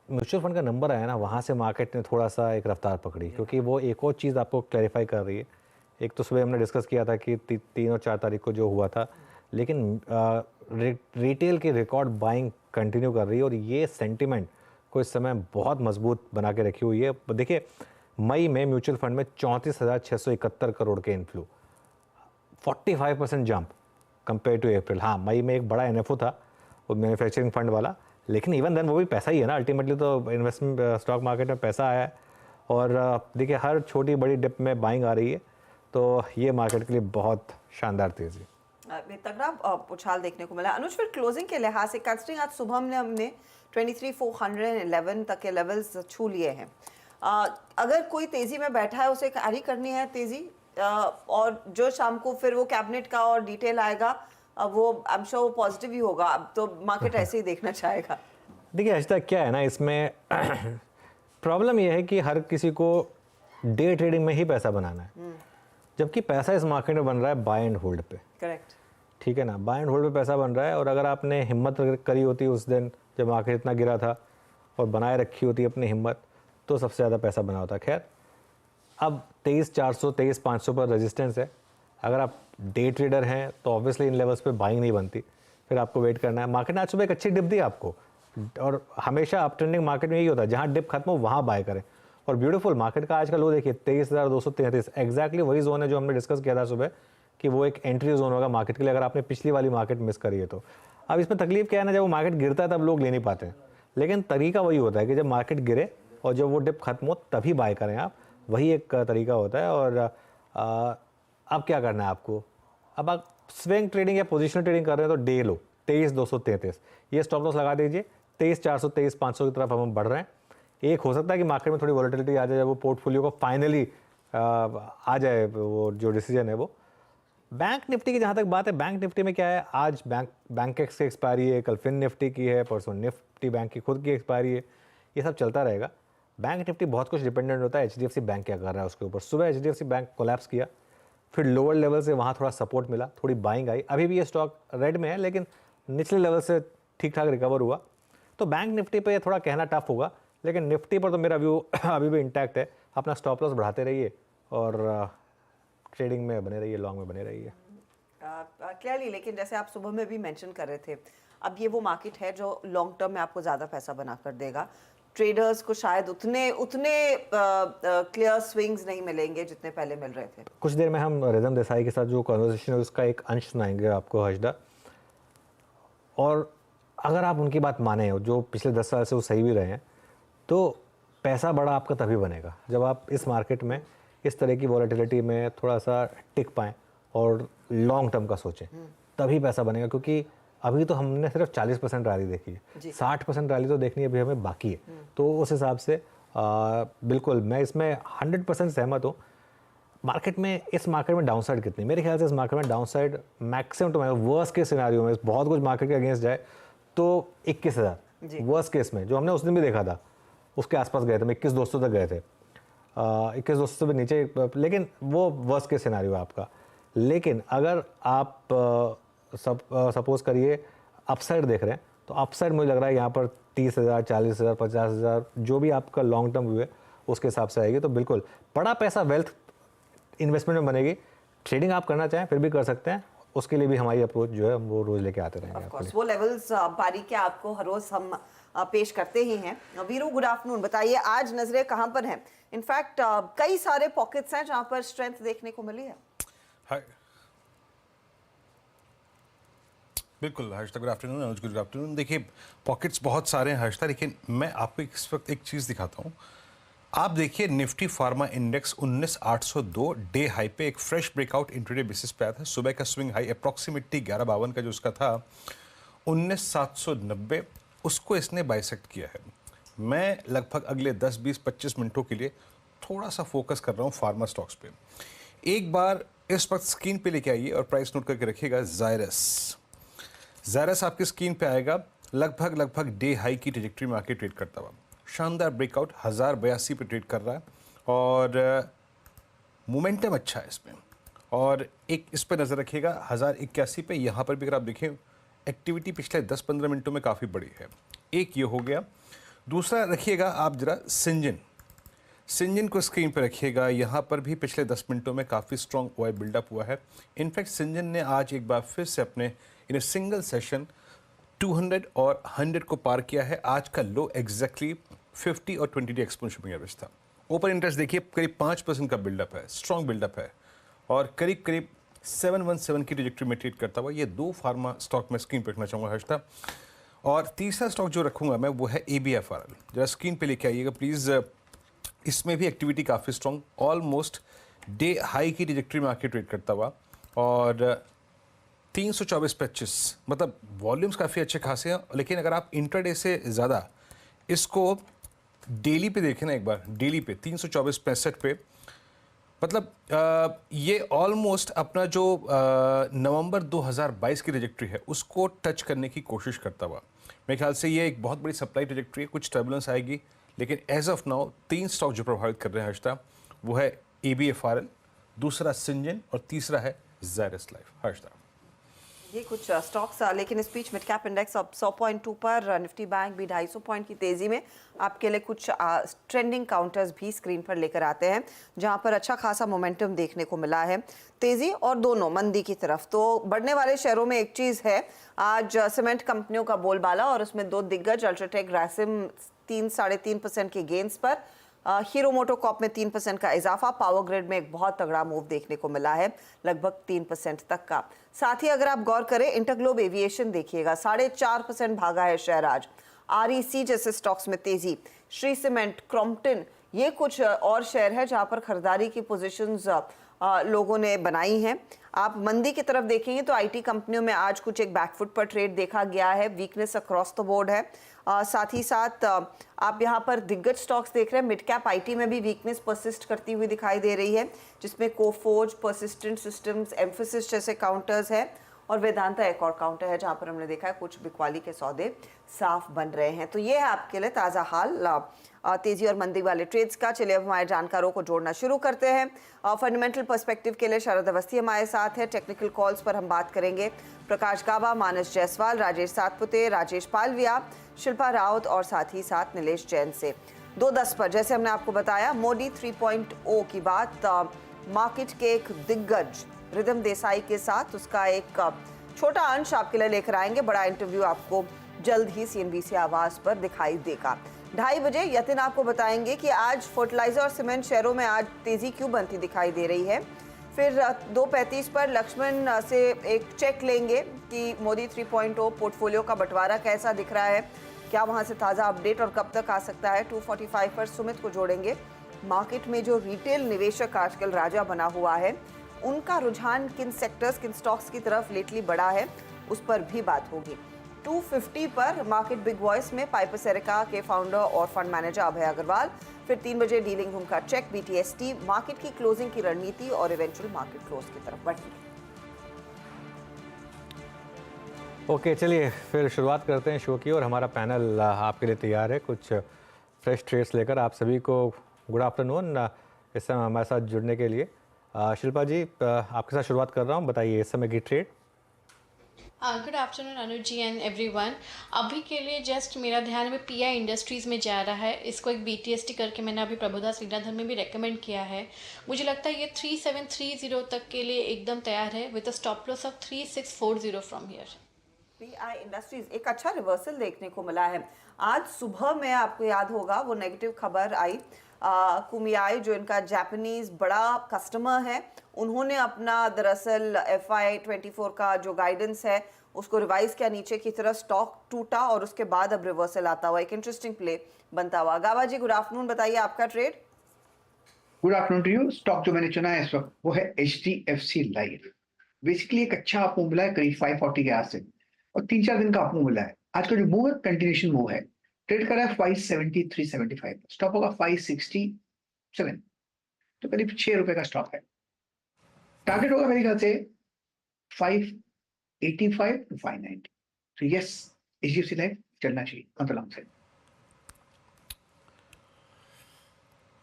Mutual fund का number आया ना, वहाँ से मार्केट ने थोड़ा सा एक रफ्तार पकड़ी, क्योंकि वो एक और चीज़ आपको क्लैरिफाई कर रही है। एक तो सुबह हमने डिस्कस किया था कि 3 और 4 तारीख को जो हुआ था, लेकिन रिटेल की रिकॉर्ड बाइंग कंटिन्यू कर रही है और ये सेंटिमेंट को इस समय बहुत मजबूत बना के रखी हुई है। देखिए, मई में म्यूचुअल फंड में 34,671 करोड़ के इनफ्लो, 45% जंप कंपेयर टू अप्रैल। हाँ, मई में एक बड़ा एनएफओ था वो मैन्युफैक्चरिंग फंड वाला, लेकिन इवन देन वो भी पैसा ही है ना अल्टीमेटली। तो इन्वेस्टमेंट स्टॉक मार्केट में पैसा आया है और देखिए हर छोटी बड़ी डिप में बाइंग आ रही है, तो ये मार्केट के लिए बहुत शानदार तेजी। तगड़ा उछाल देखने को मिला। अनुज, फिर क्लोजिंग के लिहाज से कंसिडरिंग आज सुबह हमने 23,411 तक के लेवल्स छू लिए हैं, अगर कोई तेजी में बैठा है उसे कैरी करनी है तेजी, और जो शाम को फिर वो कैबिनेट का और डिटेल आएगा वो आई एम श्योर वो पॉजिटिव ही होगा, अब तो मार्केट ऐसे ही देखना चाहेगा। देखिए आज तक क्या है ना, इसमें प्रॉब्लम यह है कि हर किसी को डे ट्रेडिंग में ही पैसा बनाना है, जबकि पैसा इस मार्केट में बन रहा है बाय एंड होल्ड पे। करेक्ट, ठीक है ना, बाय एंड होल्ड पे पैसा बन रहा है। और अगर आपने हिम्मत करी होती उस दिन जब मार्केट इतना गिरा था और बनाए रखी होती अपनी हिम्मत, तो सबसे ज़्यादा पैसा बना होता। खैर, अब 23,400 23,500 पर रेजिस्टेंस है। अगर आप डे ट्रेडर हैं तो ऑब्वियसली इन लेवल्स पे बाइंग नहीं बनती, फिर आपको वेट करना है। मार्केट ने आज सुबह एक अच्छी डिप दी आपको, और हमेशा अप ट्रेंडिंग मार्केट में यही होता है, जहाँ डिप खत्म हो वहाँ बाय करें। और ब्यूटीफुल मार्केट का आज का लो देखिए 23,233, एग्जैक्टली वही जोन है जो हमने डिस्कस किया था सुबह कि वो एक एंट्री जोन होगा मार्केट के लिए, अगर आपने पिछली वाली मार्केट मिस करी है तो। अब इसमें तकलीफ क्या है ना, जब वो मार्केट गिरता है तब लोग ले नहीं पाते हैं, लेकिन तरीका वही होता है कि जब मार्केट गिरे और जब वो डिप खत्म हो तभी बाय करें आप, वही एक तरीका होता है। और अब क्या करना है आपको, अब आप स्विंग ट्रेडिंग या पोजिशनल ट्रेडिंग कर रहे हैं तो डे लो 23,233, ये स्टॉप लॉस लगा दीजिए। 23,400 23,500 की तरफ हम बढ़ रहे हैं। एक हो सकता है कि मार्केट में थोड़ी वॉलेटिलिटी आ जाए, वो पोर्टफोलियो को फाइनली आ जाए वो जो डिसीजन है वो। बैंक निफ्टी की जहाँ तक बात है, बैंक निफ्टी में क्या है, आज बैंकेक्स की एक्सपायरी है, कल फिन निफ्टी की है, परसों निफ्टी बैंक की खुद की एक्सपायरी है, ये सब चलता रहेगा। बैंक निफ्टी बहुत कुछ डिपेंडेंट होता है एचडीएफसी बैंक क्या कर रहा है उसके ऊपर। सुबह एचडीएफसी बैंक कोलैप्स किया, फिर लोअर लेवल से वहाँ थोड़ा सपोर्ट मिला, थोड़ी बाइंग आई। अभी भी ये स्टॉक रेड में है, लेकिन निचले लेवल से ठीक ठाक रिकवर हुआ। तो बैंक निफ्टी पे थोड़ा कहना टफ होगा, लेकिन निफ्टी पर तो मेरा व्यू अभी भी इंटैक्ट है। अपना स्टॉप लॉस बढ़ाते रहिए और ट्रेडिंग में बने रहिए, लॉन्ग में बने रहिए। क्लियरली, लेकिन जैसे आप सुबह में भी मेंशन कर रहे थे, अब ये वो मार्केट है जो लॉन्ग टर्म में आपको ज़्यादा पैसा बना कर देगा। ट्रेडर्स को शायद उतने क्लियर स्विंग्स नहीं मिलेंगे जितने पहले मिल रहे थे। कुछ देर में हम रिदम देसाई के साथ जो कॉन्वर्सेशन है उसका एक अंश सुनाएंगे आपको हर्षदा। और अगर आप उनकी बात माने हो, जो पिछले 10 साल से वो सही भी रहे हैं, तो पैसा बड़ा आपका तभी बनेगा जब आप इस मार्केट में इस तरह की वॉलेटिलिटी में थोड़ा सा टिक पाएँ और लॉन्ग टर्म का सोचें, तभी पैसा बनेगा। क्योंकि अभी तो हमने सिर्फ 40% रैली देखी है, 60% रैली तो देखनी अभी हमें बाकी है। तो उस हिसाब से बिल्कुल मैं इसमें 100% सहमत हूँ। मार्केट में इस मार्केट में डाउनसाइड कितनी, मेरे ख्याल से इस मार्केट में डाउनसाइड मैक्सिमम टू वर्स्ट के सिनेरियो में बहुत कुछ मार्केट के अगेंस्ट जाए तो 21,000 वर्स्ट केस में, जो हमने उस दिन भी देखा था उसके आसपास गए थे, हम 21,200 तक गए थे, 21,200 से नीचे, लेकिन वो वर्स्ट केस सिनेरियो है आपका। लेकिन अगर आप सपोज करिए अपसाइड देख रहे हैं, तो अपसाइड मुझे लग रहा है यहाँ पर 30,000 40,000 50,000 जो भी आपका लॉन्ग टर्म व्यू है उसके हिसाब से आएगी। तो बिल्कुल बड़ा पैसा वेल्थ इन्वेस्टमेंट में बनेगी। ट्रेडिंग आप करना चाहें फिर भी कर सकते हैं, उसके लिए भी हमारी अप्रोच जो है वो रोज लेके आते रहेंगे। ऑफ कोर्स वो लेवल्स बारीक आपको हर रोज हम पेश करते ही हैं। वीरू, गुड आफ्टरनून, बताइए आज नजरें कहाँ पर हैं? इनफैक्ट कई सारे पॉकेट्स हैं जहाँ पर स्ट्रेंथ देखने को मिली है। हाय, बिल्कुल हर्षदा, गुड आफ्टरनून। अनुज, गुड आफ्टरनून। देखिए पॉकेट्स बहुत सारे हैं हर्षदा, लेकिन मैं आपको इस वक्त एक चीज़ दिखाता हूँ। आप देखिए Nifty pharma index 19,802 day high पे एक फ्रेश ब्रेकआउट इंट्राडे बेसिस पे आया था। सुबह का स्विंग हाई अप्रॉक्सीमेटली 1152 का जो उसका था 19,790, उसको इसने बाइसेक्ट किया है। मैं लगभग अगले 10 20 25 मिनटों के लिए थोड़ा सा फोकस कर रहा हूँ फार्मा स्टॉक्स पे। एक बार इस वक्त स्क्रीन पे लेके आइए और प्राइस नोट करके रखिएगा। ज़ायरस आपकी स्क्रीन पे आएगा, लगभग डे हाई की ट्रेजेक्ट्री में आके ट्रेड करता हुआ। शानदार ब्रेकआउट 1082 पे ट्रेड कर रहा है और मोमेंटम अच्छा है इसमें। और एक इस पर नज़र रखिएगा 1081 पे, यहाँ पर भी अगर आप देखें एक्टिविटी पिछले 10-15 मिनटों में काफ़ी बड़ी है। एक ये हो गया। दूसरा रखिएगा आप जरा सिंजन को स्क्रीन पर रखिएगा। यहाँ पर भी पिछले 10 मिनटों में काफ़ी स्ट्रॉन्ग ओआई बिल्डअप हुआ है। इनफैक्ट सिंजन ने आज एक बार फिर से अपने इन सिंगल सेशन 200 और 100 को पार किया है। आज का लो एग्जैक्टली 50 और 20 डे एक्सपोनेंशियल मूविंग एवरेज था। ओपन इंटरेस्ट देखिए करीब 5% का बिल्डअप है, स्ट्रॉन्ग बिल्डअप है और करीब 717 की ट्रैजेक्टरी में ट्रेड करता हुआ। ये दो फार्मा स्टॉक में स्क्रीन पर रखना चाहूँगा हर्षदा। और तीसरा स्टॉक जो रखूँगा मैं वो है ABFRL। जरा स्क्रीन पे लेके आइएगा प्लीज़। इसमें भी एक्टिविटी काफ़ी स्ट्रॉन्ग, ऑलमोस्ट डे हाई की ट्रैजेक्टरी में आके ट्रेड करता हुआ और 324.25 मतलब वॉल्यूम्स काफ़ी अच्छे खासे हैं। लेकिन अगर आप इंटरडे से ज़्यादा इसको डेली पे देखें ना, एक बार डेली पे 324.65 पे, मतलब ये ऑलमोस्ट अपना जो नवंबर 2022 की ट्रैजेक्टरी है उसको टच करने की कोशिश करता हुआ। मेरे ख्याल से ये एक बहुत बड़ी सप्लाई ट्रैजेक्टरी है, कुछ टर्बुलेंस आएगी, लेकिन एज ऑफ नाउ 3 स्टॉक जो प्रभावित कर रहे हैं हर्षदा, वो है ABFRL, दूसरा सिंजन और तीसरा है ज़ायडस लाइफ। हर्षदा ये कुछ स्टॉक्स, लेकिन इस बीच मिड कैप इंडेक्स अब 100.2 पर, निफ्टी बैंक भी 250 पॉइंट की तेजी में। आपके लिए कुछ ट्रेंडिंग काउंटर्स भी स्क्रीन पर लेकर आते हैं जहां पर अच्छा खासा मोमेंटम देखने को मिला है, तेजी और दोनों मंदी की तरफ। तो बढ़ने वाले शेयरों में एक चीज़ है, आज सीमेंट कंपनियों का बोलबाला और उसमें दो दिग्गज अल्ट्राटेक, ग्रासिम 3-3.5% के गेंस पर, हीरो मोटोकॉर्प में 3% का इजाफा, पावर ग्रिड में एक बहुत तगड़ा मूव देखने को मिला है लगभग 3% तक का। साथ ही अगर आप गौर करें इंटरग्लोब एविएशन देखिएगा 4.5% भागा है शेयर आज। REC जैसे स्टॉक्स में तेजी, श्री सीमेंट, क्रॉम्पटन, ये कुछ और शेयर है जहां पर खरीदारी की पोजीशंस लोगों ने बनाई हैं। आप मंदी की तरफ देखेंगे तो IT कंपनियों में आज कुछ एक बैकफुट पर ट्रेड देखा गया है, वीकनेस अक्रॉस द बोर्ड है। साथ ही साथ आप यहाँ पर दिग्गज स्टॉक्स देख रहे हैं, मिड कैप IT में भी वीकनेस परसिस्ट करती हुई दिखाई दे रही है, जिसमें कोफोर्ज, परसिस्टेंट सिस्टम्स, एम्फोसिस जैसे काउंटर्स है और वेदांता एक और काउंटर है जहां पर हमने देखा है कुछ बिकवाली के सौदे साफ बन रहे हैं। तो ये है आपके लिए ताज़ा हाल तेजी और मंदी वाले ट्रेड्स का। चलिए अब हमारे जानकारों को जोड़ना शुरू करते हैं। फंडामेंटल पर्सपेक्टिव के लिए शरद अवस्थी हमारे साथ है। टेक्निकल कॉल्स पर हम बात करेंगे प्रकाश गाबा, मानस जायसवाल, राजेश सातपुते, राजेश पालविया, शिल्पा राउत और साथ ही साथ नीलेश जैन से। 2:10 पर जैसे हमने आपको बताया मोदी 3.0 की बात मार्केट के एक दिग्गज रिदम देसाई के साथ, उसका एक छोटा अंश आपके लिए लेकर आएंगे। बड़ा इंटरव्यू आपको जल्द ही CNBC आवाज पर दिखाई देगा। 2:30 बजे यतिन आपको बताएंगे कि आज फर्टिलाइजर और सीमेंट शेयरों में आज तेजी क्यों बनती दिखाई दे रही है। फिर 2:35 पर लक्ष्मण से एक चेक लेंगे कि मोदी 3.0 पोर्टफोलियो का बंटवारा कैसा दिख रहा है, क्या वहां से ताज़ा अपडेट और कब तक आ सकता है। 2:45 पर सुमित को जोड़ेंगे। मार्केट में जो रिटेल निवेशक आजकल राजा बना हुआ है, उनका रुझान किन सेक्टर्स, किन स्टॉक्स की तरफ लेटली बढ़ा है, उस पर भी बात होगी। 2:50 पर मार्केट बिग वॉइस में पाइपर सेरिका के फाउंडर और फंड मैनेजर अभय अग्रवाल। फिर 3 बजे डीलिंग रूम का चेक, BTST, मार्केट की क्लोजिंग की रणनीति और इवेंचुअल मार्केट क्लोज की तरफ बढ़ेगी। ओके, चलिए फिर शुरुआत करते हैं शो की और हमारा पैनल आपके लिए तैयार है कुछ फ्रेश ट्रेड्स लेकर। आप सभी को गुड आफ्टरनून। इस समय हमारे साथ जुड़ने के लिए शिल्पा जी, आपके साथ शुरुआत कर रहा हूँ। बताइए इस समय की trade. Good afternoon Anuj ji and everyone. अभी के लिए जस्ट मेरा ध्यान में PI इंडस्ट्रीज़ में जा रहा है। इसको एक BTST करके मैंने अभी प्रभुदास लीलाधर में भी रेकमेंड किया है। मुझे लगता है ये 3730 तक के लिए एकदम तैयार है with a stop loss of 3640 from here. PI industries एक अच्छा रिवर्सल देखने को मिला है। आज सुबह में आपको याद होगा वो नेगेटिव खबर आई, कुमियाई जो इनका जापानीज बड़ा कस्टमर है, उन्होंने अपना दरअसल FY24 का जो गाइडेंस है उसको रिवाइज किया नीचे की तरफ, स्टॉक टूटा और उसके बाद अब रिवर्सल आता हुआ एक इंटरेस्टिंग प्ले बनता हुआ। गावा जी गुड आफ्टरनून, बताइए आपका trade. Good afternoon to you. Stock जो मैंने चुना है इस वक्त वो है HDFC लाइफ। बेसिकली एक अच्छा अप मूव मिला है करीब 540 के आस से और 3-4 दिन का अप मूव मिला है। आज का जो मूव है कंटिन्यूएशन मूव है, ट्रेड कर रहा है 573.75, स्टॉप होगा 567, तो करीब 6 रुपए का स्टॉक है। टारगेट होगा मेरे ख्याल से 585 to 590। तो यस, HDFC लाइफ चलना चाहिए on the long side.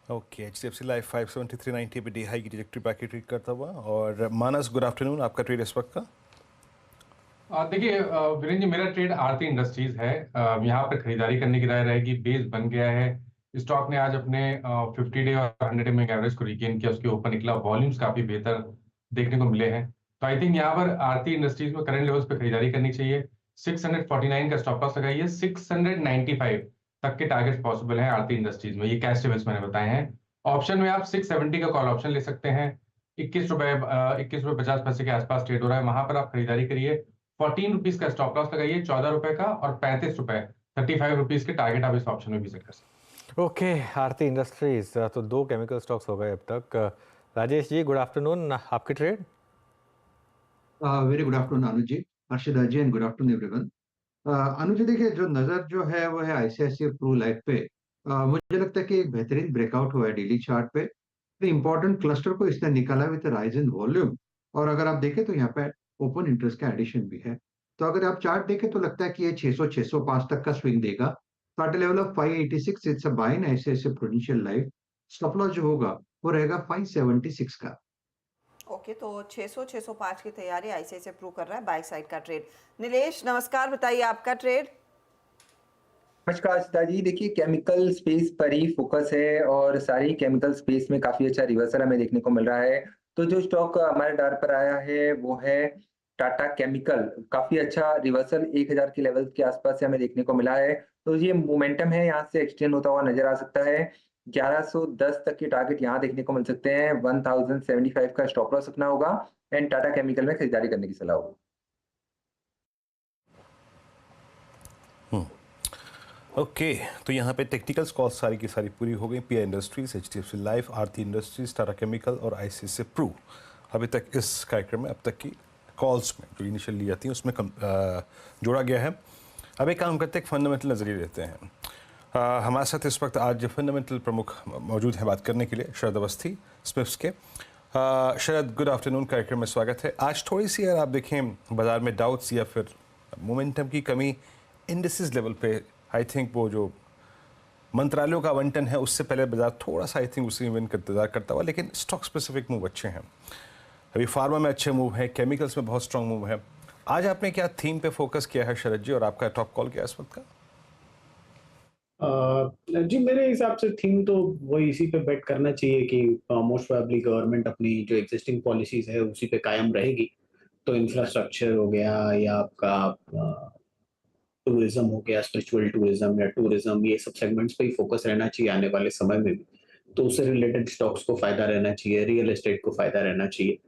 Okay, HDFC life 573.90 पे डी हाई की ट्रैजेक्टरी पैकेट ट्रेड करता हुआ। और मानस गुड आफ्टरनून, आपका ट्रेड इस वक्त का। देखिए वीरेंद्र जी, मेरा ट्रेड आरती इंडस्ट्रीज है। यहाँ पे खरीदारी करने की राय रहेगी। बेस बन गया है। स्टॉक ने आज अपने 50 डे और 100 डे एवरेज को रिगेन किया, उसके ऊपर निकला। वॉल्यूम्स काफी बेहतर देखने को मिले हैं। तो आई थिंक यहाँ पर आरती इंडस्ट्रीज में करंट लेवल्स पे खरीदारी करनी चाहिए। 649 का स्टॉप लॉस लगाइए। 695 तक के टारगेट पॉसिबल हैं आरती इंडस्ट्रीज में। ये कैश लेवल्स मैंने बताए हैं। ऑप्शन में आप 670 का कॉल ऑप्शन ले सकते हैं। 21 रुपए 50 पैसे के आसपास ट्रेड हो रहा है, वहां पर आप खरीदारी करिए। 14 रुपीज का स्टॉप लॉस लगाइए 14 रुपए का, और 35 रुपए 35 रुपीज के टारगेट आप इस ऑप्शन में भी सेट कर सकते हैं। ओके, आरती इंडस्ट्रीज, तो 2 केमिकल स्टॉक्स हो गए अब तक। राजेश जी, गुड आफ्टरनून, आपकी trade? Very good afternoon Anuj ji, Harshida ji, and good afternoon everyone. Anuj ji, देखिए जो नजर जो है वो है आईसीआईसीआई प्रू लाइफ पे। मुझे लगता है कि एक बेहतरीन ब्रेकआउट हुआ है डेली चार्ट पे। तो इंपॉर्टेंट क्लस्टर को इसने निकाला विद राइज इन वॉल्यूम। और अगर आप देखें तो यहाँ पे ओपन इंटरेस्ट का एडिशन भी है। तो अगर आप चार्ट देखें तो लगता है कि ये 600 605 तक का स्विंग देगा। तो at level of 586 it's a buy in ICICI Prudential Life. Stop loss जो होगा वो रहेगा 576 का। ओके, तो 600 605 की तैयारी आईसीआईसीआई प्रू कर रहा है, बाय साइड का ट्रेड। नीलेश नमस्कार, बताइए आपका ट्रेड। नमस्कार सीता जी, देखिए केमिकल स्पेस पर ही फोकस है और सारी केमिकल स्पेस में काफी अच्छा रिवर्सल हमें देखने को मिल रहा है। तो जो स्टॉक हमारे डार पर आया है वो है टाटा केमिकल। काफी अच्छा रिवर्सल 1000 के लेवल के आसपास से हमें देखने को मिला है। तो ये मोमेंटम है, यहाँ से एक्सटेंड होता हुआ नजर आ सकता है। 1110 तक के टारगेट यहाँ देखने को मिल सकते हैं। 1075 का स्टॉप लॉस रखना होगा एंड टाटा केमिकल में खरीदारी करने की सलाह होगी। ओके, तो यहाँ पे टेक्निकल्स कॉल सारी की सारी पूरी हो गई। पीआई इंडस्ट्रीज, एचडीएफसी लाइफ, आरती इंडस्ट्रीज, टाटा केमिकल और आईसीआईसीआई प्रू अभी तक इस कार्यक्रम में अब तक की कॉल्स में जो इनिशियल ली जाती हैं उसमें जोड़ा गया है। अब एक काम करते हैं, एक फंडामेंटल नज़रिए लेते हैं। हमारे साथ इस वक्त आज फंडामेंटल प्रमुख मौजूद हैं बात करने के लिए, शरद अवस्थी स्मिफ्स के। शरद, गुड आफ्टरनून, कार्यक्रम में स्वागत है। आज थोड़ी सी अगर आप देखें बाजार में डाउट्स या फिर मोमेंटम की कमी इंडिसेस लेवल पे, आई थिंक वो जो मंत्रालयों का आवंटन है उससे पहले बाजार थोड़ा सा आई थिंक उसी इवेंट का इंतजार करता हुआ, लेकिन स्टॉक स्पेसिफिक मूव अच्छे हैं। अभी फार्मा में अच्छे मूव है, केमिकल्स में बहुत स्ट्रांग मूव है। आज आपने क्या थीम पे फोकस किया है शरद जी, और आपका टॉप कॉल क्या है इस वक्त का? जी, मेरे हिसाब से थीम तो वही इसी पे बेट करना चाहिए कि मोस्ट प्रोबेबली गवर्नमेंट अपनी जो एग्जिस्टिंग पॉलिसीज है उसी पे कायम रहेगी। तो इंफ्रास्ट्रक्चर हो गया या आपका टूरिज्म हो गया, स्पिरिचुअल टूरिज्म या टूरिज्म, ये सब सेगमेंट्स पे ही फोकस रहना चाहिए आने वाले समय में भी। तो उससे रिलेटेड स्टॉक्स को फायदा रहना चाहिए, रियल एस्टेट को फायदा रहना चाहिए।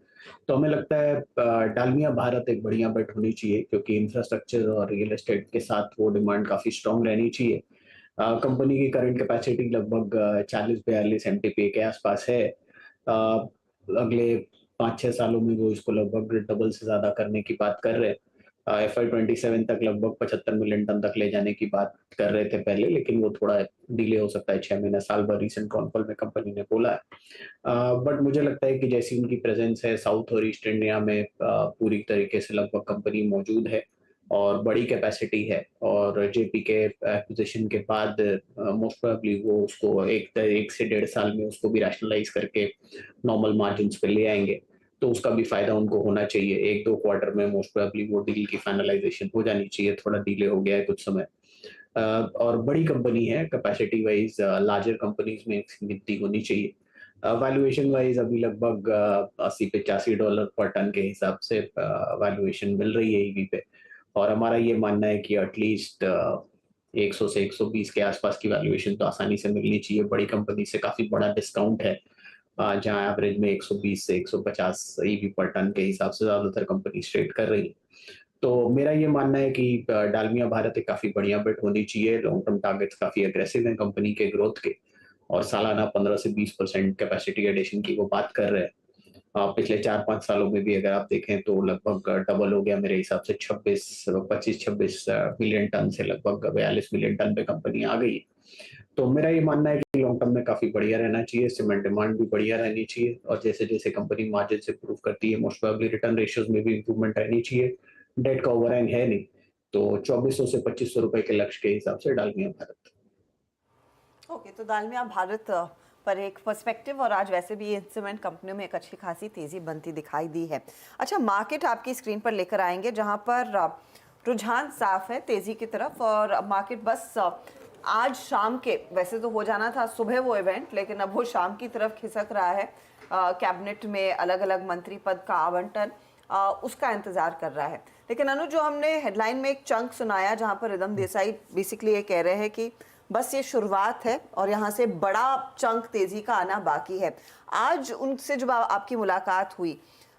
तो हमें लगता है डालमिया भारत एक बढ़िया बेट होनी चाहिए, क्योंकि इंफ्रास्ट्रक्चर और रियल एस्टेट के साथ वो डिमांड काफी स्ट्रांग रहनी चाहिए। कंपनी की करंट कैपेसिटी लगभग 40-42 एमटीपी के आसपास है। अगले 5-6 सालों में वो इसको लगभग डबल से ज्यादा करने की बात कर रहे हैं। FY27 तक लगभग 75 मिलियन टन तक ले जाने की बात कर रहे थे पहले, लेकिन वो थोड़ा डिले हो सकता है, 6 महीना साल भर, रिसेंट कॉन कॉल में कंपनी ने बोला है। बट मुझे लगता है कि जैसी उनकी प्रेजेंस है साउथ और ईस्ट इंडिया में, पूरी तरीके से लगभग कंपनी मौजूद है और बड़ी कैपेसिटी है। और जेपी के एक्विजिशन के बाद मोस्ट प्रोबेबली वो उसको एक से 1.5 साल में उसको भी रैशनलाइज करके नॉर्मल मार्जिन्स पे ले आएंगे। तो उसका भी फायदा उनको होना चाहिए। 1-2 क्वार्टर में मोस्ट प्रोबेबली वो डील की फाइनलाइजेशन हो जानी चाहिए। थोड़ा डिले हो गया है कुछ समय। और बड़ी कंपनी है, कैपेसिटी वाइज लार्जर कंपनीज में गिनती होनी चाहिए। वैल्यूएशन वाइज अभी लगभग $80-85 पर टन के हिसाब से वैल्यूएशन मिल रही है ईवी पे। और हमारा ये मानना है कि एटलीस्ट 100 से 120 के आसपास की वैल्यूएशन तो आसानी से मिलनी चाहिए। बड़ी कंपनी से काफी बड़ा डिस्काउंट है, जहां एवरेज में 120 से 150 ईवी पर टन के हिसाब से ज्यादातर कंपनी ट्रेड कर रही है। तो मेरा ये मानना है कि डालमिया भारत एक काफी बढ़िया बेट होनी चाहिए। लॉन्ग टर्म टारगेट्स काफी अग्रेसिव हैं कंपनी के ग्रोथ के, और सालाना 15 से 20% कैपेसिटी एडिशन की वो बात कर रहे हैं। पिछले 4-5 सालों में भी अगर आप देखें तो लगभग डबल हो गया मेरे हिसाब से। 25-26 मिलियन टन से लगभग 42 मिलियन टन पे कंपनी आ गई। तो मेरा ये मानना है कि लॉन्ग टर्म में काफी बढ़िया रहना चाहिए। सीमेंट डिमांड भी बढ़िया रहनी चाहिए, और जैसे जैसे कंपनी मार्जिन से इंप्रूव करती है मोस्ट प्रोबेबली रिटर्न रेशियोज में भी इंप्रूवमेंट रहनी चाहिए। डेट का ओवरहैंग है नहीं, तो 2400 से 2500 रुपए के लक्ष्य के हिसाब से डालमिया भारत। ओके, तो दालमिया भारत पर एक पर्सपेक्टिव, और आज वैसे भी इंस्ट्रूमेंट कंपनियों में एक अच्छी खासी तेजी बनती दिखाई दी है। अच्छा, मार्केट आपकी स्क्रीन पर लेकर आएंगे जहां पर रुझान साफ है तेजी की तरफ, और मार्केट बस आज शाम के, वैसे तो हो जाना था सुबह वो इवेंट, लेकिन अब वो शाम की तरफ खिसक रहा है। कैबिनेट में अलग अलग मंत्री पद का आवंटन, उसका इंतजार कर रहा है। लेकिन अनुज, जो हमने हेडलाइन में एक चंक सुनाया जहां पर रिदम देसाई बेसिकली ये कह रहे हैं कि बस ये शुरुआत है और यहाँ से बड़ा चंक तेजी का आना बाकी है। आज उनसे जब आपकी मुलाकात हुई,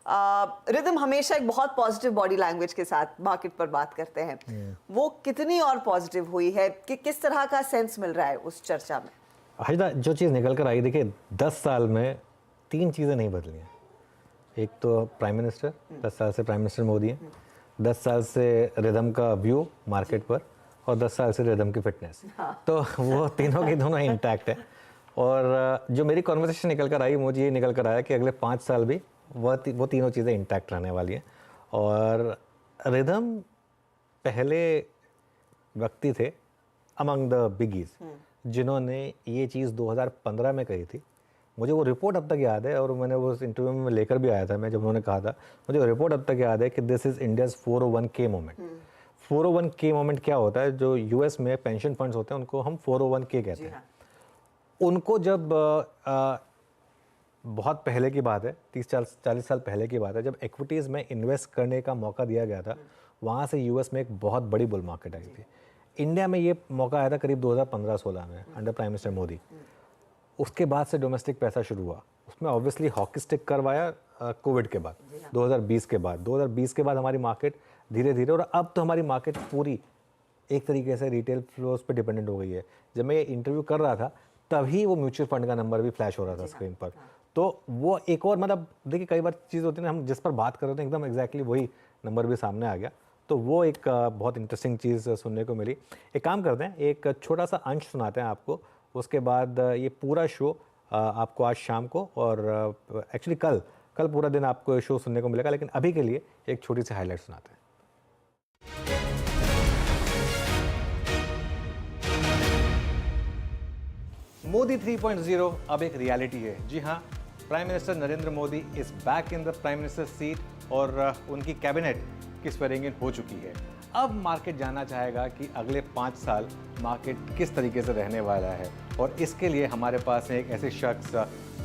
रिदम हमेशा एक बहुत पॉजिटिव बॉडी लैंग्वेज के साथ मार्केट पर बात करते हैं, वो कितनी और पॉजिटिव हुई है कि किस तरह का सेंस मिल रहा है उस चर्चा में? हर्षदा, जो चीज़ निकल कर आई, देखिए 10 साल में 3 चीज़ें नहीं बदली हैं। एक तो प्राइम मिनिस्टर, 10 साल से प्राइम मिनिस्टर मोदी हैं, 10 साल से रिदम का व्यू मार्केट पर, और 10 साल से रिदम की फिटनेस। तो वो तीनों की दोनों इंटैक्ट है। और जो मेरी कॉन्वर्सेशन निकल कर आई, मुझे ये निकल कर आया कि अगले 5 साल भी वो तीनों चीज़ें इंटैक्ट रहने वाली हैं। और रिदम पहले व्यक्ति थे अमंग द बिगीज जिन्होंने ये चीज़ 2015 में कही थी। मुझे वो रिपोर्ट अब तक याद है, और मैंने वो इंटरव्यू में लेकर भी आया था मैं, जब उन्होंने कहा था, मुझे वो रिपोर्ट अब तक याद है कि this is India's 401k moment. 401k moment क्या होता है? जो यूएस में पेंशन फंड्स होते हैं उनको हम 401k कहते हैं। उनको जब बहुत पहले की बात है, 30-40 साल पहले की बात है, जब इक्विटीज़ में इन्वेस्ट करने का मौका दिया गया था, वहाँ से यूएस में एक बहुत बड़ी बुल मार्केट आई थी। इंडिया में ये मौका आया था करीब 2015-16 में अंडर प्राइम मिनिस्टर मोदी। उसके बाद से डोमेस्टिक पैसा शुरू हुआ, उसमें ऑब्वियसली हॉकी स्टिक करवाया कोविड के बाद, 2020 के बाद। 2020 के बाद हमारी मार्केट धीरे धीरे, और अब तो हमारी मार्केट पूरी एक तरीके से रिटेल फ्लोज पे डिपेंडेंट हो गई है। जब मैं ये इंटरव्यू कर रहा था तभी वो म्यूचुअल फंड का नंबर भी फ्लैश हो रहा था स्क्रीन पर। तो वो एक और, मतलब देखिए कई बार चीज़ होती है ना, हम जिस पर बात कर रहे थे एकदम एग्जैक्टली वही नंबर भी सामने आ गया। तो वो एक बहुत इंटरेस्टिंग चीज़ सुनने को मिली। एक काम करते हैं, एक छोटा सा अंश सुनाते हैं आपको, उसके बाद ये पूरा शो आपको आज शाम को, और एक्चुअली कल पूरा दिन आपको शो सुनने को मिलेगा। लेकिन अभी के लिए एक छोटी सी हाईलाइट सुनाते हैं। मोदी 3.0 अब एक रियलिटी है। जी हाँ, prime minister Narendra Modi is back in the prime minister seat, और उनकी कैबिनेट की स्वेरिंग इन हो चुकी है। अब मार्केट जानना चाहेगा कि अगले 5 साल मार्केट किस तरीके से रहने वाला है, और इसके लिए हमारे पास है एक ऐसे शख्स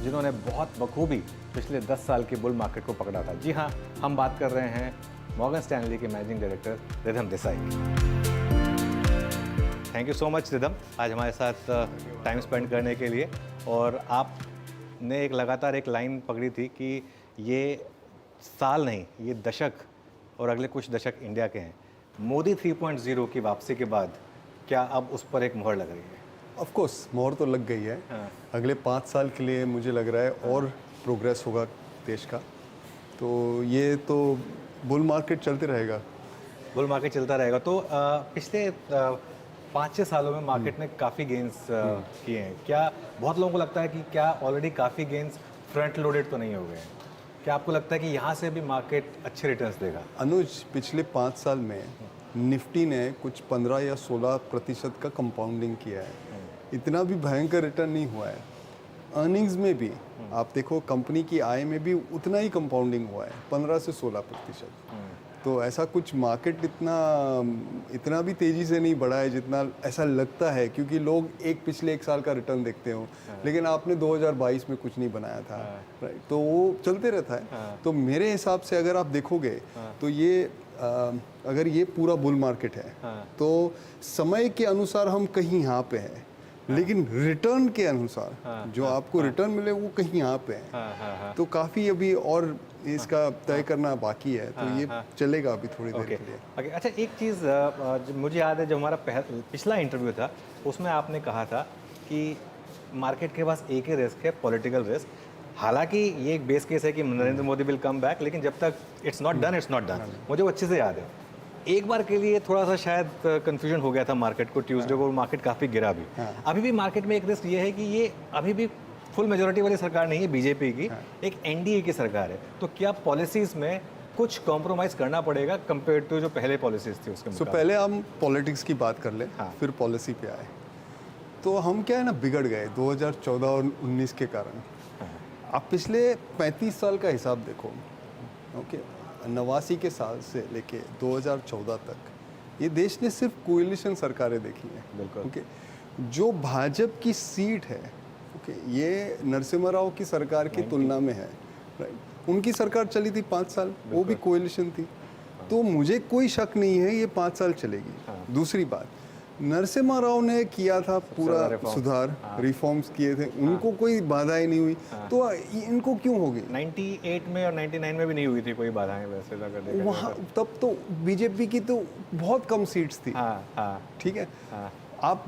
जिन्होंने बहुत बखूबी पिछले 10 साल की बुल मार्केट को पकड़ा था। जी हाँ, हम बात कर रहे हैं मॉर्गन स्टैनली के मैनेजिंग डायरेक्टर रिदम देसाई की। Thank you so much rhythm, आज हमारे साथ टाइम स्पेंड करने के लिए। और आपने एक लगातार एक लाइन पकड़ी थी कि ये साल नहीं, ये दशक और अगले कुछ दशक इंडिया के हैं। मोदी 3.0 की वापसी के बाद क्या अब उस पर एक मोहर लग रही है? ऑफ कोर्स मोहर तो लग गई है। अगले 5 साल के लिए मुझे लग रहा है और प्रोग्रेस होगा देश का। तो ये तो बुल मार्केट चलते रहेगा। बुल मार्केट चलता रहेगा। तो पिछले 5-6 सालों में मार्केट ने काफ़ी गेंस किए हैं। क्या बहुत लोगों को लगता है कि क्या ऑलरेडी काफ़ी गेंस फ्रंट लोडेड तो नहीं हो गए हैं? क्या आपको लगता है कि यहाँ से भी मार्केट अच्छे रिटर्न्स देगा? अनुज, पिछले 5 साल में निफ्टी ने कुछ 15 या 16% का कंपाउंडिंग किया है। इतना भी भयंकर रिटर्न नहीं हुआ है। अर्निंग्स में भी आप देखो, कंपनी की आय में भी उतना ही कंपाउंडिंग हुआ है, 15 से 16%। तो ऐसा कुछ मार्केट इतना भी तेज़ी से नहीं बढ़ा है जितना ऐसा लगता है, क्योंकि लोग पिछले 1 साल का रिटर्न देखते हो, लेकिन आपने 2022 में कुछ नहीं बनाया था, राइट? तो वो चलते रहता है। तो मेरे हिसाब से अगर आप देखोगे तो ये अगर ये पूरा बुल मार्केट है तो समय के अनुसार हम कहीं यहाँ पे हैं, लेकिन रिटर्न के अनुसार जो आपको रिटर्न मिले वो कहीं यहाँ पे है। तो काफ़ी अभी और इसका तय करना बाकी है। तो ये चलेगा अभी थोड़ी देर के लिए। ओके, अच्छा, एक चीज़ मुझे याद है, जब हमारा पिछला इंटरव्यू था उसमें आपने कहा था कि मार्केट के पास एक ही रिस्क है, पॉलिटिकल रिस्क। हालांकि ये एक बेस केस है कि Narendra Modi will come back, लेकिन जब तक इट्स नॉट डन। मुझे वो अच्छे से याद है। एक बार के लिए थोड़ा सा शायद कंफ्यूजन हो गया था मार्केट को, ट्यूसडे को मार्केट काफ़ी गिरा भी। अभी भी मार्केट में एक रिस्क ये है कि ये अभी भी फुल मेजोरिटी वाली सरकार नहीं है बीजेपी की, एक एनडीए की सरकार है। तो क्या पॉलिसीज़ में कुछ कॉम्प्रोमाइज़ करना पड़ेगा कंपेयर टू जो पहले पॉलिसीज़ थी उसके मुकाबले? पहले हम पॉलिटिक्स की बात कर लें, फिर पॉलिसी पे आए। तो हम क्या है ना बिगड़ गए 2014 और 19 के कारण। आप पिछले 35 साल का हिसाब देखो, ओके, 89 के साल से लेके 2014 तक ये देश ने सिर्फ कोएलिशन सरकारें देखी हैं। बिल्कुल। ओके, जो भाजपा की सीट है, ओके, ये नरसिम्हा राव की सरकार की तुलना में है, राइट। उनकी सरकार चली थी 5 साल, वो भी कोएलिशन थी। तो मुझे कोई शक नहीं है ये 5 साल चलेगी। दूसरी बात, नरसिम्हा राव ने किया था पूरा सुधार, रिफॉर्म्स किए थे, उनको कोई बाधाएं नहीं हुई, तो इनको क्यों होगी? 98 में और 99 में भी नहीं हुई थी कोई बाधाएं वैसे अगर देखा जाए वहाँ तब तो बीजेपी की तो बहुत कम सीट्स थी। हाँ, ठीक है। आप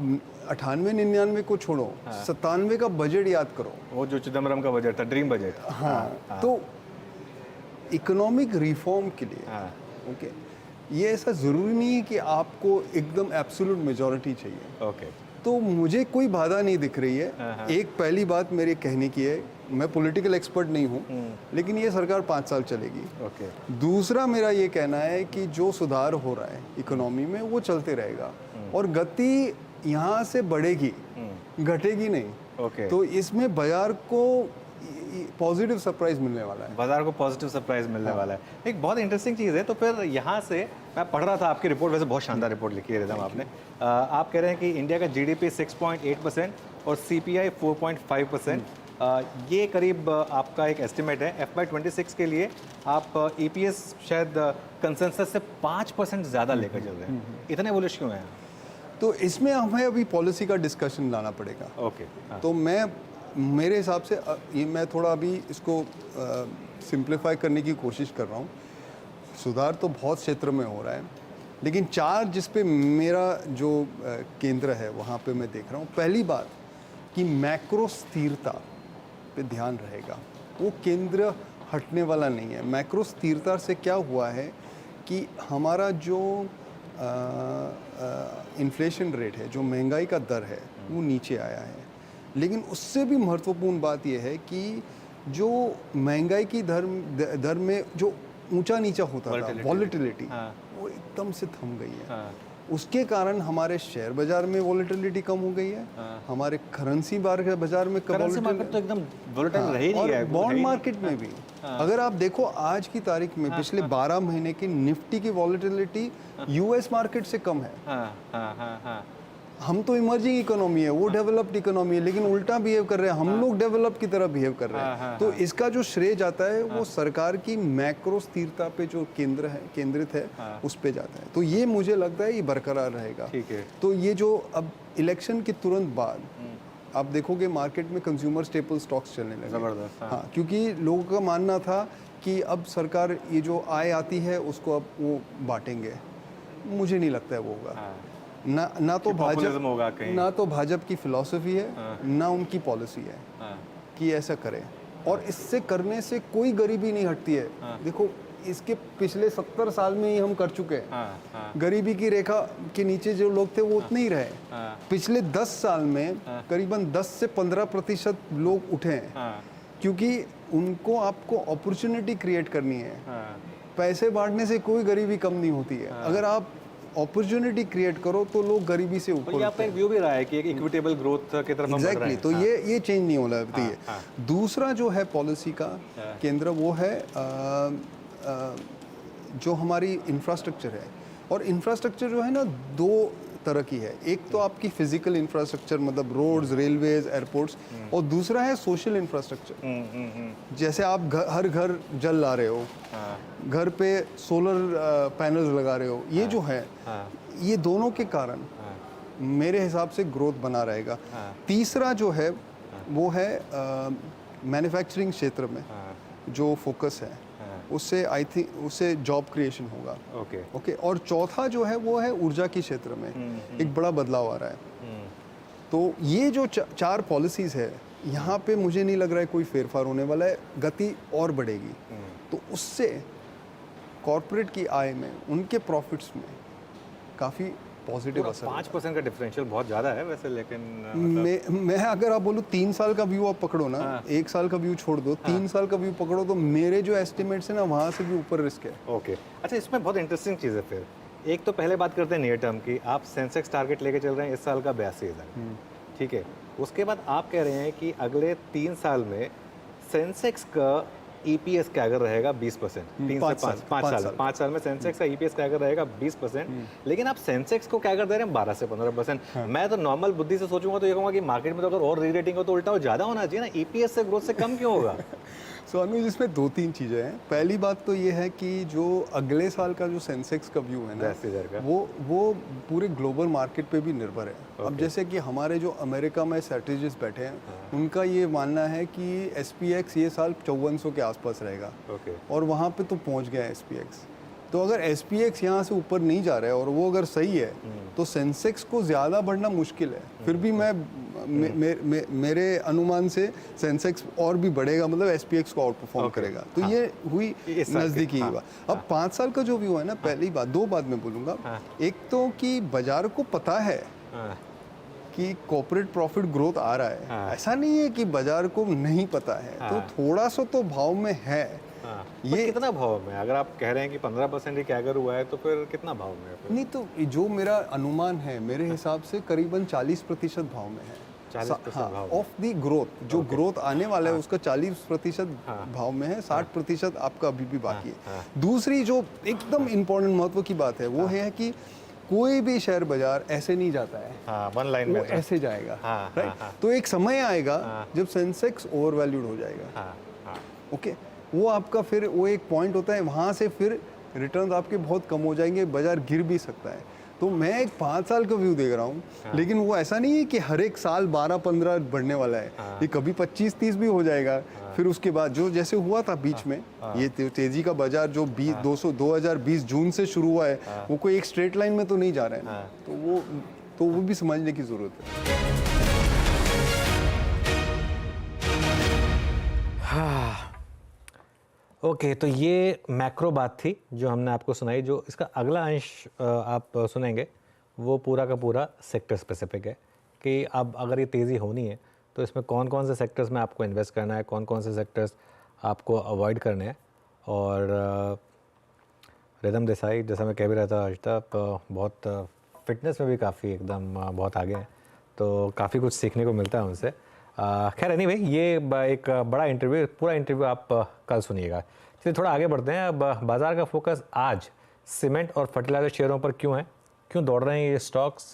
98-99 को छोड़ो, 97 का बजट याद करो, वो जो चिदम्बरम का बजट था, ड्रीम बजट। हाँ, तो इकोनॉमिक रिफॉर्म के लिए, ओके, ये ऐसा ज़रूरी नहीं है कि आपको एकदम एब्सोल्यूट मेजॉरिटी चाहिए। ओके। तो मुझे कोई बाधा नहीं दिख रही है। एक पहली बात मेरे कहने की है, मैं पॉलिटिकल एक्सपर्ट नहीं हूँ, लेकिन ये सरकार 5 साल चलेगी। ओके। दूसरा मेरा ये कहना है कि जो सुधार हो रहा है इकोनॉमी में वो चलते रहेगा और गति यहाँ से बढ़ेगी, घटेगी नहीं। ओके। तो इसमें बाजार को पॉजिटिव सरप्राइज मिलने वाला है। बाजार को पॉजिटिव सरप्राइज मिलने वाला है। एक बहुत इंटरेस्टिंग चीज़ है। तो फिर यहाँ से मैं पढ़ रहा था आपकी रिपोर्ट, वैसे बहुत शानदार रिपोर्ट लिखी है रिदम आपने। आप कह रहे हैं कि इंडिया का जीडीपी 6.8% और सीपीआई 4.5%। ये करीब आपका एक एस्टिमेट है। FY26 के लिए आप ईपीएस शायद कंसेंसस से 5% ज़्यादा लेकर चल रहे हैं। इतने बुलिश क्यों हैं? तो इसमें हमें अभी पॉलिसी का डिस्कशन लाना पड़ेगा। ओके। तो मेरे हिसाब से ये मैं थोड़ा अभी इसको सिंप्लीफाई करने की कोशिश कर रहा हूँ। सुधार तो बहुत क्षेत्र में हो रहा है, लेकिन 4 जिस पे मेरा जो केंद्र है वहाँ पे मैं देख रहा हूँ। पहली बात कि मैक्रो स्थिरता पे ध्यान रहेगा, वो केंद्र हटने वाला नहीं है। मैक्रो स्थिरता से क्या हुआ है कि हमारा जो इन्फ्लेशन रेट है, जो महंगाई का दर है, वो नीचे आया है। लेकिन उससे भी महत्वपूर्ण बात यह है कि जो महंगाई की दर में जो ऊंचा नीचा होता था, वॉलेटिलिटी, वो एकदम से थम गई है। उसके कारण हमारे शेयर बाजार में वॉलेटिलिटी कम हो गई है, हमारे करेंसी बाजार में करेंसी मार्केट तो एकदम वोलेटाइल रह ही नहीं है। बॉन्ड मार्केट में भी अगर आप देखो आज की तारीख में पिछले 12 महीने की निफ्टी की वॉलेटिलिटी यूएस मार्केट से कम है। हम तो इमर्जिंग इकोनॉमी है, वो डेवलप्ड इकोनॉमी है, लेकिन उल्टा बिहेव कर रहे हैं। हम लोग डेवलप की तरह बिहेव कर रहे हैं। तो इसका जो श्रेय जाता है वो सरकार की मैक्रो स्थिरता पे जो केंद्रित है उस पे जाता है। तो ये मुझे लगता है ये बरकरार रहेगा। ठीक है। तो ये जो अब इलेक्शन के तुरंत बाद आप देखोगे मार्केट में कंज्यूमर स्टेपल स्टॉक्स चलने लगे। जबरदस्त। हाँ, क्योंकि लोगों का मानना था कि अब सरकार ये जो आय आती है उसको अब वो बांटेंगे। मुझे नहीं लगता है वो होगा। ना तो भाजपा की फिलॉसफी है, ना उनकी पॉलिसी है कि ऐसा करें। और इससे करने से कोई गरीबी नहीं हटती है। देखो इसके पिछले 70 साल में ही हम कर चुके हैं। गरीबी की रेखा के नीचे जो लोग थे वो उतने ही रहे। पिछले 10 साल में करीबन 10 से 15% लोग उठे हैं, क्योंकि उनको आपको अपॉर्चुनिटी क्रिएट करनी है। पैसे बांटने से कोई गरीबी कम नहीं होती है। अगर आप अपॉर्चुनिटी क्रिएट करो तो लोग गरीबी से ऊपर। आपका एक व्यू भी रहा है कि एक इक्विटेबल ग्रोथ की तरफ हम बढ़ रहे हैं। तो ये चेंज नहीं होना है। दूसरा जो है पॉलिसी का केंद्र वो है जो हमारी इंफ्रास्ट्रक्चर है। और इंफ्रास्ट्रक्चर जो है ना 2 तरह की है। एक तो आपकी फिजिकल इंफ्रास्ट्रक्चर, मतलब रोड्स, रेलवेज, एयरपोर्ट्स, और दूसरा है सोशल इंफ्रास्ट्रक्चर। जैसे आप हर घर जल ला रहे हो, घर पे सोलर पैनल्स लगा रहे हो, ये जो है ये दोनों के कारण मेरे हिसाब से ग्रोथ बना रहेगा। तीसरा जो है वो है मैन्युफैक्चरिंग क्षेत्र में जो फोकस है, उससे आई थिंक उससे जॉब क्रिएशन होगा। ओके। और चौथा जो है वो है ऊर्जा के क्षेत्र में एक बड़ा बदलाव आ रहा है। तो ये जो 4 पॉलिसीज है, यहाँ पे मुझे नहीं लग रहा है कोई फेरफार होने वाला है, गति और बढ़ेगी। तो उससे कॉर्पोरेट की आय में, उनके प्रॉफिट्स में काफ़ी पॉजिटिव असर। 5% का डिफरेंशियल बहुत ज़्यादा है वैसे, लेकिन मैं अगर आप बोलो 3 साल का व्यू आप पकड़ो ना, 1 साल का व्यू छोड़ दो, 3 साल का व्यू पकड़ो, तो मेरे जो एस्टिमेट्स है ना वहाँ से भी ऊपर रिस्क है। ओके। अच्छा, इसमें बहुत इंटरेस्टिंग चीज़ है। फिर एक तो पहले बात करते हैं नियर टर्म की। आप सेंसेक्स टारगेट लेके चल रहे हैं इस साल का 82,000, ठीक है, उसके बाद आप कह रहे हैं कि अगले 3 साल में सेंसेक्स का ईपीएस क्या अगर रहेगा 20%, 3 से 5 साल में सेंसेक्स का ईपीएस क्या अगर रहेगा 20%, लेकिन आप सेंसेक्स को क्या कर दे रहे हैं 12 से 15%। मैं तो नॉर्मल बुद्धि से सोचूंगा तो ये कहूँगा कि मार्केट में तो अगर और री रेटिंग हो तो उल्टा हो ज़्यादा होना चाहिए ना, ईपीएस से ग्रोथ से कम क्यों होगा? सो अनुज, इसमें 2-3 चीज़ें हैं। पहली बात तो ये है कि जो अगले साल का जो सेंसेक्स का व्यू है ना, वो पूरे ग्लोबल मार्केट पे भी निर्भर है। अब जैसे कि हमारे जो अमेरिका में स्ट्रेटेजिस्ट बैठे हैं, उनका ये मानना है कि एसपीएक्स ये साल 5400 के आसपास रहेगा, और वहाँ पे तो पहुँच गया है एसपीएक्स। तो अगर एसपीएक्स यहाँ से ऊपर नहीं जा रहा है और वो अगर सही है तो सेंसेक्स को ज़्यादा बढ़ना मुश्किल है। फिर भी मेरे अनुमान से सेंसेक्स और भी बढ़ेगा, मतलब एसपीएक्स को आउट परफॉर्म करेगा। तो ये हुई नज़दीकी हुआ। अब 5 साल का जो व्यू है ना, पहली बात, 2 बात मैं बोलूँगा। एक तो कि बाजार को पता है कि कॉर्पोरेट प्रॉफिट ग्रोथ आ रहा है, ऐसा नहीं है कि बाजार को नहीं पता है, तो थोड़ा सा तो भाव में है। ये कितना भाव में? अगर आप कह रहे हैं कि 15% ही क्या अगर हुआ है तो फिर कितना भाव में है? नहीं, तो जो मेरा अनुमान है, मेरे हिसाब से करीबन 40% भाव में है। 40% भाव ऑफ दी ग्रोथ, जो ग्रोथ आने वाला है उसका 40% भाव में है, 60% आपका अभी भी बाकी है। दूसरी जो एकदम इम्पोर्टेंट महत्व की बात है वो है कि कोई भी शेयर बाजार ऐसे नहीं जाता है, वन लाइन में ऐसे जाएगा, राइट? तो एक समय आएगा जब सेंसेक्स ओवर वैल्यूड हो जाएगा, ओके, वो आपका फिर वो एक पॉइंट होता है, वहाँ से फिर रिटर्न आपके बहुत कम हो जाएंगे, बाजार गिर भी सकता है। तो मैं एक 5 साल का व्यू देख रहा हूँ, लेकिन वो ऐसा नहीं है कि हर एक साल 12-15 बढ़ने वाला है, ये कभी 25-30 भी हो जाएगा। फिर उसके बाद जो जैसे हुआ था बीच में, ये तेजी का बाजार जो 2020 जून से शुरू हुआ है, वो कोई एक स्ट्रेट लाइन में तो नहीं जा रहा है ना, तो वो भी समझने की जरूरत है। ओके, तो ये मैक्रो बात थी जो हमने आपको सुनाई। जो इसका अगला अंश आप सुनेंगे वो पूरा का पूरा सेक्टर स्पेसिफिक है कि अब अगर ये तेज़ी होनी है तो इसमें कौन कौन से सेक्टर्स में आपको इन्वेस्ट करना है, कौन कौन से सेक्टर्स आपको अवॉइड करने हैं। और रिदम देसाई, जैसा मैं कह भी रहा था, हर्षिता बहुत फिटनेस में भी काफ़ी एकदम बहुत आगे हैं, तो काफ़ी कुछ सीखने को मिलता है उनसे। खैर एनीवे, ये एक बड़ा इंटरव्यू, पूरा इंटरव्यू आप कल सुनिएगा। चलिए थोड़ा आगे बढ़ते हैं। अब बाजार का फोकस आज सीमेंट और फर्टिलाइजर शेयरों पर क्यों है, क्यों दौड़ रहे हैं ये स्टॉक्स?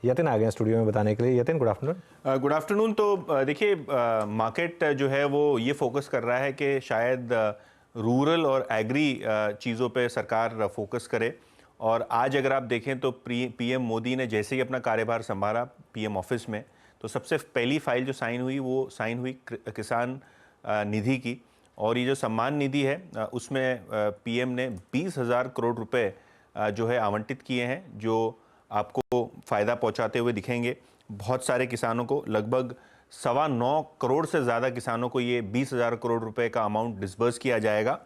यतिन आ गए हैं स्टूडियो में बताने के लिए। Yatin, good afternoon. Good afternoon. तो देखिए, मार्केट जो है वो ये फोकस कर रहा है कि शायद रूरल और एग्री चीज़ों पे सरकार फोकस करे। और आज अगर आप देखें तो पीएम मोदी ने जैसे ही अपना कार्यभार संभाला पीएम ऑफिस में, तो सबसे पहली फाइल जो साइन हुई वो साइन हुई किसान निधि की। और ये जो सम्मान निधि है उसमें पीएम ने 20,000 करोड़ रुपए जो है आवंटित किए हैं, जो आपको फ़ायदा पहुंचाते हुए दिखेंगे बहुत सारे किसानों को। लगभग 9.25 करोड़ से ज़्यादा किसानों को ये 20,000 करोड़ रुपए का अमाउंट डिस्बर्स किया जाएगा।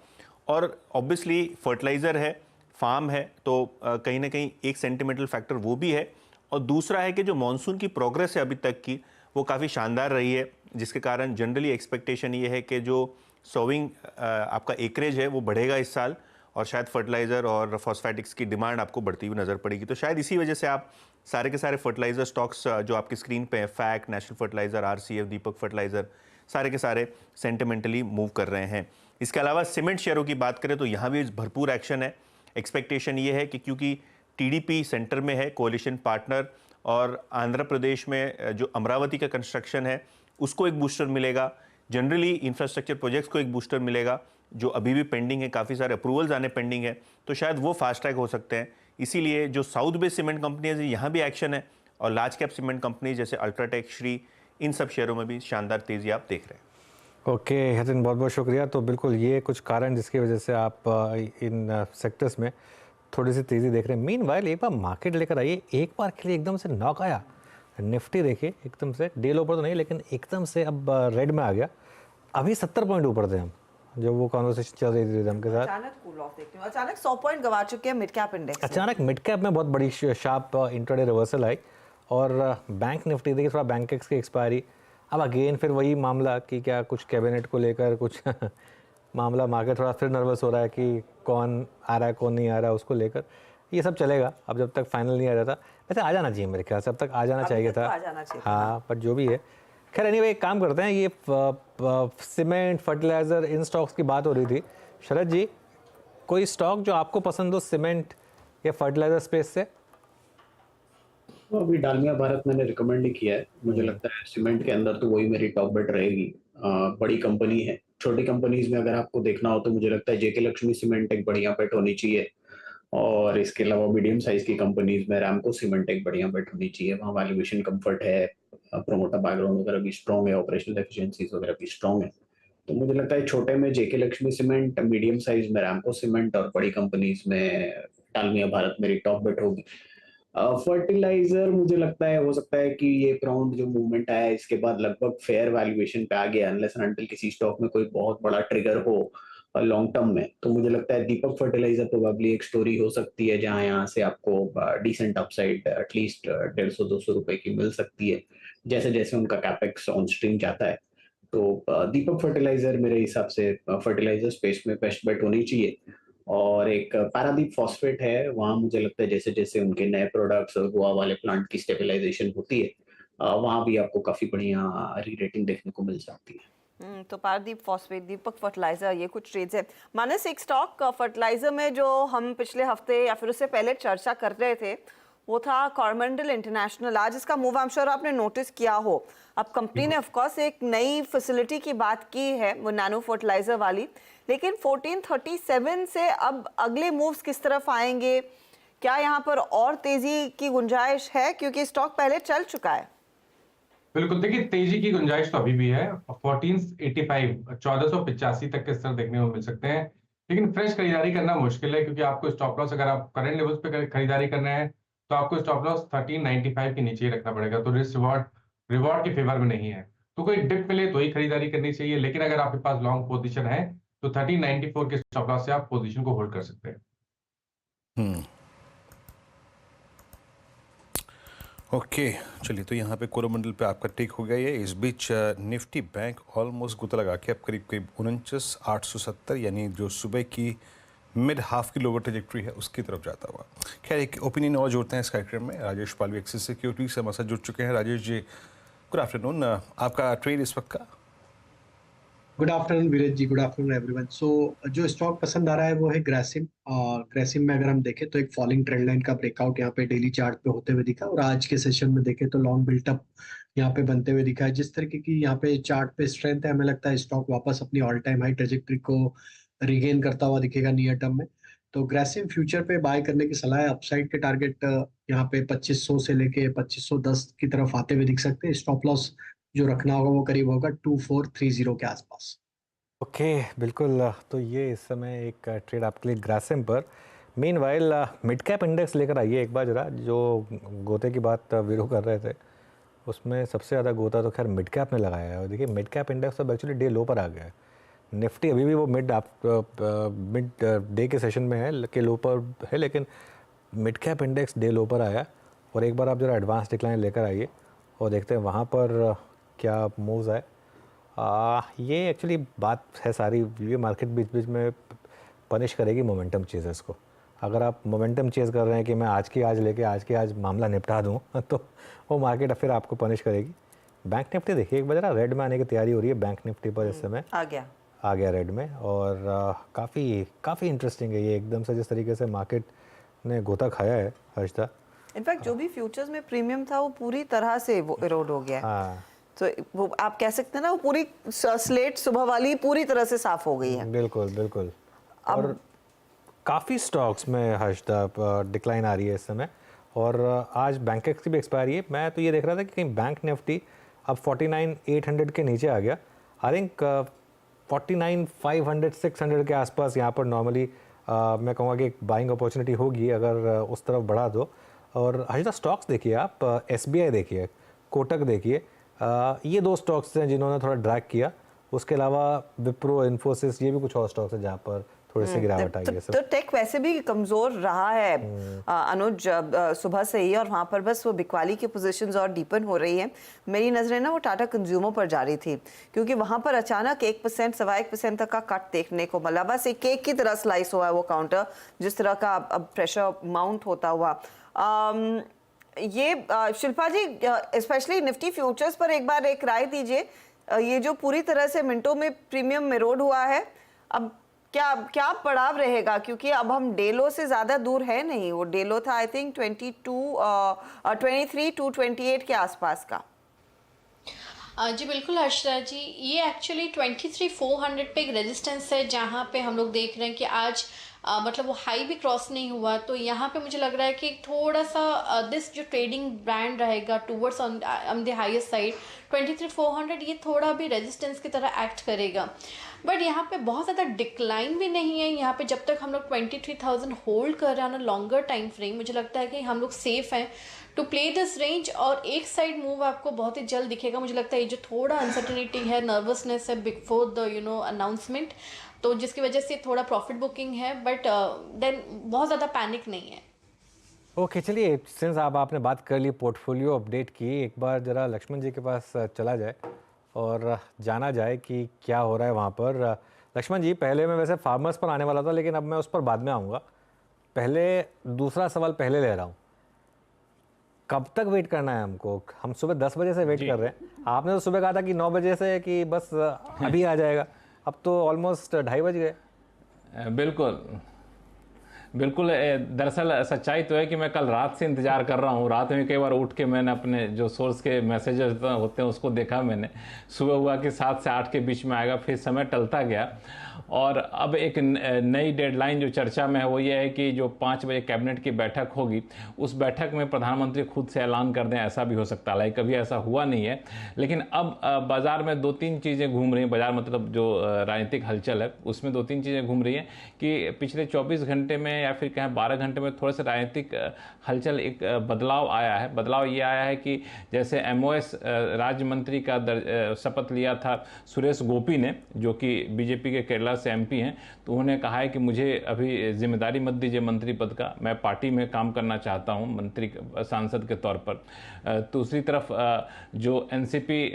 और ऑब्वियसली फर्टिलाइज़र है, फार्म है, तो कहीं ना कहीं एक सेंटिमेंटल फैक्टर वो भी है। और दूसरा है कि जो मॉनसून की प्रोग्रेस है अभी तक की वो काफ़ी शानदार रही है, जिसके कारण जनरली एक्सपेक्टेशन ये है कि जो सोविंग आपका एकरेज है वो बढ़ेगा इस साल, और शायद फर्टिलाइज़र और फॉस्फेटिक्स की डिमांड आपको बढ़ती हुई नज़र पड़ेगी। तो शायद इसी वजह से आप सारे के सारे फर्टिलाइज़र स्टॉक्स जो आपकी स्क्रीन पे हैं, फैक्ट, नेशनल फर्टिलाइज़र, आरसीएफ, दीपक फर्टिलाइज़र, सारे के सारे सेंटिमेंटली मूव कर रहे हैं। इसके अलावा सीमेंट शेयरों की बात करें तो यहाँ भी भरपूर एक्शन है। एक्सपेक्टेशन ये है कि क्योंकि टीडीपी सेंटर में है, कोalition पार्टनर, और आंध्र प्रदेश में जो अमरावती का कंस्ट्रक्शन है उसको एक बूस्टर मिलेगा। जनरली इंफ्रास्ट्रक्चर प्रोजेक्ट्स को एक बूस्टर मिलेगा जो अभी भी पेंडिंग है, काफ़ी सारे अप्रूवल्स आने पेंडिंग है, तो शायद वो फास्ट ट्रैक हो सकते हैं। इसीलिए जो साउथ बेस्ड सीमेंट कंपनीज है यहाँ भी एक्शन है, और लार्ज कैप सीमेंट कंपनी जैसे अल्ट्राटेक, श्री, इन सब शेयरों में भी शानदार तेज़ी आप देख रहे हैं। ओके यतिन, बहुत बहुत शुक्रिया। तो बिल्कुल ये कुछ कारण जिसकी वजह से आप इन सेक्टर्स में थोड़ी सी तेज़ी देख रहे हैं। मीनवाइल एक बार मार्केट लेकर आइए, एक बार के लिए एकदम से नॉक आया। निफ्टी देखिए एकदम से डे लो पर तो नहीं, लेकिन एकदम से अब रेड में आ गया। अभी 70 पॉइंट ऊपर थे हम, जब वो कॉन्वर्सेशन चल रही थी रिदम के साथ। अचानक कूल ऑफ देखते हैं, अचानक 100 पॉइंट गवा चुके हैं मिड कैप इंडेक्स। अचानक मिड कैप में बहुत बड़ी शार्प इंट्राडे रिवर्सल आई। और बैंक निफ्टी देखिए, थोड़ा बैंक की एक्सपायरी, अब अगेन फिर वही मामला कि क्या कुछ कैबिनेट को लेकर कुछ मामला, मार्केट थोड़ा फिर नर्वस हो रहा है कि कौन आ रहा है कौन नहीं आ रहा है उसको लेकर। ये सब चलेगा अब जब तक फाइनल नहीं आ जाता। वैसे आ जाना चाहिए मेरे ख्याल से, अब तक आ जाना अभी चाहिए तक तो था। आ जाना चाहिए था। हाँ, पर जो भी है, खैर एनीवे एक काम करते हैं, ये सीमेंट फर्टिलाइजर इन स्टॉक्स की बात हो रही थी। शरद जी, कोई स्टॉक जो आपको पसंद हो सीमेंट या फर्टिलाइजर स्पेस से? तो अभी डालमिया भारत मैंने रिकमेंड ही किया है। मुझे लगता है सीमेंट के अंदर तो वही मेरी टॉप बेट रहेगी। बड़ी कंपनी है। छोटी कंपनीज में अगर आपको देखना हो तो मुझे लगता है जेके लक्ष्मी सीमेंट एक बढ़िया बेट होनी चाहिए, और इसके अलावा मीडियम साइज की कंपनीज में रैमको सीमेंट एक बढ़िया बेट होनी चाहिए। वहाँ वैल्यूएशन कंफर्ट है, प्रोमोटर बैकग्राउंड वगैरह भी स्ट्रॉन्ग है, ऑपरेशनल एफिशिएंसीज वगैरह भी स्ट्रॉन्ग है। तो मुझे लगता है छोटे में जेके लक्ष्मी सीमेंट, मीडियम साइज में रैमको सीमेंट, और बड़ी कंपनीज में डालमिया भारत मेरी टॉप बेट होगी। फर्टिलाइजर मुझे लगता है, हो सकता है कि ये राउंड जो मूवमेंट आया है इसके बाद लगभग फेयर वैल्यूएशन पे आ गया, अनलेस एंड अनटिल किसी स्टॉक में कोई बहुत बड़ा ट्रिगर हो लॉन्ग टर्म में। तो मुझे लगता है दीपक फर्टिलाइजर प्रोबेबली एक स्टोरी हो सकती है जहां यहाँ से आपको डिसेंट अपसाइड एटलीस्ट 150-200 रुपए की मिल सकती है, जैसे जैसे उनका कैपेक्स ऑन स्ट्रीम जाता है। तो दीपक फर्टिलाइजर मेरे हिसाब से फर्टिलाइजर स्पेस में बेस्ट बेट होनी चाहिए। और एक पारादीप फॉस्फेट है, वहाँ मुझे लगता है जैसे जैसे उनके नए प्रोडक्ट्स और गोवा वाले प्लांट की स्टेबलाइजेशन होती है, वहाँ भी आपको काफी बढ़िया री रेटिंग देखने को मिल सकती है। तो पारदीप फॉस्फेट, दीपक फर्टिलाइजर, ये कुछ ट्रेड्स है। मानस, एक स्टॉक फर्टिलाइजर में जो हम पिछले हफ्ते या फिर उससे पहले चर्चा कर रहे थे वो था कॉरमंडल इंटरनेशनल। आज इसका मूव आई एम श्योर आपने नोटिस किया हो। अब कंपनी ने ऑफ कोर्स एक नई फैसिलिटी की बात की है, वो नैनो फर्टिलाइजर वाली, लेकिन 1437 से अब अगले मूव्स किस तरफ आएंगे? क्या यहाँ पर और तेजी की गुंजाइश है, क्योंकि स्टॉक पहले चल चुका है? बिल्कुल, देखिए तेजी की गुंजाइश तो अभी भी है। 1485 1485 तक के स्तर देखने को मिल सकते हैं, लेकिन फ्रेश खरीदारी करना मुश्किल है, क्योंकि आपको स्टॉप लॉस, अगर आप करंट लेवल्स पे खरीदारी करना है तो आपको स्टॉप लॉस 1395 के नीचे ही रखना पड़ेगा। तो रिस्क रिवॉर्ड के फेवर में नहीं है। तो कोई डिप मिले तो ही खरीदारी करनी चाहिए, लेकिन अगर आपके पास लॉन्ग पोजीशन है तो 1394 के स्टॉप लॉस से आप पोजीशन को होल्ड कर सकते हैं। ओके, चलिए, तो यहाँ पे कोरोमंडल पे आपका टेक हो गया है। इस बीच निफ्टी बैंक ऑलमोस्ट गुता लगा के अब करीब करीब 49,870, यानी जो सुबह की मिड हाफ की लोअर ट्रेजेक्ट्री है उसकी तरफ जाता हुआ। खैर, एक ओपिनियन और जोड़ते हैं इस कार्यक्रम में। राजेश पालवी एक्सिस सिक्योरिटी से हमारे साथ जुड़ चुके हैं। Rajesh ji, good afternoon. आपका ट्रेड इस वक्त का? गुड आफ्टरनून विरेज जी, गुड आफ्टरनून एवरीवन। सो जो स्टॉक पसंद आ रहा है वो है ग्रासिम। और ग्रासिम में अगर हम देखें तो एक फॉलिंग ट्रेंड लाइन का ब्रेकआउट यहाँ पे डेली चार्ट पे होते हुए दिखा, और आज के सेशन में देखें तो लॉन्ग बिल्टअप यहाँ पे बनते हुए दिखा है। जिस तरीके की यहाँ पे चार्ट पे स्ट्रेंथ है, हमें लगता है स्टॉक वापस अपनी ऑल टाइम हाई ट्रेजेक्ट्री को रिगेन करता हुआ दिखेगा नियर टर्म में। तो ग्रासिम फ्यूचर पे बाय करने की सलाह है। अपसाइड के टारगेट यहाँ पे 2500 से लेके 2510 की तरफ आते हुए दिख सकते हैं। स्टॉप लॉस जो रखना होगा वो करीब होगा 2430 के आसपास। ओके, बिल्कुल। तो ये इस समय एक ट्रेड आपके लिए ग्रासिम पर। मीनवाइल मिड कैप इंडेक्स लेकर आइए एक बार जरा। जो गोते की बात वीरू कर रहे थे उसमें सबसे ज़्यादा गोता तो खैर मिड कैप ने लगाया है। और देखिए मिड कैप इंडेक्स अब एक्चुअली डे लो पर आ गया है। निफ्टी अभी भी वो मिड डे के सेशन में है कि लो पर है, लेकिन मिड कैप इंडेक्स डे लो पर आया। और एक बार आप जरा एडवांस डिक्लाइन लेकर आइए और देखते हैं वहाँ पर क्या मूव्स आए। ये एक्चुअली बात है सारी, ये मार्केट बीच बीच में पनिश करेगी मोमेंटम चेजर्स को। अगर आप मोमेंटम चेज कर रहे हैं कि मैं आज की आज लेके आज की आज मामला निपटा दूं तो वो मार्केट फिर आपको पनिश करेगी। बैंक निफ्टी देखिए एक बार जरा, रेड में आने की तैयारी हो रही है बैंक निफ्टी पर इस समय। आ गया रेड में, और काफ़ी इंटरेस्टिंग है ये। एकदम से जिस तरीके से मार्केट ने गोता खाया है हर्षदा, इनफैक्ट जो भी फ्यूचर्स में प्रीमियम था वो पूरी तरह से वो इरोड हो गया है। हाँ, तो वो आप कह सकते हैं ना, वो पूरी स्लेट सुबह वाली पूरी तरह से साफ हो गई है। बिल्कुल बिल्कुल। और काफ़ी स्टॉक्स में हर्षदा डिक्लाइन आ रही है इस समय। और आज बैंक की भी एक्सपायरी है। मैं तो ये देख रहा था कि कहीं बैंक निफ्टी अब 49,800 के नीचे आ गया। आई थिंक 49,500 600 के आसपास यहाँ पर नॉर्मली मैं कहूँगा कि एक बाइंग अपॉर्चुनिटी होगी अगर उस तरफ बढ़ा दो। और हर्षदा स्टॉक्स देखिए आप, SBI देखिए, कोटक देखिए, ये दो स्टॉक्स हैं जिन्होंने थोड़ा ड्रैग किया। उसके अलावा विप्रो, इन्फोसिस, ये भी कुछ और स्टॉक्स हैं जहाँ पर थोड़ी सी गिरावट आई है। तो टेक वैसे भी कमजोर रहा है अनुज सुबह से ही, और वहाँ पर बस वो बिकवाली की पोजीशंस और डीपन हो रही है। मेरी नजरें ना वो टाटा कंज्यूमर पर जा रही थी, क्योंकि वहाँ पर अचानक 1% 1.25% तक का कट देखने को मिला। बस एक केक की तरह स्लाइस हुआ है वो काउंटर, जिस तरह का अब प्रेशर माउंट होता हुआ। ये शिल्पा जी, स्पेशली निफ्टी फ्यूचर्स पर एक बार एक राय दीजिए। ये जो पूरी तरह से मिनटों में प्रीमियम इरोड हुआ है, अब क्या क्या पड़ाव रहेगा? क्योंकि अब हम डे लो से ज़्यादा दूर है नहीं। वो डे लो था आई थिंक 23,228 के आसपास का। जी बिल्कुल हर्षदा जी, ये एक्चुअली 23,400 पे एक रेजिस्टेंस है जहाँ पे हम लोग देख रहे हैं कि आज मतलब वो हाई भी क्रॉस नहीं हुआ। तो यहाँ पे मुझे लग रहा है कि थोड़ा सा दिस जो ट्रेडिंग ब्रांड रहेगा towards on the highest side 23,400, ये थोड़ा भी रेजिस्टेंस की तरह एक्ट करेगा। बट यहाँ पे बहुत ज़्यादा डिक्लाइन भी नहीं है। यहाँ पे जब तक हम लोग 23,000 होल्ड कर रहे हैं ना लॉन्गर टाइम फ्रेम, मुझे लगता है कि हम लोग सेफ हैं टू प्ले दिस रेंज। और एक साइड मूव आपको बहुत ही जल्द दिखेगा। मुझे लगता है ये जो थोड़ा अनसर्टेनिटी है, नर्वसनेस है बिफोर द अनाउंसमेंट, तो जिसकी वजह से थोड़ा प्रॉफिट बुकिंग है, बट देन बहुत ज़्यादा पैनिक नहीं है। ओके चलिए, सिंस आपने बात कर ली, पोर्टफोलियो अपडेट की, एक बार ज़रा लक्ष्मण जी के पास चला जाए और जाना जाए कि क्या हो रहा है वहाँ पर। लक्ष्मण जी, पहले मैं वैसे फार्मर्स पर आने वाला था, लेकिन अब मैं उस पर बाद में आऊँगा। पहले दूसरा सवाल पहले ले रहा हूँ, कब तक वेट करना है हमको? हम सुबह 10 बजे से वेट कर रहे हैं। आपने तो सुबह कहा था कि 9 बजे से कि बस अभी आ जाएगा, अब तो ऑलमोस्ट 2:30 बज गए। बिल्कुल दरअसल सच्चाई तो है कि मैं कल रात से इंतज़ार कर रहा हूँ। रात में कई बार उठ के मैंने अपने जो सोर्स के मैसेजेस होते हैं उसको देखा मैंने। सुबह हुआ कि 7 से 8 के बीच में आएगा, फिर समय टलता गया। और अब एक नई डेडलाइन जो चर्चा में है वो ये है कि जो 5 बजे कैबिनेट की बैठक होगी, उस बैठक में प्रधानमंत्री खुद से ऐलान कर दें, ऐसा भी हो सकता है। कभी ऐसा हुआ नहीं है। लेकिन अब बाज़ार में 2-3 चीज़ें घूम रही हैं। बाज़ार मतलब जो राजनीतिक हलचल है उसमें 2-3 चीज़ें घूम रही हैं कि पिछले 24 घंटे में या फिर कहें 12 घंटे में थोड़े से राजनीतिक हलचल एक बदलाव आया है। बदलाव ये आया है कि जैसे MOS राज्य मंत्री का शपथ लिया था सुरेश गोपी ने, जो कि बीजेपी के केरला से MP हैं, तो उन्होंने कहा है कि मुझे अभी जिम्मेदारी मत दीजिए मंत्री पद का, मैं पार्टी में काम करना चाहता हूं मंत्री सांसद के तौर पर। दूसरी तरफ जो NCP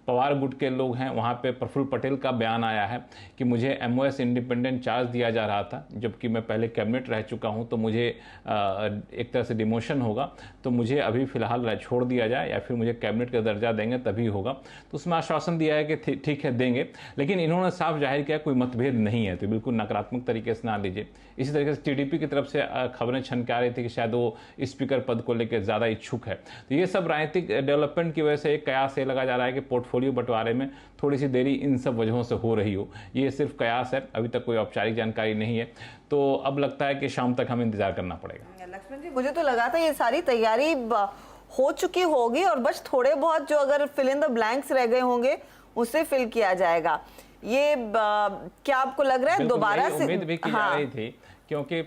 पवार गुट के लोग हैं, वहाँ पे प्रफुल्ल पटेल का बयान आया है कि मुझे MOS इंडिपेंडेंट चार्ज दिया जा रहा था, जबकि मैं पहले कैबिनेट रह चुका हूँ, तो मुझे एक तरह से डिमोशन होगा, तो मुझे अभी फ़िलहाल छोड़ दिया जाए या फिर मुझे कैबिनेट का दर्जा देंगे तभी होगा। तो उसमें आश्वासन दिया है कि ठीक है देंगे, लेकिन इन्होंने साफ जाहिर किया कोई मतभेद नहीं है, तो बिल्कुल नकारात्मक तरीके से ना लीजिए। इसी तरीके से TDP की तरफ से खबरें छनके आ रही थी कि शायद वो स्पीकर पद को लेकर ज़्यादा इच्छुक है। तो ये सब राजनीतिक डेवलपमेंट की वजह से एक कयास ये लगा जा रहा है कि पोर्टफोलियो बंटवारे में थोड़ी सी देरी इन सब वजहों से हो रही हो। ये सिर्फ कयास है, अभी तक कोई औपचारिक जानकारी नहीं है। तो अब लगता है कि शाम तक हमें इंतजार करना पड़ेगा। लक्ष्मण जी, मुझे तो लगा था ये सारी तैयारी हो चुकी होगी और बस थोड़े बहुत जो अगर फिल इन द ब्लैंक्स रह गए होंगे उसे फिल किया जाएगा। ये क्या आपको लग रहा है दोबारा से? उम्मीद भी की जा रही थी, क्योंकि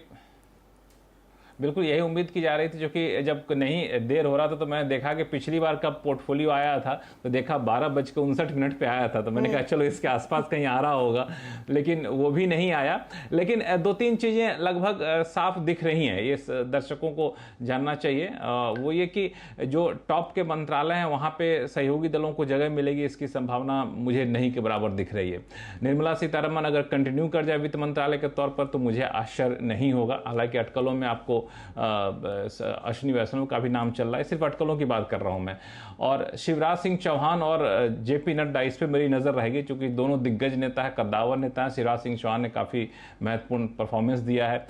बिल्कुल यही उम्मीद की जा रही थी, जो कि जब नहीं देर हो रहा था तो मैंने देखा कि पिछली बार कब पोर्टफोलियो आया था तो देखा 12:59 पे आया था, तो मैंने कहा चलो इसके आसपास कहीं आ रहा होगा, लेकिन वो भी नहीं आया। लेकिन 2-3 चीज़ें लगभग साफ दिख रही हैं, ये दर्शकों को जानना चाहिए। वो ये कि जो टॉप के मंत्रालय हैं वहाँ पे सहयोगी दलों को जगह मिलेगी, इसकी संभावना मुझे नहीं के बराबर दिख रही है। निर्मला सीतारमण अगर कंटिन्यू कर जाए वित्त मंत्रालय के तौर पर तो मुझे आश्चर्य नहीं होगा। हालांकि अटकलों में आपको अश्विनी वैष्णव का भी नाम चल रहा है, सिर्फ अटकलों की बात कर रहा हूं मैं। और शिवराज सिंह चौहान और JP नड्डा, इस पे मेरी नज़र रहेगी, क्योंकि दोनों दिग्गज नेता है, कद्दावर नेता है। शिवराज सिंह चौहान ने काफ़ी महत्वपूर्ण परफॉर्मेंस दिया है,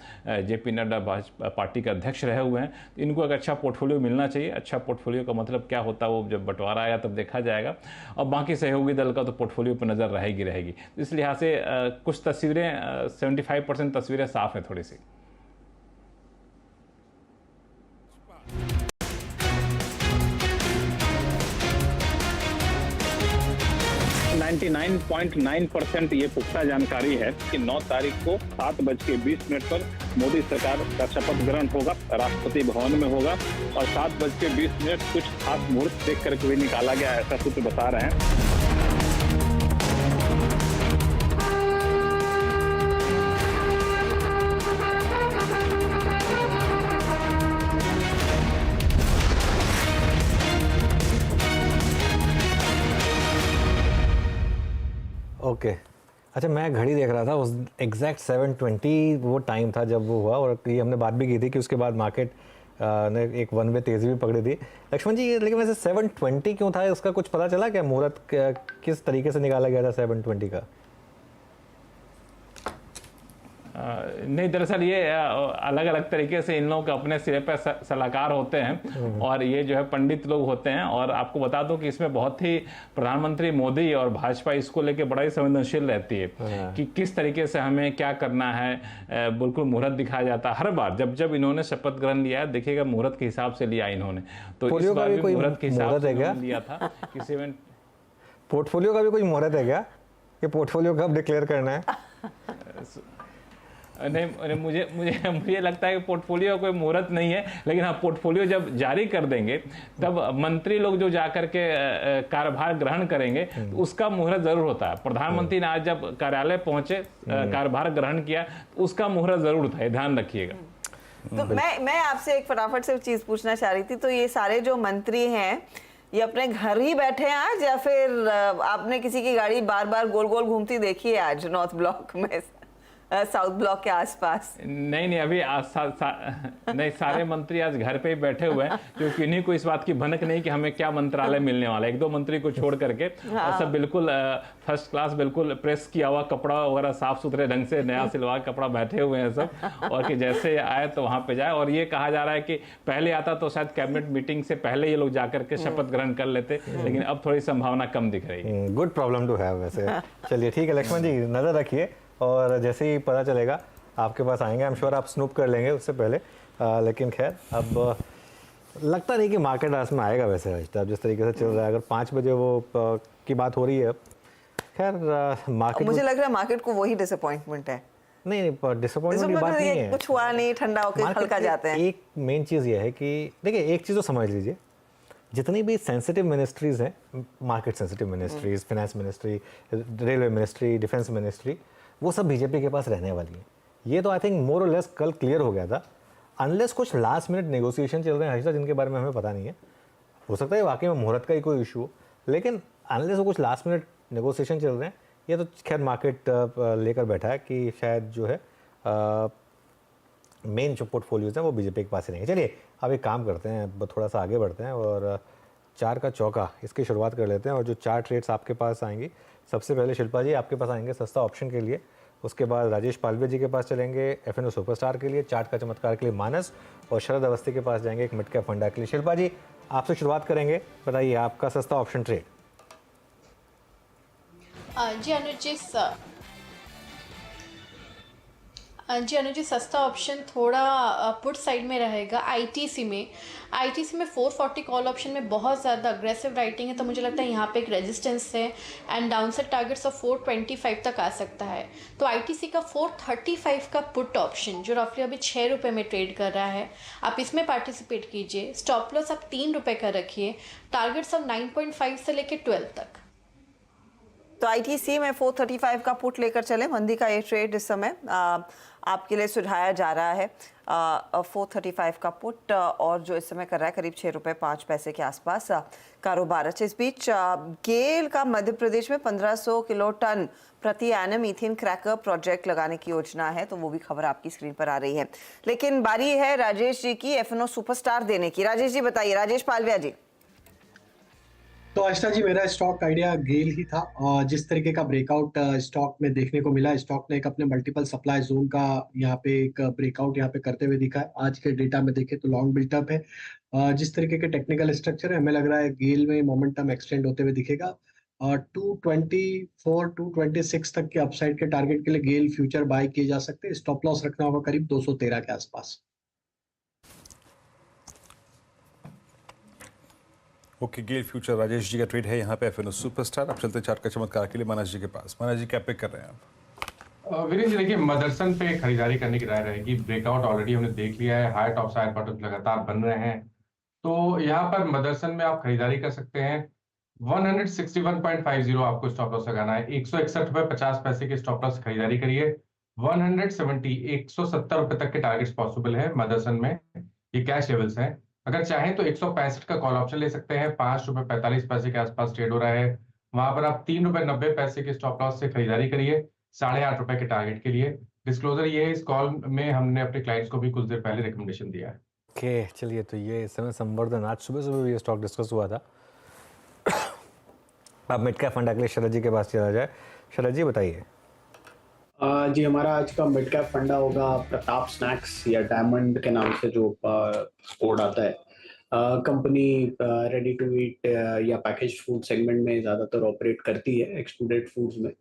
JP नड्डा भाजपा पार्टी के अध्यक्ष रहे हुए हैं। इनको एक अच्छा पोर्टफोलियो मिलना चाहिए। अच्छा पोर्टफोलियो का मतलब क्या होता है वो जब बंटवारा आया तब देखा जाएगा। और बाकी सहयोगी दल का तो पोर्टफोलियो पर नज़र रहेगी। इस लिहाज से कुछ तस्वीरें 75% तस्वीरें साफ हैं थोड़ी सी। 99.9% ये पुख्ता जानकारी है कि 9 तारीख को 7:20 पर मोदी सरकार का शपथ ग्रहण होगा, राष्ट्रपति भवन में होगा और 7:20 कुछ खास मुहूर्त देख करके भी निकाला गया, ऐसा सूत्र बता रहे हैं। ओके अच्छा, मैं घड़ी देख रहा था, उस एग्जैक्ट 7:20 वो टाइम था जब वो हुआ, और ये हमने बात भी की थी कि उसके बाद मार्केट ने एक वन वे तेजी भी पकड़ी थी। लक्ष्मण जी, लेकिन वैसे 720 क्यों था, इसका कुछ पता चला क्या? मुहूर्त किस तरीके से निकाला गया था 720 का? नहीं, दरअसल ये अलग अलग तरीके से इन लोगों के अपने सिरे पर सलाहकार होते हैं और ये जो है पंडित लोग होते हैं। और आपको बता दूं कि इसमें बहुत ही प्रधानमंत्री मोदी और भाजपा इसको लेके बड़ा ही संवेदनशील रहती है कि किस तरीके से हमें क्या करना है। बिल्कुल मुहूर्त दिखाया जाता है हर बार जब जब इन्होंने शपथ ग्रहण लिया है। देखिएगा मुहूर्त के हिसाब से लिया इन्होंने, तो इस बार भी मुहूर्त के हिसाब से लिया था। किसी में पोर्टफोलियो का भी कोई मुहूर्त है क्या? ये पोर्टफोलियो कब डिक्लेयर करना है? नहीं, मुझे लगता है कि पोर्टफोलियो का कोई मुहूर्त नहीं है, लेकिन हाँ पोर्टफोलियो जब जारी कर देंगे तब मंत्री लोग जो जाकर के कार्यभार ग्रहण करेंगे तो उसका मुहूर्त जरूर होता है। प्रधानमंत्री ने आज जब कार्यालय पहुंचे कार्यभार ग्रहण किया तो उसका मुहूर्त जरूर था, ध्यान रखिएगा। तो मैं आपसे एक फटाफट से चीज पूछना चाह रही थी, तो ये सारे जो मंत्री हैं ये अपने घर ही बैठे हैं आज, या फिर आपने किसी की गाड़ी बार बार गोल गोल घूमती देखी है आज नॉर्थ ब्लॉक में, साउथ ब्लॉक के आसपास? नहीं, अभी नहीं, सारे मंत्री आज घर पे ही बैठे हुए हैं, क्योंकि इन्हीं को इस बात की भनक नहीं कि हमें क्या मंत्रालय मिलने वाला है। एक दो मंत्री को छोड़ करके और सब बिल्कुल फर्स्ट क्लास, बिल्कुल प्रेस किया हुआ कपड़ा वगैरह साफ सुथरे ढंग से नया सिलवा कपड़ा बैठे हुए हैं सब, और कि जैसे आए तो वहां पे जाए। और ये कहा जा रहा है कि पहले आता तो शायद कैबिनेट मीटिंग से पहले ये लोग जाकर के शपथ ग्रहण कर लेते, लेकिन अब थोड़ी संभावना कम दिख रही है। गुड प्रॉब्लम टू हैव वैसे। चलिए ठीक है लक्ष्मण जी, नजर रखिए और जैसे ही पता चलेगा आपके पास आएंगे। आई एम श्योर आप स्नूप कर लेंगे उससे पहले। लेकिन खैर अब लगता नहीं कि मार्केट आज में आएगा वैसे। अब जिस तरीके से चल रहा है, अगर 5 बजे वो की बात हो रही है, खैर मार्केट, मुझे लग रहा है मार्केट को वही डिसअपॉइंटमेंट है। नहीं, डिसअपॉइंटमेंट की बात नहीं है, कुछ हुआ नहीं, ठंडा होकर हल्का जाते हैं। एक मेन चीज़ ये है कि देखिए, एक चीज़ तो समझ लीजिए, जितनी भी सेंसिटिव मिनिस्ट्रीज हैं, market sensitive ministries, finance ministry, railway ministry, defence ministry, वो सब बीजेपी के पास रहने वाली है। ये तो आई थिंक मोर और लेस कल क्लियर हो गया था, अनलेस कुछ लास्ट मिनट नेगोशिएशन चल रहे हैं हर्षिता, जिनके बारे में हमें पता नहीं है। हो सकता है वाकई में मुहूर्त का ही कोई इशू हो, लेकिन अनलेस वो कुछ लास्ट मिनट नेगोशिएशन चल रहे हैं, ये तो खैर मार्केट लेकर बैठा है कि शायद जो है मेन जो पोर्टफोलियोज हैं वो बीजेपी के पास ही रहेंगे। चलिए अब एक काम करते हैं, थोड़ा सा आगे बढ़ते हैं और 4 का चौका इसकी शुरुआत कर लेते हैं। और जो 4 ट्रेड्स आपके पास आएंगी, सबसे पहले शिल्पा जी आपके पास आएंगे सस्ता ऑप्शन के लिए, उसके बाद राजेश पालवे जी के पास चलेंगे एफएनओ सुपरस्टार के लिए, चार्ट का चमत्कार के लिए मानस, और शरद अवस्थी के पास जाएंगे एक मिड कैप फंडा के लिए। शिल्पा जी आपसे शुरुआत करेंगे, बताइए आपका सस्ता ऑप्शन ट्रेड। जी अनुज जी, सस्ता ऑप्शन थोड़ा पुट साइड में रहेगा। आईटीसी में 440 कॉल ऑप्शन में बहुत ज़्यादा अग्रेसिव राइटिंग है, तो मुझे लगता है यहाँ पे एक रेजिस्टेंस है एंड डाउनसाइड टारगेट्स ऑफ 425 तक आ सकता है। तो आईटीसी का 435 का पुट ऑप्शन जो रफली अभी 6 रुपये में ट्रेड कर रहा है, आप इसमें पार्टिसिपेट कीजिए। स्टॉप लॉस आप 3 रुपये का रखिए, टारगेट्स ऑफ 9.5 से लेकर 12 तक। तो आईटीसी में 435 का पुट लेकर चले। मंदी का ये ट्रेड इस समय आपके लिए सुझाया जा रहा है। 435 का पुट और जो इस समय कर रहा है करीब 6 रुपये 5 पैसे के आसपास कारोबार। अच्छा, इस बीच गेल का मध्य प्रदेश में 1500 किलो टन प्रति एनम मीथेन क्रैकर प्रोजेक्ट लगाने की योजना है, तो वो भी खबर आपकी स्क्रीन पर आ रही है। लेकिन बारी है राजेश जी की एफएनओ सुपरस्टार देने की। राजेश जी बताइए, राजेश पालविया जी। तो आस्था जी, मेरा स्टॉक आइडिया गेल ही था और जिस तरीके का ब्रेकआउट स्टॉक में देखने को मिला, स्टॉक ने एक अपने मल्टीपल सप्लाई जोन का यहाँ पे एक ब्रेकआउट यहाँ पे करते हुए दिखा है। आज के डेटा में देखें तो लॉन्ग बिल्टअप है। जिस तरीके के टेक्निकल स्ट्रक्चर है, हमें लग रहा है गेल में मोमेंटम एक्सटेंड होते हुए दिखेगा। 224 226 तक के अपसाइड के टारगेट के लिए गेल फ्यूचर बाय किए जा सकते हैं। स्टॉप लॉस रखना होगा करीब 213 के आसपास। ओके, गेल फ्यूचर राजेश जी का ट्रेड है यहाँ पे एफएनओ सुपरस्टार। अब चलते चार्ट का चमत्कार के लिए मानस जी के पास। मानस जी क्या पिक कर रहे हैं आप? वीरेंद्र जी देखिए, मदरसन पे खरीदारी करने की राय रहेगी। ब्रेकआउट ऑलरेडी हमने देख लिया है, हाई टॉप साइड बॉटम लगातार बन रहे हैं, तो यहाँ पर मदरसन में आप खरीदारी कर सकते हैं। 161.50 आपको स्टॉप लॉस लगाना है। 161 रुपये 50 पैसे के स्टॉप लॉस खरीदारी करिए। 170 रुपये तक के टारगेट्स पॉसिबल है मदरसन में, ये कैश लेवल्स हैं। अगर चाहें तो 165 का कॉल ऑप्शन ले सकते हैं। 5 रुपये 45 पैसे के आसपास ट्रेड हो रहा है, वहां पर आप 3 रुपये 90 पैसे के स्टॉप लॉस से खरीदारी करिए 8.5 रुपए के टारगेट के लिए। डिस्क्लोजर ये है, इस कॉल में हमने अपने क्लाइंट्स को भी कुछ देर पहले रिकमेंडेशन दिया है। ओके चलिए, तो ये इस समय संवर्धन, आज सुबह सुबह भी ये स्टॉक डिस्कस हुआ था। अब मिड कैप फंड के लिए शरद जी के पास चला जाए। शरद जी बताइए। जी, हमारा आज का मिड कैप फंडा होगा प्रताप स्नैक्स या डायमंड के नाम से जो कोड आता है। कंपनी रेडी टू ईट या पैकेज फूड सेगमेंट में ज़्यादातर ऑपरेट करती है, एक्सट्रूडेड फूड्स में।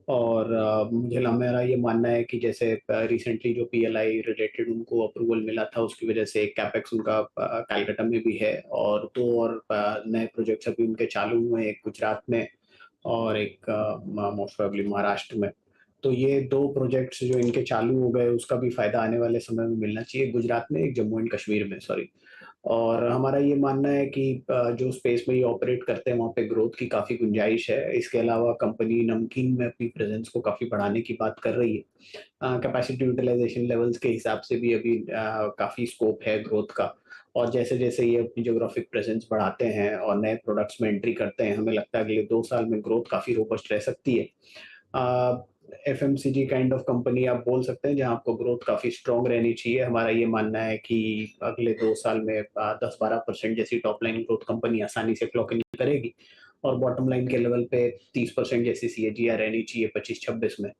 और मेरा ये मानना है कि जैसे रिसेंटली जो पीएलआई रिलेटेड उनको अप्रूवल मिला था, उसकी वजह से एक कैपेक्स उनका कलकत्ता में भी है, और 2 और नए प्रोजेक्ट्स अभी उनके चालू हुए हैं, एक गुजरात में और एक मोस्ट प्रोबेबली महाराष्ट्र में। तो ये 2 प्रोजेक्ट्स जो इनके चालू हो गए, उसका भी फायदा आने वाले समय में मिलना चाहिए। गुजरात में, एक जम्मू एंड कश्मीर में, सॉरी। और हमारा ये मानना है कि जो स्पेस में ये ऑपरेट करते हैं वहाँ पे ग्रोथ की काफ़ी गुंजाइश है। इसके अलावा कंपनी नमकीन में अपनी प्रेजेंस को काफ़ी बढ़ाने की बात कर रही है। कैपेसिटी यूटिलाइजेशन लेवल्स के हिसाब से भी अभी काफ़ी स्कोप है ग्रोथ का। और जैसे जैसे ये अपनी ज्योग्राफिक प्रेजेंस बढ़ाते हैं और नए प्रोडक्ट्स में एंट्री करते हैं, हमें लगता है अगले 2 साल में ग्रोथ काफ़ी रोबस्ट रह सकती है। एफएमसीजी काइंड ऑफ कंपनी आप बोल सकते हैं जहां आपको ग्रोथ काफी स्ट्रॉन्ग रहनी चाहिए। हमारा ये मानना है कि अगले 2 साल में 10-12% जैसी टॉप लाइन ग्रोथ कंपनी आसानी से क्लॉक इन करेगी, और बॉटम लाइन के लेवल पे 30% जैसी सीएजीआर रहनी चाहिए 25-26 में।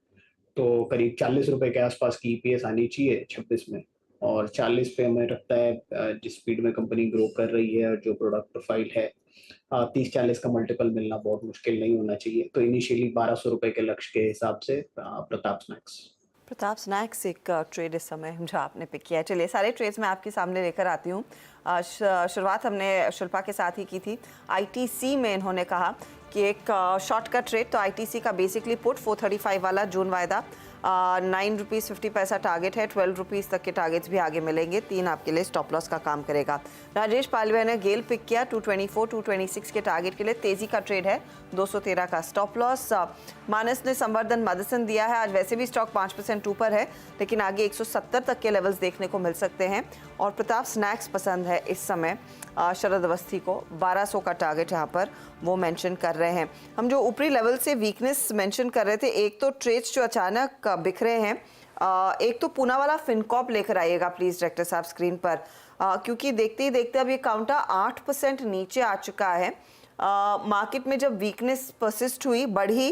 तो करीब 40 रुपए के आसपास की ईपीएस आनी चाहिए 26 में, और 40 पे हमें लगता है जिस स्पीड में कंपनी ग्रो कर रही है और जो प्रोडक्ट प्रोफाइल है, 30-40 का मल्टीपल मिलना बहुत मुश्किल नहीं होना चाहिए। तो इनिशियली 1200 रुपए के लक्ष्य के हिसाब से प्रताप स्नैक्स एक ट्रेड इस समय जो आपने पिक किया है। चलिए, सारे ट्रेड्स मैं आपके सामने लेकर आती हूँ। शुरुआत हमने शिल्पा के साथ ही की थी। आईटीसी में इन्होंने कहा कि एक शॉर्ट का ट्रेड, तो आईटीसी का बेसिकली पुट 435 वाला जून वायदा, 9 रुपीज़ 50 पैसा टारगेट है, 12 रुपीज़ तक के टारगेट्स भी आगे मिलेंगे। 3 आपके लिए स्टॉप लॉस का काम करेगा। राजेश पालवे ने गेल पिक किया 224, 226 के टारगेट के लिए, तेजी का ट्रेड है, 213 का स्टॉप लॉस। मानस ने संवर्धन मदसन दिया है। आज वैसे भी स्टॉक 5% ऊपर है, लेकिन आगे 170 तक के लेवल्स देखने को मिल सकते हैं। और प्रताप स्नैक्स पसंद है इस समय शरद अवस्थी को, 1200 का टारगेट यहाँ पर वो मेंशन कर रहे हैं। हम जो ऊपरी लेवल से वीकनेस मेंशन कर रहे थे, एक तो ट्रेड्स जो अचानक बिखरे हैं, एक तो पूना वाला फिनकॉप लेकर आइएगा प्लीज़ डायरेक्टर साहब स्क्रीन पर, क्योंकि देखते ही देखते अब ये काउंटर 8% नीचे आ चुका है। मार्केट में जब वीकनेस परसिस्ट हुई, बढ़ी,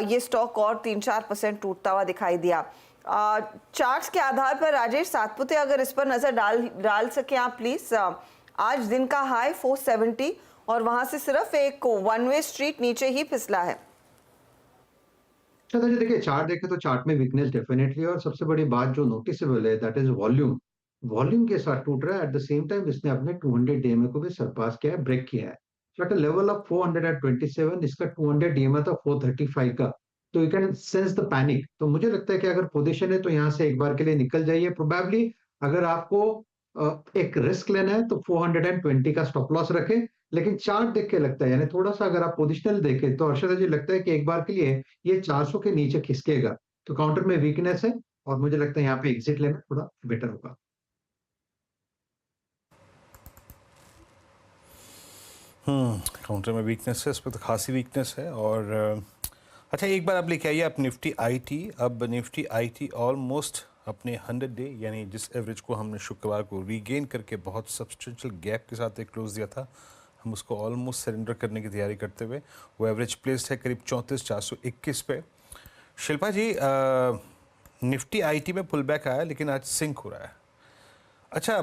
ये स्टॉक और 3-4% टूटता हुआ दिखाई दिया। चार्ट्स के आधार पर राजेश सातपुते अगर इस पर नजर डाल सके आप प्लीज। आज दिन का हाई 470 और वहां से सिर्फ एक 1 वे स्ट्रीट नीचे ही फिसला है। जी देखिए, चार्ट देखें तो चार्ट में वीकनेस डेफिनेटली, और सबसे बड़ी बात जो नोटिसेबल है दैट इज वॉल्यूम के साथ टूट रहा है। एट द सेम टाइम इसने अपने 200 डीएमए को भी सरपास किया है, ब्रेक किया है। सो एट अ लेवल ऑफ 427, इसका 200 डीएमए था 435 का, तो you can sense the panic. तो मुझे लगता है कि अगर पोजीशन है तो यहाँ से एक बार के लिए निकल जाइए। प्रोबेबली अगर आपको एक रिस्क लेना है तो 420 का स्टॉप लॉस रखें, लेकिन चार्ट देख के लगता है, यानी थोड़ा सा अगर आप पोजिशनल देखें तो अर्षद जी लगता है कि एक बार के लिए ये 400 के नीचे खिसकेगा, तो काउंटर में वीकनेस है और मुझे लगता है यहाँ पे एग्जिट लेना थोड़ा बेटर होगा। काउंटर में वीकनेस है, इस पर तो खासी वीकनेस है। और अच्छा, एक बार आप लेके आइए आप निफ्टी आईटी। अब निफ्टी आईटी ऑलमोस्ट अपने 100 डे यानी जिस एवरेज को हमने शुक्रवार को रीगेन करके बहुत सब्सटेंशियल गैप के साथ एक क्लोज दिया था, हम उसको ऑलमोस्ट सरेंडर करने की तैयारी करते हुए वो एवरेज प्लेस्ड है करीब 34,421 पे। शिल्पा जी, निफ्टी आईटी में पुल बैक आया लेकिन आज सिंक हो रहा है। अच्छा,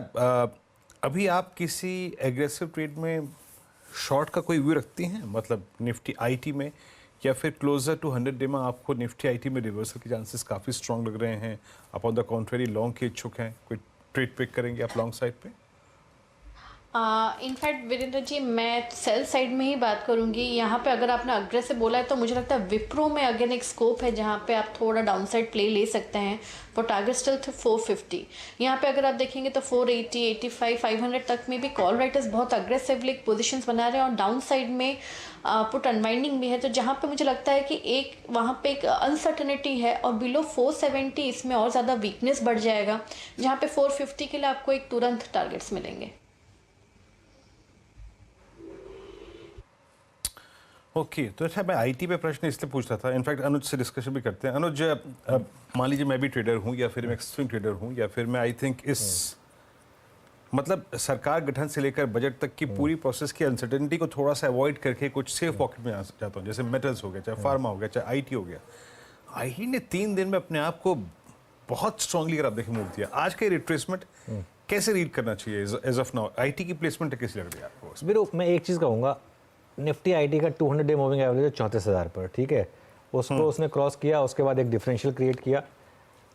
अभी आप किसी एग्रेसिव ट्रेड में शॉर्ट का कोई व्यू रखती हैं, मतलब निफ्टी आईटी में, या फिर क्लोजर टू 100 डे में आपको निफ्टी आईटी में रिवर्सल के चांसेस काफ़ी स्ट्रॉन्ग लग रहे हैं? आप ऑन द कॉन्ट्रेरी लॉन्ग के इच्छुक हैं, कोई ट्रेड पिक करेंगे आप लॉन्ग साइड पे? इनफैक्ट वीरेंद्र जी, मैं सेल साइड में ही बात करूंगी। यहाँ पे अगर आपने अग्रेसिव बोला है तो मुझे लगता है विप्रो में अगेन एक स्कोप है जहाँ पे आप थोड़ा डाउनसाइड प्ले ले सकते हैं। For target still 450। यहाँ पे अगर आप देखेंगे तो 480, 85, 500 तक में भी कॉल राइटर्स बहुत अग्रेसिवली पोजीशंस बना रहे हैं, और डाउन साइड में पुट अनवाइंडिंग भी है। तो जहाँ पे मुझे लगता है कि एक वहाँ पे एक अनसर्टनिटी है, और बिलो 470 इसमें और ज़्यादा वीकनेस बढ़ जाएगा, जहाँ पे 450 के लिए आपको एक तुरंत टारगेट्स मिलेंगे। ओके, तो अच्छा, मैं आईटी पे प्रश्न इसलिए पूछ रहा था, इनफैक्ट अनुज से डिस्कशन भी करते हैं। अनुज, मान लीजिए मैं भी ट्रेडर हूँ, या फिर मैं स्विंग ट्रेडर हूँ, या फिर मैं आई थिंक इस मतलब सरकार गठन से लेकर बजट तक की पूरी प्रोसेस की अनसर्टेनिटी को थोड़ा सा अवॉइड करके कुछ सेफ पॉकेट में आ जाता हूँ, जैसे मेटल्स हो गया, चाहे फार्मा हो गया, चाहे आईटी हो गया। आईटी ने 3 दिन में अपने आप को बहुत स्ट्रांगली अगर आप देखें मूव दिया। आज का रिट्रेसमेंट कैसे रीड करना चाहिए एज ऑफ नाउ? आईटी की प्लेसमेंट कैसी लग रही है आपको? वीरू, मैं एक चीज़ कहूँगा, निफ्टी आईटी का 200 डे मूविंग एवरेज है 34,000 पर, ठीक है। उसको उसने क्रॉस किया, उसके बाद एक डिफरेंशियल क्रिएट किया।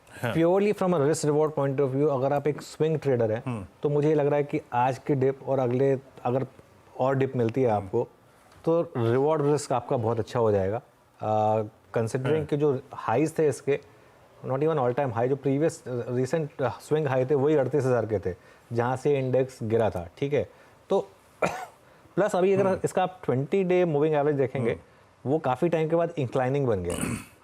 Purely from a risk reward point of view, अगर आप एक स्विंग ट्रेडर हैं तो मुझे ये लग रहा है कि आज की डिप और अगले अगर और डिप मिलती है आपको तो रिवॉर्ड रिस्क आपका बहुत अच्छा हो जाएगा। कंसिडरिंग कि जो हाईज थे इसके, not even all time high, जो प्रीवियस रिसेंट स्विंग हाई थे वही 38,000 के थे जहाँ से इंडेक्स गिरा था, ठीक है। तो प्लस अभी अगर इसका आप 20 डे मूविंग एवरेज देखेंगे वो काफ़ी टाइम के बाद इंक्लाइनिंग बन गया।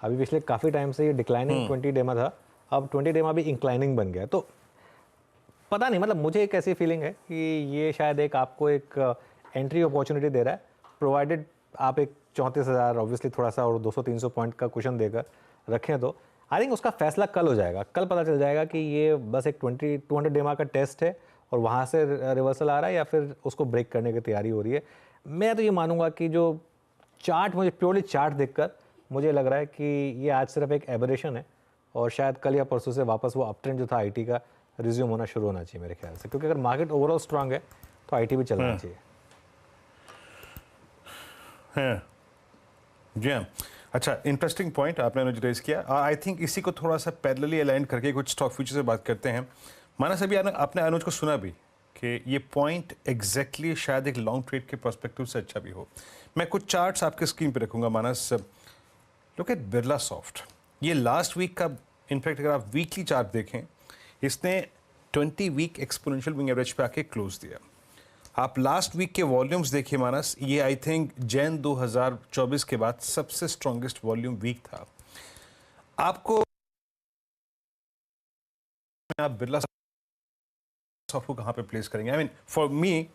अभी पिछले काफ़ी टाइम से ये डिक्लाइनिंग 20 डे में था, अब 20 डे में भी इंक्लाइनिंग बन गया। तो पता नहीं, मतलब मुझे एक ऐसी फीलिंग है कि ये शायद एक आपको एक एंट्री अपॉर्चुनिटी दे रहा है, प्रोवाइडेड आप एक 34,000 ऑब्वियसली थोड़ा सा और 200-300 पॉइंट का कुशन देकर रखें तो आई थिंक उसका फैसला कल हो जाएगा। कल पता चल जाएगा कि ये बस एक 200 डेमा का टेस्ट है और वहाँ से रिवर्सल आ रहा है या फिर उसको ब्रेक करने की तैयारी हो रही है। मैं तो ये मानूंगा कि जो चार्ट, मुझे प्योरली चार्ट देखकर मुझे लग रहा है कि ये आज सिर्फ एक एबरेशन है और शायद कल या परसों से वापस वो अपट्रेंड जो था आईटी का रिज्यूम होना शुरू होना चाहिए मेरे ख्याल से, क्योंकि अगर मार्केट ओवरऑल स्ट्रांग है तो आईटी भी चलना चाहिए। जी हाँ, अच्छा, इंटरेस्टिंग पॉइंट आपने अनुज रेज किया। आई थिंक इसी को थोड़ा सा पैरेलली अलाइन करके कुछ स्टॉक फ्यूचर से बात करते हैं। मानस, अभी आपने अनुज को सुना भी कि ये पॉइंट एग्जैक्टली शायद एक लॉन्ग ट्रेड के पर्सपेक्टिव से अच्छा भी हो। मैं कुछ चार्ट्स आपके स्क्रीन पे रखूंगा मानस। लुक एट बिरला सॉफ्ट, ये लास्ट वीक का, इनफैक्ट अगर आप वीकली चार्ट देखें, इसने 20 वीक एक्सपोनेंशियल मूविंग एवरेज पे आके क्लोज दिया। आप लास्ट वीक के वॉल्यूम्स देखिए मानस, ये आई थिंक जैन 2024 के बाद सबसे स्ट्रॉन्गेस्ट वॉल्यूम वीक था। आपको आप बिरला सॉफ्ट को कहाँ पे प्लेस करेंगे? I mean for me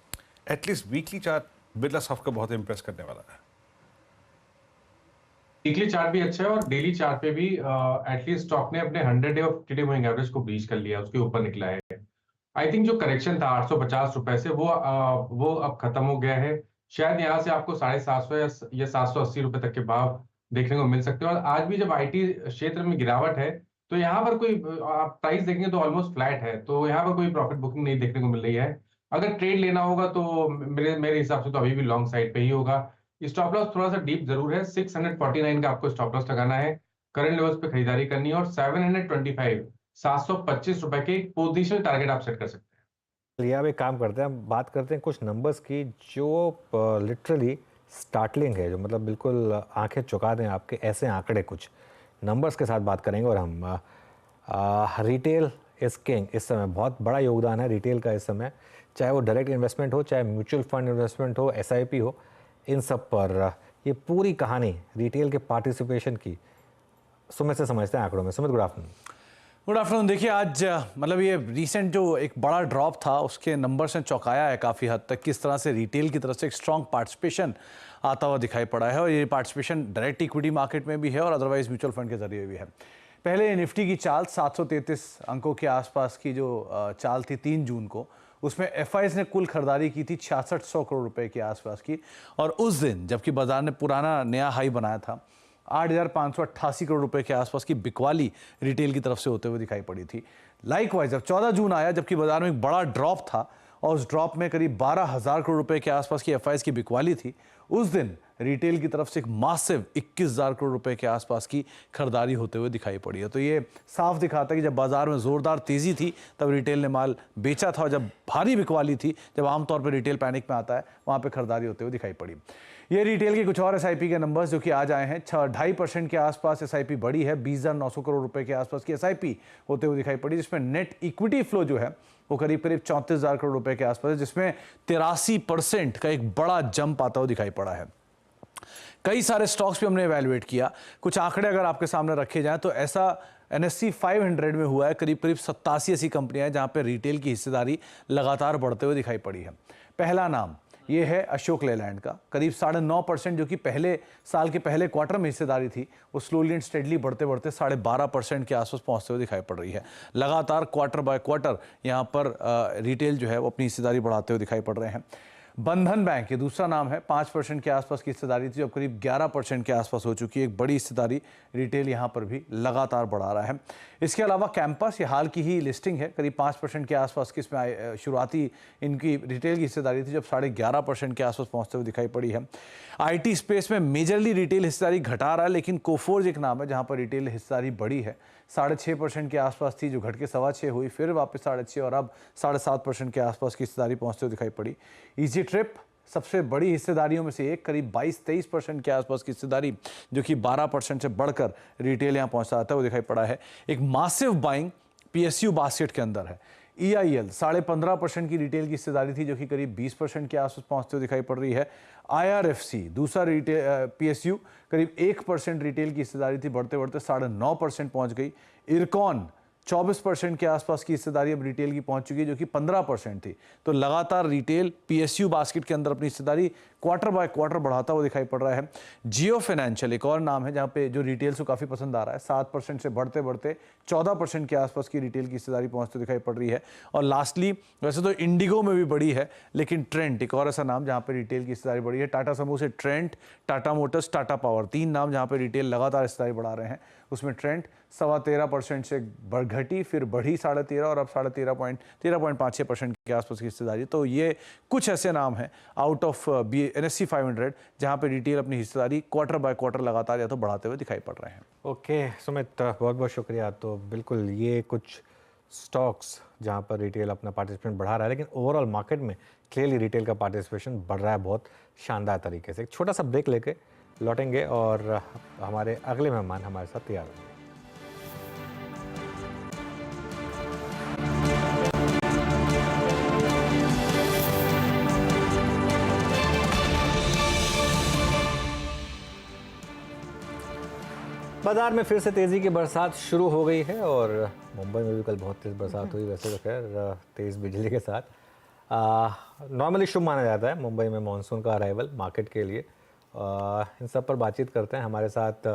at least weekly chart Birla soft का बहुत इंप्रेस करने वाला है। वीकली चार्ट भी अच्छा है और डेली चार्ट पे भी एटलीस्ट स्टॉक ने अपने 100 डे और 50 डे मूविंग एवरेज को ब्रीच कर लिया, उसके ऊपर निकला है। आई थिंक जो करेक्शन था 850 रुपए से वो अब खत्म हो गया है। शायद यहाँ से आपको 750 या 780 रुपए तक के भाव देखने को मिल सकते हैं। और आज भी जब आईटी क्षेत्र में गिरावट है तो यहाँ पर कोई आप प्राइस देखेंगे तो ऑलमोस्ट फ्लैट है, तो यहाँ पर कोई प्रॉफिट बुकिंग नहीं देखने को मिल रही है। अगर ट्रेड लेना होगा तो मेरे हिसाब से तो अभी भी लॉन्ग साइड पे ही होगा। स्टॉप लॉस थोड़ा सा डीप जरूर है, 649 का आपको स्टॉप लॉस लगाना है, करंट लेवल्स पे खरीदारी करनी है और 725 रुपए के पोजिशन टारगेट आप सेट कर सकते हैं। चलिए अब एक काम करते हैं, हम बात करते हैं कुछ नंबर्स की जो लिटरली स्टार्टलिंग है, जो मतलब बिल्कुल आंखें चौंका दें आपके, ऐसे आंकड़े कुछ नंबर्स के साथ बात करेंगे। और हम रिटेल इज किंग, इस समय बहुत बड़ा योगदान है रिटेल का इस समय, चाहे वो डायरेक्ट इन्वेस्टमेंट हो, चाहे म्यूचुअल फंड इन्वेस्टमेंट हो, SIP हो, इन सब पर ये पूरी कहानी रिटेल के पार्टिसिपेशन की सुमित से समझते हैं आंकड़ों में। Sumit, good afternoon. Good afternoon. देखिए आज मतलब ये रिसेंट जो एक बड़ा ड्रॉप था उसके नंबर्स ने चौंकाया है काफ़ी हद तक, किस तरह से रिटेल की तरफ से एक स्ट्रॉन्ग पार्टिसिपेशन आता हुआ दिखाई पड़ा है। और ये पार्टिसिपेशन डायरेक्ट इक्विटी मार्केट में भी है और अदरवाइज म्यूचुअल फंड के जरिए भी है। पहले निफ्टी की चाल 733 अंकों के आसपास की जो चाल थी 3 जून को, उसमें FIs ने कुल खरीदारी की थी 6600 करोड़ रुपए के आसपास की। और उस दिन जबकि बाजार ने पुराना नया हाई बनाया था, 8,588 करोड़ रुपए के आसपास की बिकवाली रिटेल की तरफ से होते हुए दिखाई पड़ी थी। लाइकवाइज जब 14 जून आया, जबकि बाजार में एक बड़ा ड्रॉप था और उस ड्रॉप में करीब 12,000 करोड़ रुपए के आसपास की FIs की बिकवाली थी, उस दिन रिटेल की तरफ से एक मासिव 21,000 करोड़ रुपए के आसपास की खरीदारी होते हुए दिखाई पड़ी है। तो ये साफ दिखाता है कि जब बाजार में जोरदार तेजी थी तब रिटेल ने माल बेचा था, और जब भारी बिकवाली थी, जब आमतौर पर रिटेल पैनिक में आता है, वहां पे खरीदारी होते हुए दिखाई पड़ी। ये रिटेल के कुछ और SIP के नंबर्स जो कि आज आए हैं, 2.5% के आसपास SIP बढ़ी है, 20,900 करोड़ रुपए के आसपास की SIP होते हुए दिखाई पड़ी, जिसमें नेट इक्विटी फ्लो जो है वो करीब 34,000 करोड़ रुपए के आसपास है, जिसमें 83% का एक बड़ा जंप आता हुआ दिखाई पड़ा है। कई सारे स्टॉक्स भी हमने इवैल्यूएट किया। कुछ आंकड़े अगर आपके सामने रखे जाएं तो ऐसा NSE 500 में हुआ है, करीब 87-80 कंपनियां हैं जहां पे रिटेल की हिस्सेदारी लगातार बढ़ते हुए दिखाई पड़ी है। पहला नाम ये है अशोक लेलैंड का, करीब 9.5% जो कि पहले साल के पहले क्वार्टर में हिस्सेदारी थी वो स्लोली एंड स्टेडली बढ़ते बढ़ते 12.5% के आसपास पहुंचते हुए दिखाई पड़ रही है। लगातार क्वार्टर बाय क्वार्टर यहाँ पर रिटेल जो है वो अपनी हिस्सेदारी बढ़ाते हुए दिखाई पड़ रहे हैं। बंधन बैंक ये दूसरा नाम है, 5% के आसपास की हिस्सेदारी थी, अब करीब 11% के आसपास हो चुकी है। एक बड़ी हिस्सेदारी रिटेल यहाँ पर भी लगातार बढ़ा रहा है। इसके अलावा कैंपस ये हाल की ही लिस्टिंग है, करीब 5% के आसपास की इसमें शुरुआती इनकी रिटेल की हिस्सेदारी थी, जब 11.5% के आसपास पहुँचते हुए दिखाई पड़ी है। IT स्पेस में मेजरली रिटेल हिस्सेदारी घटा रहा है, लेकिन कोफोर्ज एक नाम है जहाँ पर रिटेल हिस्सेदारी बढ़ी है, 6.5% के आसपास थी जो घट के 6.25 हुई, फिर वापस 6.5 और अब 7.5% के आसपास की हिस्सेदारी पहुंचते हुए दिखाई पड़ी। इजी ट्रिप सबसे बड़ी हिस्सेदारियों में से एक, करीब 22-23% के आसपास की हिस्सेदारी जो कि 12% से बढ़कर रिटेल यहाँ पहुंचाता हुआ दिखाई पड़ा है। एक मासिव बाइंग PSU बास्केट के अंदर है। EIL 15.5% की रिटेल की हिस्सेदारी थी जो कि करीब 20% के आसपास पहुंचते हुए दिखाई पड़ रही है। IRFC दूसरा रिटेल PSU करीब 1% रिटेल की हिस्सेदारी थी, बढ़ते बढ़ते 9.5% पहुंच गई। इरकॉन 24% के आसपास की हिस्सेदारी अब रिटेल की पहुंच चुकी है जो कि 15% थी। तो लगातार रिटेल PSU बास्केट के अंदर अपनी हिस्सेदारी क्वार्टर बाय क्वार्टर बढ़ाता हुआ दिखाई पड़ रहा है। जियो फाइनेंशियल एक और नाम है जहां पे जो रिटेल को काफ़ी पसंद आ रहा है, 7% से बढ़ते बढ़ते 14% के आसपास की रिटेल की हिस्सेदारी पहुंचती दिखाई पड़ रही है। और लास्टली वैसे तो इंडिगो में भी बड़ी है, लेकिन ट्रेंट एक और ऐसा नाम जहाँ पर रिटेल की हिस्सेदारी बढ़ी है। टाटा समूह से Trent, Tata Motors, Tata power, 3 नाम जहाँ पर रिटेल लगातार हिस्सेदारी बढ़ा रहे हैं। उसमें ट्रेंट 13.25% से घटी, फिर बढ़ी 13.5 और अब 13.56% के आसपास की हिस्सेदारी। तो ये कुछ ऐसे नाम हैं आउट ऑफ NSE 500 जहां पे रिटेल अपनी हिस्सेदारी क्वार्टर बाय क्वार्टर लगातार या तो बढ़ाते हुए दिखाई पड़ रहे हैं। ओके सुमित, बहुत बहुत शुक्रिया। तो बिल्कुल ये कुछ स्टॉक्स जहां पर रिटेल अपना पार्टिसिपेशन बढ़ा रहा है, लेकिन ओवरऑल मार्केट में क्लियरली रिटेल का पार्टिसिपेशन बढ़ रहा है बहुत शानदार तरीके से। एक छोटा सा ब्रेक लेके लौटेंगे और हमारे अगले मेहमान हमारे साथ तैयार होंगे। बाजार में फिर से तेज़ी की बरसात शुरू हो गई है और मुंबई में भी कल बहुत तेज़ बरसात हुई, वैसे तो खैर तेज़ बिजली के साथ। नॉर्मली शुभ माना जाता है मुंबई में मॉनसून का अराइवल मार्केट के लिए। इन सब पर बातचीत करते हैं। हमारे साथ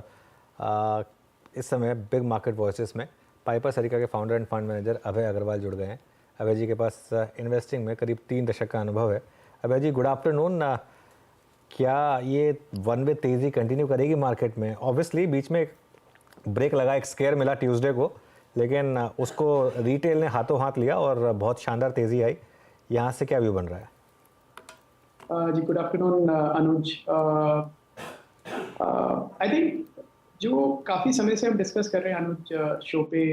इस समय बिग मार्केट वॉइसेस में पाइपर सरिका के फाउंडर एंड फंड मैनेजर अभय अग्रवाल जुड़ गए हैं। अभय जी के पास इन्वेस्टिंग में करीब 3 दशक का अनुभव है। अभय जी, गुड आफ्टरनून। क्या ये वन वे तेज़ी कंटिन्यू करेगी मार्केट में? ऑब्वियसली बीच में एक ब्रेक लगा, एक स्केयर मिला ट्यूसडे को, लेकिन उसको रिटेल ने हाथों हाथ लिया और बहुत शानदार तेज़ी आई। यहाँ से क्या व्यू बन रहा है? जी good afternoon Anuj. I think जो काफ़ी समय से हम डिस्कस कर रहे हैं अनुज शो पे,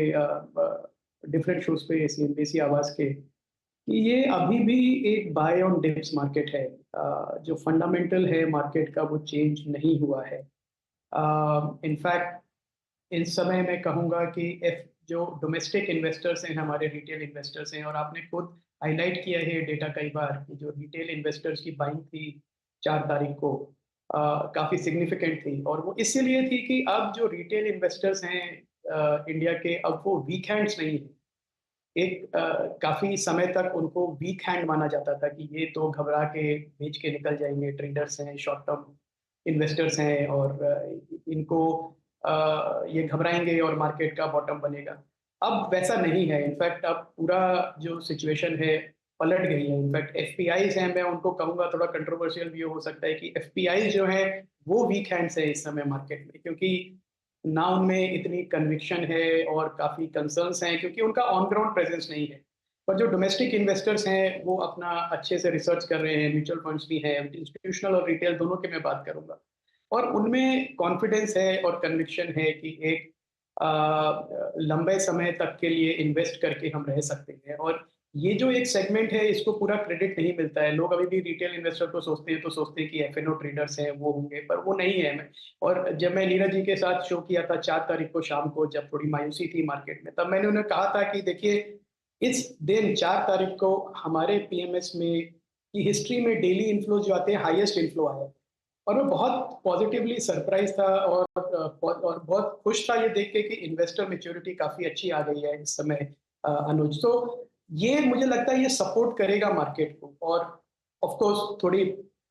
डिफरेंट शोज पे, CNBC आवाज़ के, कि ये अभी भी एक बाय ऑन डिप्स मार्केट है। जो फंडामेंटल है मार्केट का वो चेंज नहीं हुआ है। इनफैक्ट इस समय मैं कहूँगा कि जो डोमेस्टिक इन्वेस्टर्स हैं, हमारे रिटेल इन्वेस्टर्स हैं, और आपने खुद हाईलाइट किया है डेटा कई बार कि जो रिटेल इन्वेस्टर्स की बाइंग थी 4 तारीख को काफ़ी सिग्निफिकेंट थी, और वो इसलिए थी कि अब जो रिटेल इन्वेस्टर्स हैं इंडिया के, अब वो वीक हैंड्स नहीं है। एक काफ़ी समय तक उनको वीक हैंड माना जाता था कि ये तो घबरा के बेच के निकल जाएंगे, ट्रेडर्स हैं, शॉर्ट टर्म इन्वेस्टर्स हैं, और इनको ये घबराएंगे और मार्केट का बॉटम बनेगा। अब वैसा नहीं है। इनफैक्ट अब पूरा जो सिचुएशन है पलट गई है। इनफैक्ट FPIs हैं, मैं उनको कहूँगा, थोड़ा कंट्रोवर्शियल व्यू हो सकता है कि FPIs जो है वो वीक हैंड्स है इस समय मार्केट में, क्योंकि ना उनमें इतनी कन्विक्शन है और काफ़ी कंसर्न्स हैं, क्योंकि उनका ऑन ग्राउंड प्रेजेंस नहीं है। पर जो डोमेस्टिक इन्वेस्टर्स हैं वो अपना अच्छे से रिसर्च कर रहे हैं, म्यूचुअल फंड्स भी हैं, इंस्टीट्यूशनल और रिटेल दोनों की मैं बात करूँगा, और उनमें कॉन्फिडेंस है और कन्विक्शन है कि एक लंबे समय तक के लिए इन्वेस्ट करके हम रह सकते हैं। और ये जो एक सेगमेंट है इसको पूरा क्रेडिट नहीं मिलता है। लोग अभी भी रिटेल इन्वेस्टर को सोचते हैं तो सोचते हैं कि FNO ट्रेडर्स हैं वो होंगे, पर वो नहीं है। मैं और जब मैं नीरज जी के साथ शो किया था 4 तारीख को शाम को, जब थोड़ी मायूसी थी मार्केट में, तब मैंने उन्हें कहा था कि देखिए इस दिन 4 तारीख को हमारे PMS में की हिस्ट्री में डेली इन्फ्लो जो आते हैं हाईएस्ट इन्फ्लो आया, और मैं बहुत पॉजिटिवली सरप्राइज था और बहुत खुश था ये देख के कि इन्वेस्टर मैच्योरिटी काफ़ी अच्छी आ गई है इस समय अनुज। तो ये मुझे लगता है ये सपोर्ट करेगा मार्केट को। और ऑफ कोर्स थोड़ी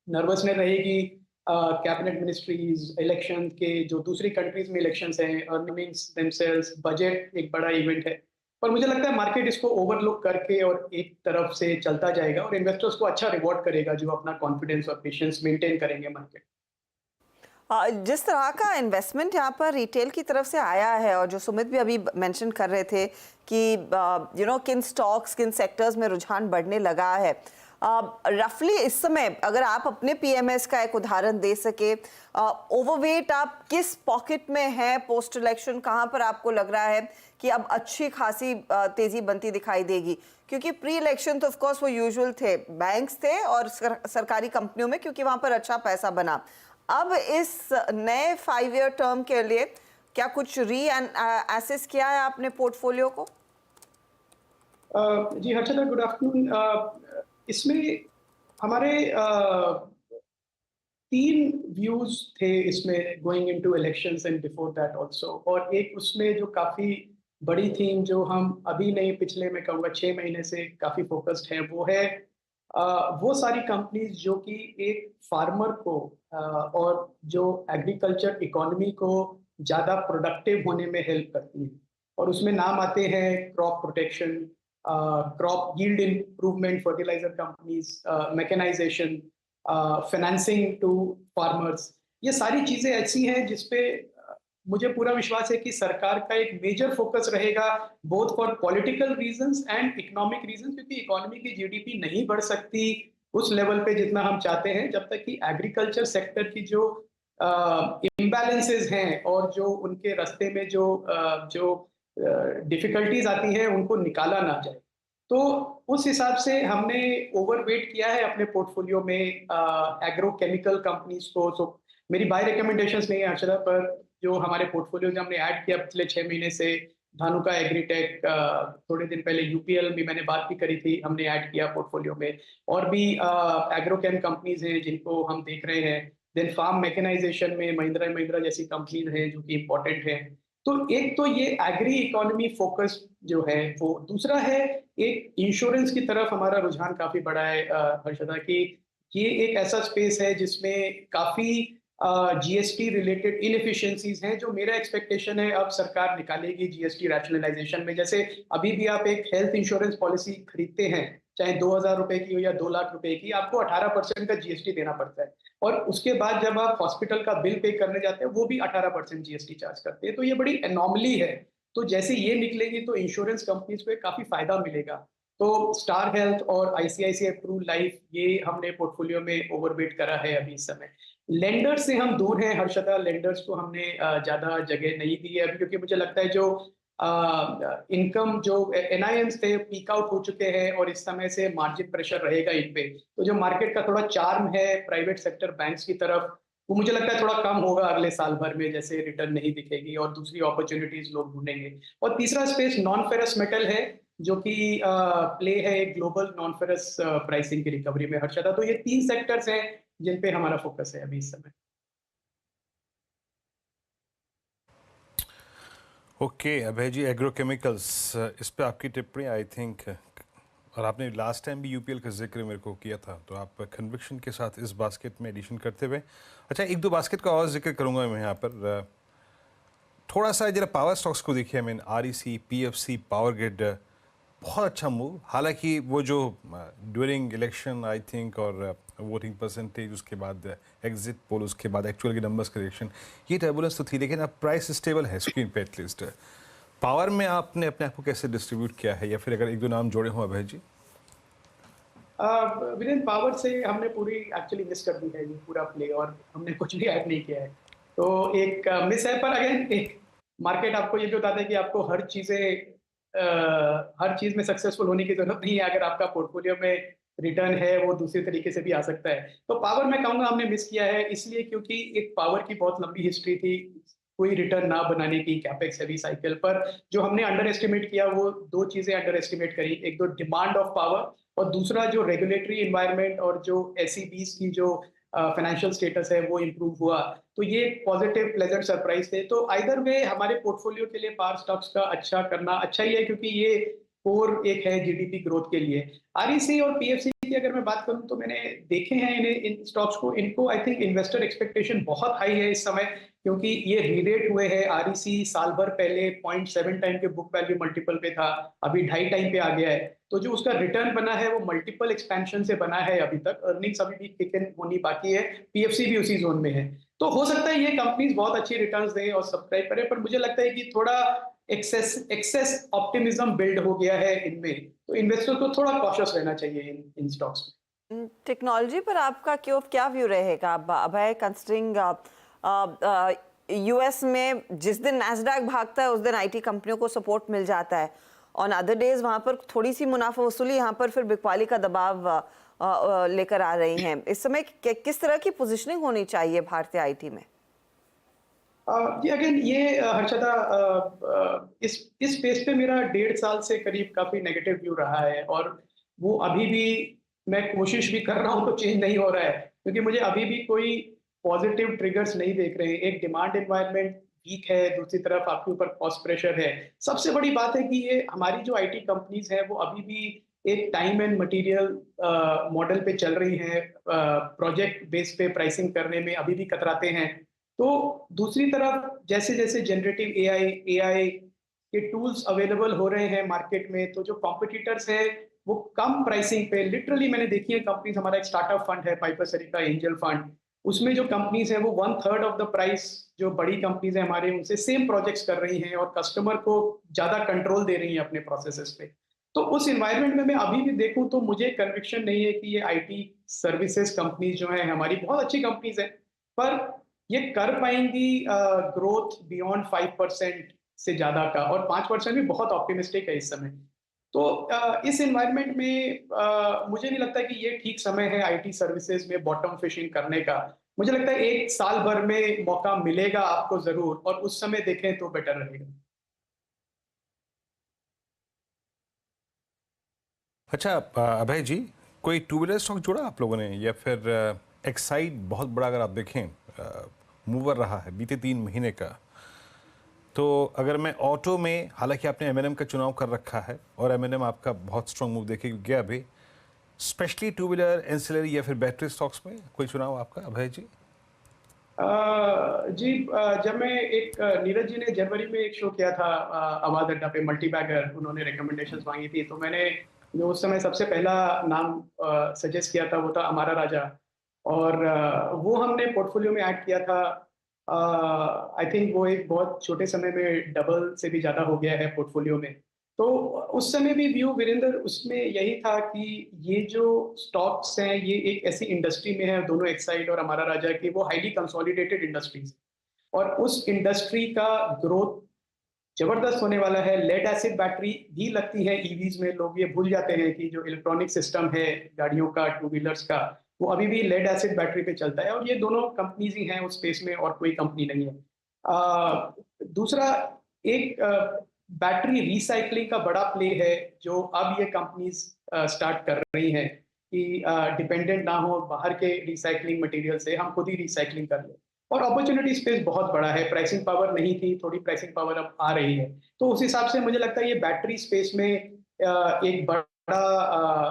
नर्वसनेस रहेगी, कैबिनेट मिनिस्ट्रीज, इलेक्शन के जो दूसरी कंट्रीज में इलेक्शंस हैं, अर्निंग्स देमसेल्व्स, बजट एक बड़ा इवेंट है, पर मुझे लगता है मार्केट इसको ओवरलुक करके और एक तरफ से चलता जाएगा और इन्वेस्टर्स को अच्छा रिवॉर्ड करेगा जो अपना कॉन्फिडेंस और पेशेंस मेंटेन करेंगे मार्केट। जिस तरह का इन्वेस्टमेंट यहाँ पर रिटेल की तरफ से आया है और जो सुमित भी अभी मेंशन कर रहे थे कि किन स्टॉक्स किन सेक्टर्स में रुझान बढ़ने लगा है, रफली इस समय अगर आप अपने पीएमएस का एक उदाहरण दे सके, ओवरवेट आप किस पॉकेट में हैं पोस्ट इलेक्शन, कहाँ पर आपको लग रहा है कि अब अच्छी खासी तेजी बनती दिखाई देगी? क्योंकि प्री इलेक्शन तो ऑफ कोर्स वो यूजुअल थे, बैंक्स थे और सरकारी कंपनियों में, क्योंकि वहां पर अच्छा पैसा बना। अब इस नए 5 ईयर टर्म के लिए क्या कुछ एसेस किया है आपने पोर्टफोलियो को? जी हर्षदा, गुड आफ्टरनून। इसमें हमारे 3 व्यूज थे इसमें going into elections and before that also, और एक उसमें जो काफी बड़ी थीम जो हम अभी नहीं पिछले मैं कहूँगा 6 महीने से काफी फोकस्ड है, वो है वो सारी कंपनीज जो कि एक फार्मर को और जो एग्रीकल्चर इकोनॉमी को ज़्यादा प्रोडक्टिव होने में हेल्प करती हैं, और उसमें नाम आते हैं crop protection, crop yield improvement, fertiliser companies, mechanisation, financing to farmers. ये सारी चीज़ें ऐसी हैं जिसपे मुझे पूरा विश्वास है कि सरकार का एक मेजर फोकस रहेगा, both for political reasons and economic reasons, क्योंकि इकोनॉमी की जीडीपी नहीं बढ़ सकती उस लेवल पे जितना हम चाहते हैं जब तक कि एग्रीकल्चर सेक्टर की जो इम्बैलेंसेस हैं और जो उनके रास्ते में जो डिफिकल्टीज आती हैं उनको निकाला ना जाए। तो उस हिसाब से हमने ओवरवेट किया है अपने पोर्टफोलियो में एग्रोकेमिकल कंपनीज को। सो मेरी बाय रिकमेंडेशंस नहीं है हर्षदा, पर जो हमारे पोर्टफोलियो में हमने ऐड किया पिछले 6 महीने से, धानुका एग्रीटेक, थोड़े दिन पहले यूपीएल भी मैंने बात भी करी थी, हमने ऐड किया पोर्टफोलियो में, और भी एग्रोकेम कंपनीज हैं जिनको हम देख रहे हैं। देन फार्म मैकेनाइजेशन में महिंद्रा जैसी कंपनीज हैं जो कि इम्पोर्टेंट है। तो एक तो ये एग्री इकोनॉमी फोकस जो है वो, दूसरा है एक इंश्योरेंस की तरफ हमारा रुझान काफी बड़ा है हर्षदा, कि ये एक ऐसा स्पेस है जिसमें काफी जीएसटी रिलेटेड इनएफिशिएंसीज हैं, जो मेरा एक्सपेक्टेशन है अब सरकार निकालेगी जीएसटी रैशनलाइजेशन में। जैसे अभी भी आप एक हेल्थ इंश्योरेंस पॉलिसी खरीदते हैं, चाहे 2000 रुपए की हो या 2 लाख रुपए की, आपको 18% का जीएसटी देना पड़ता है, और उसके बाद जब आप हॉस्पिटल का बिल पे करने जाते हैं वो भी 18% जीएसटी चार्ज करते हैं। तो ये बड़ी एनॉमली है। तो जैसे ये निकलेगी तो इंश्योरेंस कंपनीज को काफी फायदा मिलेगा। तो स्टार हेल्थ और आईसीआईसीआई प्रू लाइफ, ये हमने पोर्टफोलियो में ओवरवेट करा है अभी इस समय। लेंडर्स से हम दूर हैं हर्षदा, लेंडर्स को हमने ज्यादा जगह नहीं दी है अभी, क्योंकि मुझे लगता है जो इनकम जो एनआईएम्स थे पीक आउट हो चुके हैं और इस समय से मार्जिन प्रेशर रहेगा इन पे। तो जो मार्केट का थोड़ा चार्म है प्राइवेट सेक्टर बैंक्स की तरफ, वो मुझे लगता है थोड़ा कम होगा अगले साल भर में, जैसे रिटर्न नहीं दिखेगी और दूसरी अपॉर्चुनिटीज लोग ढूंढेंगे। और तीसरा स्पेस नॉन फेरस मेटल है, जो कि प्ले है एक ग्लोबल नॉन फेरस प्राइसिंग की रिकवरी में हर्षदा। तो ये 3 सेक्टर्स हैं जिन पे हमारा फोकस है अभी इस समय। ओके अभय जी, एग्रोकेमिकल्स, इस पे आपकी टिप्पणी आई थिंक, और आपने लास्ट टाइम भी यूपीएल का जिक्र मेरे को किया था, तो आप कन्विक्शन के साथ इस बास्केट में एडिशन करते हुए, अच्छा 1-2 बास्केट का और जिक्र करूंगा मैं यहाँ पर। थोड़ा सा जरा पावर स्टॉक्स को देखिए, मैं आरईसी, पीएफसी, पावर ग्रिड, बहुत अच्छा मूव। हालांकि वो जो ड्यूरिंग इलेक्शन आई थिंक और वोटिंग परसेंटेज, उसके बाद एग्जिट पोल, उसके बाद एक्चुअल के नंबर्स का रिएक्शन, ये टर्बुलेंस तो थी, लेकिन अब प्राइस स्टेबल है स्क्रीन पे एटलीस्ट। पावर में आपने अपने आप को कैसे डिस्ट्रीब्यूट किया है, या फिर अगर 1-2 नाम जोड़े हों अभय जी? वीरेंद्र, पावर से हमने पूरी एक्चुअली मिस कर दी है ये पूरा प्ले, और हमने कुछ भी ऐड नहीं किया है, तो एक मिस है। पर अगेन एक मार्केट आपको ये भी बताता है कि आपको हर चीज में सक्सेसफुल होने की जरूरत नहीं है। अगर आपका पोर्टफोलियो में रिटर्न है वो दूसरे तरीके से भी आ सकता है। तो पावर मैं कहूँगा हमने मिस किया है, इसलिए क्योंकि एक पावर की बहुत लंबी हिस्ट्री थी कोई रिटर्न ना बनाने की कैपेक्स हैवी साइकिल पर। जो हमने अंडर एस्टिमेट किया वो 2 चीजें अंडर एस्टिमेट करी, एक तो डिमांड ऑफ पावर, और दूसरा जो रेगुलेटरी एनवायरनमेंट और जो एसईबीज की जो फाइनेंशियल स्टेटस है वो इम्प्रूव हुआ। तो ये पॉजिटिव प्लेजेंट सरप्राइज थे। तो आइदर वे हमारे पोर्टफोलियो के लिए पावर स्टॉक्स का अच्छा करना अच्छा ही है, क्योंकि ये कोर एक है जीडीपी ग्रोथ के लिए। आरईसी और पीएफसी की अगर मैं बात करूं तो मैंने देखे हैं इन स्टॉक्स को, इनको आई थिंक इन्वेस्टर एक्सपेक्टेशन बहुत हाई है इस समय, क्योंकि ये रीरेट हुए हैं। आरईसी साल भर पहले 0.7 टाइम के बुक वैल्यू मल्टीपल पे था, अभी 2.5 टाइम पे आ गया है। तो जो उसका रिटर्न बना है वो मल्टीपल एक्सपेंशन से बना है अभी तक। अर्निंग्स अभी भी किक इन होनी बाकी है, पीएफसी भी उसी जोन में है। तो हो सकता है ये कंपनीज बहुत अच्छी रिटर्न्स दें और सब्सक्राइब करें, पर मुझे लगता है कि थोड़ा एक्सेस ऑप्टिमिज्म बिल्ड हो गया है इनमें, तो इन्वेस्टर को थोड़ा कॉशियस रहना चाहिए इन स्टॉक्स में। टेक्नोलॉजी पर आपका क्या व्यू रहेगा अभय, कंसिडरिंग यूएस में जिस दिन नैस्डैक भागता है उस दिन आईटी कंपनियों को सपोर्ट मिल जाता है, ऑन अदर डेज वहां पर थोड़ी सी मुनाफा वसूली, यहाँ पर फिर बिकवाली का दबाव लेकर आ रही हैं। इस समय किस तरह की पोजीशनिंग होनी चाहिए भारतीय आईटी में? जी अगेन ये हर्षदा, इस स्पेस पे मेरा 1.5 साल से करीब काफी नेगेटिव व्यू रहा है, और वो अभी भी मैं कोशिश भी कर रहा हूँ तो चेंज नहीं हो रहा है, क्योंकि मुझे अभी भी कोई पॉजिटिव ट्रिगर्स नहीं देख रहे हैं। एक डिमांड एनवायरनमेंट वीक है, दूसरी तरफ आपके ऊपर कॉस्ट प्रेशर है। सबसे बड़ी बात है कि ये हमारी जो आईटी कंपनीज है वो अभी भी एक टाइम एंड मटेरियल मॉडल पे चल रही हैं, प्रोजेक्ट बेस पे प्राइसिंग करने में अभी भी कतराते हैं। तो दूसरी तरफ जैसे जैसे जनरेटिव एआई के टूल्स अवेलेबल हो रहे हैं मार्केट में, तो जो कॉम्पिटिटर्स हैं वो कम प्राइसिंग पे, लिटरली मैंने देखी है कंपनीज, हमारा एक स्टार्टअप फंड है पाइपर सरिता एंजल फंड, उसमें जो कंपनीज है वो 1/3 ऑफ द प्राइस जो बड़ी कंपनीज है हमारे उनसे सेम प्रोजेक्ट्स कर रही हैं और कस्टमर को ज्यादा कंट्रोल दे रही हैं अपने प्रोसेसेस पे। तो उस एनवायरनमेंट में मैं अभी भी देखूं तो मुझे कन्विक्शन नहीं है कि ये आईटी सर्विसेज कंपनीज जो है हमारी बहुत अच्छी कंपनीज है, पर ये कर पाएंगी ग्रोथ बियॉन्ड 5% से ज्यादा का, और 5% भी बहुत ऑप्टिमिस्टिक है इस समय। तो इस एनवायरनमेंट में मुझे नहीं लगता कि ये ठीक समय है आईटी सर्विसेज में बॉटम फिशिंग करने का। मुझे लगता है 1 साल भर में मौका मिलेगा आपको जरूर, और उस समय देखें तो बेटर रहेगा। अच्छा अभय जी, कोई टू व्हीलर स्टॉक जोड़ा आप लोगों ने, या फिर एक्साइड बहुत बड़ा अगर आप देखें मूवर रहा है बीते 3 महीने का, तो अगर मैं ऑटो में, हालांकि आपने एमएनएम का चुनाव कर रखा है और एमएनएम आपका बहुत स्ट्रॉन्ग मूव देखे गया अभी, स्पेशली टू व्हीलर एंसिलरी या फिर बैटरी स्टॉक्स में कोई चुनाव आपका अभय जी? जब मैं एक नीरज जी ने जनवरी में एक शो किया था आवाज अड्डा पे, मल्टी बैगर, उन्होंने रिकमेंडेशंस मांगी थी, तो मैंने जो उस समय सबसे पहला नाम सजेस्ट किया था वो था अमारा राजा, और वो हमने पोर्टफोलियो में ऐड किया था। आई थिंक वो एक बहुत छोटे समय में डबल से भी ज्यादा हो गया है पोर्टफोलियो में। तो उस समय भी व्यू वीरेंद्र उसमें यही था कि ये जो स्टॉक्स हैं ये एक ऐसी इंडस्ट्री में है, दोनों एक्साइड और हमारा राजा की, वो हाईली कंसोलिडेटेड इंडस्ट्रीज, और उस इंडस्ट्री का ग्रोथ जबरदस्त होने वाला है। लेड एसिड बैटरी भी लगती है ईवीज में, लोग ये भूल जाते हैं कि जो इलेक्ट्रॉनिक सिस्टम है गाड़ियों का, टू व्हीलर्स का, वो अभी भी लेड एसिड बैटरी पे चलता है, और ये दोनों कंपनीज ही हैं उस स्पेस में, और कोई कंपनी नहीं है। दूसरा एक बैटरी रिसाइकलिंग का बड़ा प्ले है जो अब ये कंपनीज स्टार्ट कर रही हैं कि डिपेंडेंट ना हो बाहर के रिसाइकलिंग मटेरियल से, हम खुद ही रिसाइकलिंग कर लें, और अपॉर्चुनिटी स्पेस बहुत बड़ा है। प्राइसिंग पावर नहीं थी, थोड़ी प्राइसिंग पावर अब आ रही है, तो उस हिसाब से मुझे लगता है ये बैटरी स्पेस में एक बड़ा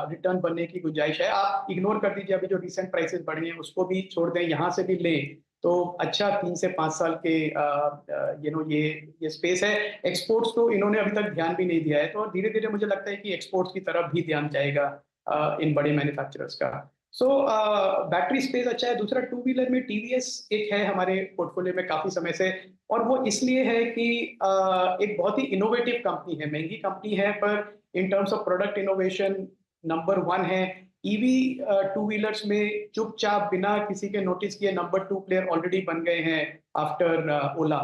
रिटर्न बनने की गुंजाइश है। आप इग्नोर कर दीजिए अभी जो रिसेंट प्राइसेस बढ़े हैं, उसको भी छोड़ दें, यहाँ से भी लें तो अच्छा 3 से 5 साल के ये स्पेस है। एक्सपोर्ट्स तो इन्होंने अभी तक ध्यान भी नहीं दिया है, तो धीरे धीरे मुझे लगता है कि एक्सपोर्ट्स की तरफ भी ध्यान जाएगा इन बड़े मैन्युफैक्चरर्स का। सो बैटरी स्पेस अच्छा है। दूसरा टू व्हीलर में टीवीएस एक है हमारे पोर्टफोलियो में काफी समय से, और वो इसलिए है कि एक बहुत ही इनोवेटिव कंपनी है, महंगी कंपनी है, पर in terms of product innovation number 1 है। ईवी टू व्हीलर्स में चुपचाप बिना किसी के नोटिस किए नंबर 2 प्लेयर ऑलरेडी बन गए हैं आफ्टर ओला,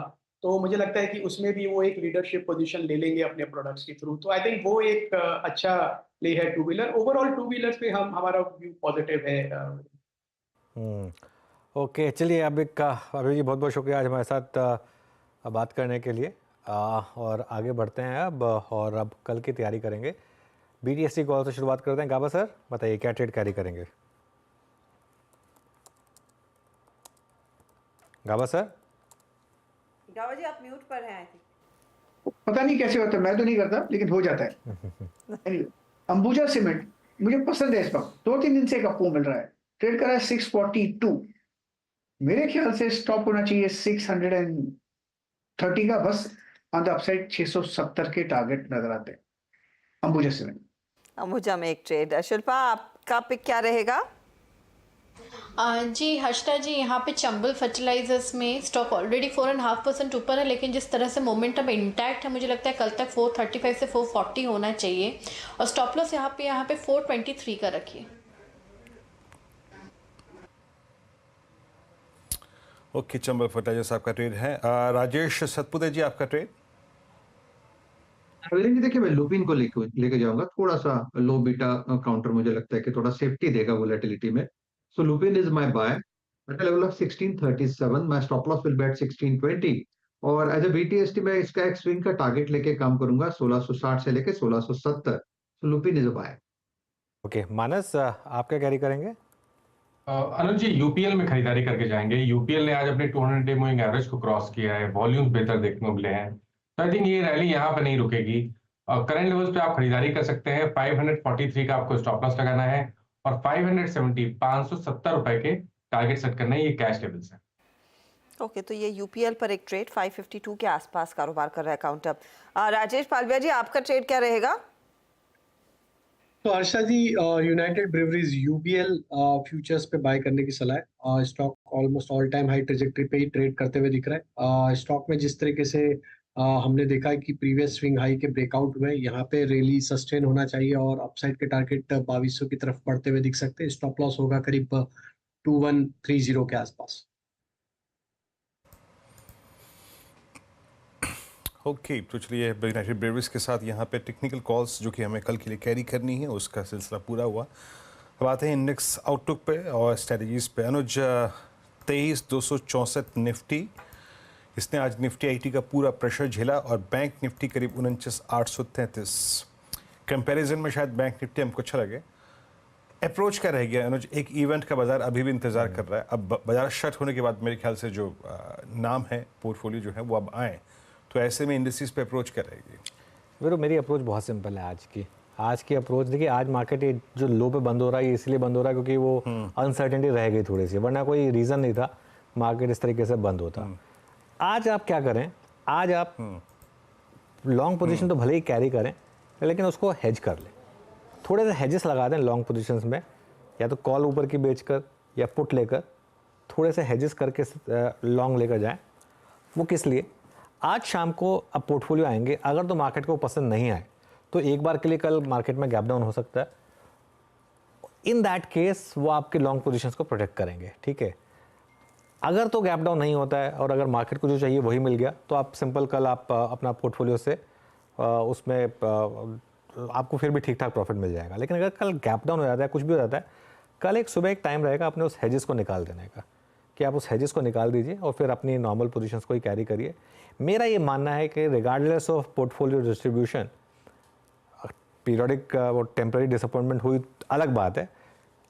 तो मुझे लगता है कि उसमें भी वो एक लीडरशिप पोजीशन ले लेंगे अपने प्रोडक्ट्स के थ्रू। तो आई थिंक वो एक अच्छा प्ले है two wheeler. Overall two wheelers पे हमारा व्यू पॉजिटिव है। ओके, चलिए अब अभी जी बहुत बहुत शुक्रिया आज हमारे साथ बात करने के लिए, और आगे बढ़ते हैं और अब कल की तैयारी करेंगे। बीटीएससी कॉल से शुरुआत करते हैं। गाबा सर बताइए क्या ट्रेड कैरी करेंगे? गाबा सर, गावा जी आप म्यूट पर हैं। पता नहीं कैसे होता है, मैं तो नहीं करता लेकिन हो जाता है। Anyway, अंबुजा सीमेंट मुझे पसंद है, इस वक्त 2-3 दिन से एक अप मिल रहा है, ट्रेड कर रहा है 642। मेरे ख्याल से स्टॉप होना चाहिए 630 का, बस ऑन द अपसाइड 670 के टारगेट नजर आते हैं अंबुजा सीमेंट। अंबुजा में एक ट्रेड। शिल्पा, आपका पिक क्या रहेगा? जी हर्षिता जी, यहाँ पे चंबल फर्टिलाइजर्स में स्टॉक ऑलरेडी 4.5% ऊपर है, लेकिन जिस तरह से मोमेंटम इंटैक्ट है मुझे लगता है कल तक 435 से 440 होना चाहिए, और स्टॉप लॉस यहाँ पे 423 का रखिए। ओके, चंबल फर्टिलाइजर्स आपका ट्रेड है। राजेश सतपुते जी, आपका ट्रेड? वीरेंद्र जी देखिए, मैं लुपिन को लेके जाऊंगा, थोड़ा सा लो बीटा काउंटर मुझे लगता है कि थोड़ा सेफ्टी देगा वोलेटिलिटी में। So Lupin is my buy at level of 1637। My stop loss will be at 1620, और एज ए बीटीएसटी मैं इसका एक स्विंग का टारगेट लेके काम करूंगा 1660 से लेके 1670। So Lupin is a buy. Okay, Manas आप क्या कैरी करेंगे? अनुज जी, यूपीएल में खरीदारी करके जाएंगे। यूपीएल ने आज अपने 200 डे मूविंग एवरेज को क्रॉस किया है, वॉल्यूम्स बेहतर देखने को मिले हैं, तो आई थिंक ये रैली यहाँ पे नहीं रुकेगी। करंट लेवल्स पे आप खरीदारी कर सकते हैं। 543 का आपको स्टॉप लॉस लगाना है, और 570 रुपए के टारगेट सेट करना है। ये कैश लेवल्स है। ओके, तो ये यूपीएल पर एक ट्रेड 552 के आसपास कारोबार कर रहा है काउंटर। राजेश पालविया जी, आपका ट्रेड क्या रहेगा? तो हर्षा जी, यूनाइटेड ब्रेवरीज यूबीएल फ्यूचर्स पे बाय करने की सलाह है। Stock almost all time high trajectory पे ही ट्रेड करते हुए दिख रहा है। स्टॉक में जिस तरीके से हमने देखा है कि प्रीवियस स्विंग हाई के ब्रेकआउट हुए, यहाँ पे रैली सस्टेन होना चाहिए और अपसाइड के टारगेट 2200 की तरफ बढ़ते हुए दिख सकते हैं। स्टॉप लॉस होगा करीब 2130 के आसपास। ओके, तो चलिए यूनाइटेड ब्रेवरीज के साथ यहाँ पे टेक्निकल कॉल्स जो कि हमें कल के लिए कैरी करनी है, उसका सिलसिला पूरा हुआ। अब आते हैं इंडेक्स आउटलुक पे और स्ट्रेटजीज पे। अनुज, 23,264 निफ्टी, इसने आज निफ्टी आईटी का पूरा प्रेशर झेला, और बैंक निफ्टी करीब 49,833। कंपैरिजन में शायद बैंक निफ्टी हमको अच्छा लगे। अप्रोच क्या रह गया अनुज? एक इवेंट का बाजार अभी भी इंतजार कर रहा है। अब बाजार शट होने के बाद मेरे ख्याल से जो नाम है पोर्टफोलियो जो है वो अब आए, तो ऐसे में इंडस्ट्रीज पे अप्रोच क्या रहेगी? मेरे मेरी अप्रोच बहुत सिंपल है आज की अप्रोच। देखिए, आज मार्केट जो लो पे बंद हो रहा है ये इसलिए बंद हो रहा है क्योंकि वो अनसर्टेनिटी रह गई थोड़ी सी, वरना कोई रीज़न नहीं था मार्केट इस तरीके से बंद होता। आज आप क्या करें, आज आप लॉन्ग पोजीशन तो भले ही कैरी करें, लेकिन उसको हेज कर लें। थोड़े से हेजेस लगा दें लॉन्ग पोजीशंस में, या तो कॉल ऊपर की बेचकर या पुट लेकर थोड़े से हेजेस करके लॉन्ग लेकर जाएं। वो किस लिए? आज शाम को अब पोर्टफोलियो आएंगे, अगर तो मार्केट को पसंद नहीं आए तो एक बार के लिए कल मार्केट में गैप डाउन हो सकता है। इन दैट केस वो आपके लॉन्ग पोजीशंस को प्रोटेक्ट करेंगे, ठीक है। अगर तो गैप डाउन नहीं होता है और अगर मार्केट को जो चाहिए वही मिल गया, तो आप सिंपल कल आप अपना पोर्टफोलियो से उसमें आपको फिर भी ठीक ठाक प्रॉफिट मिल जाएगा। लेकिन अगर कल गैप डाउन हो जाता है, कुछ भी हो जाता है, कल एक सुबह एक टाइम रहेगा अपने उस हेजेस को निकाल देने का, कि आप उस हेजेस को निकाल दीजिए और फिर अपनी नॉर्मल पोजीशंस को ही कैरी करिए। मेरा ये मानना है कि regardless of portfolio distribution, periodic वो टेम्पररी डिसअपॉइंटमेंट हुई अलग बात है,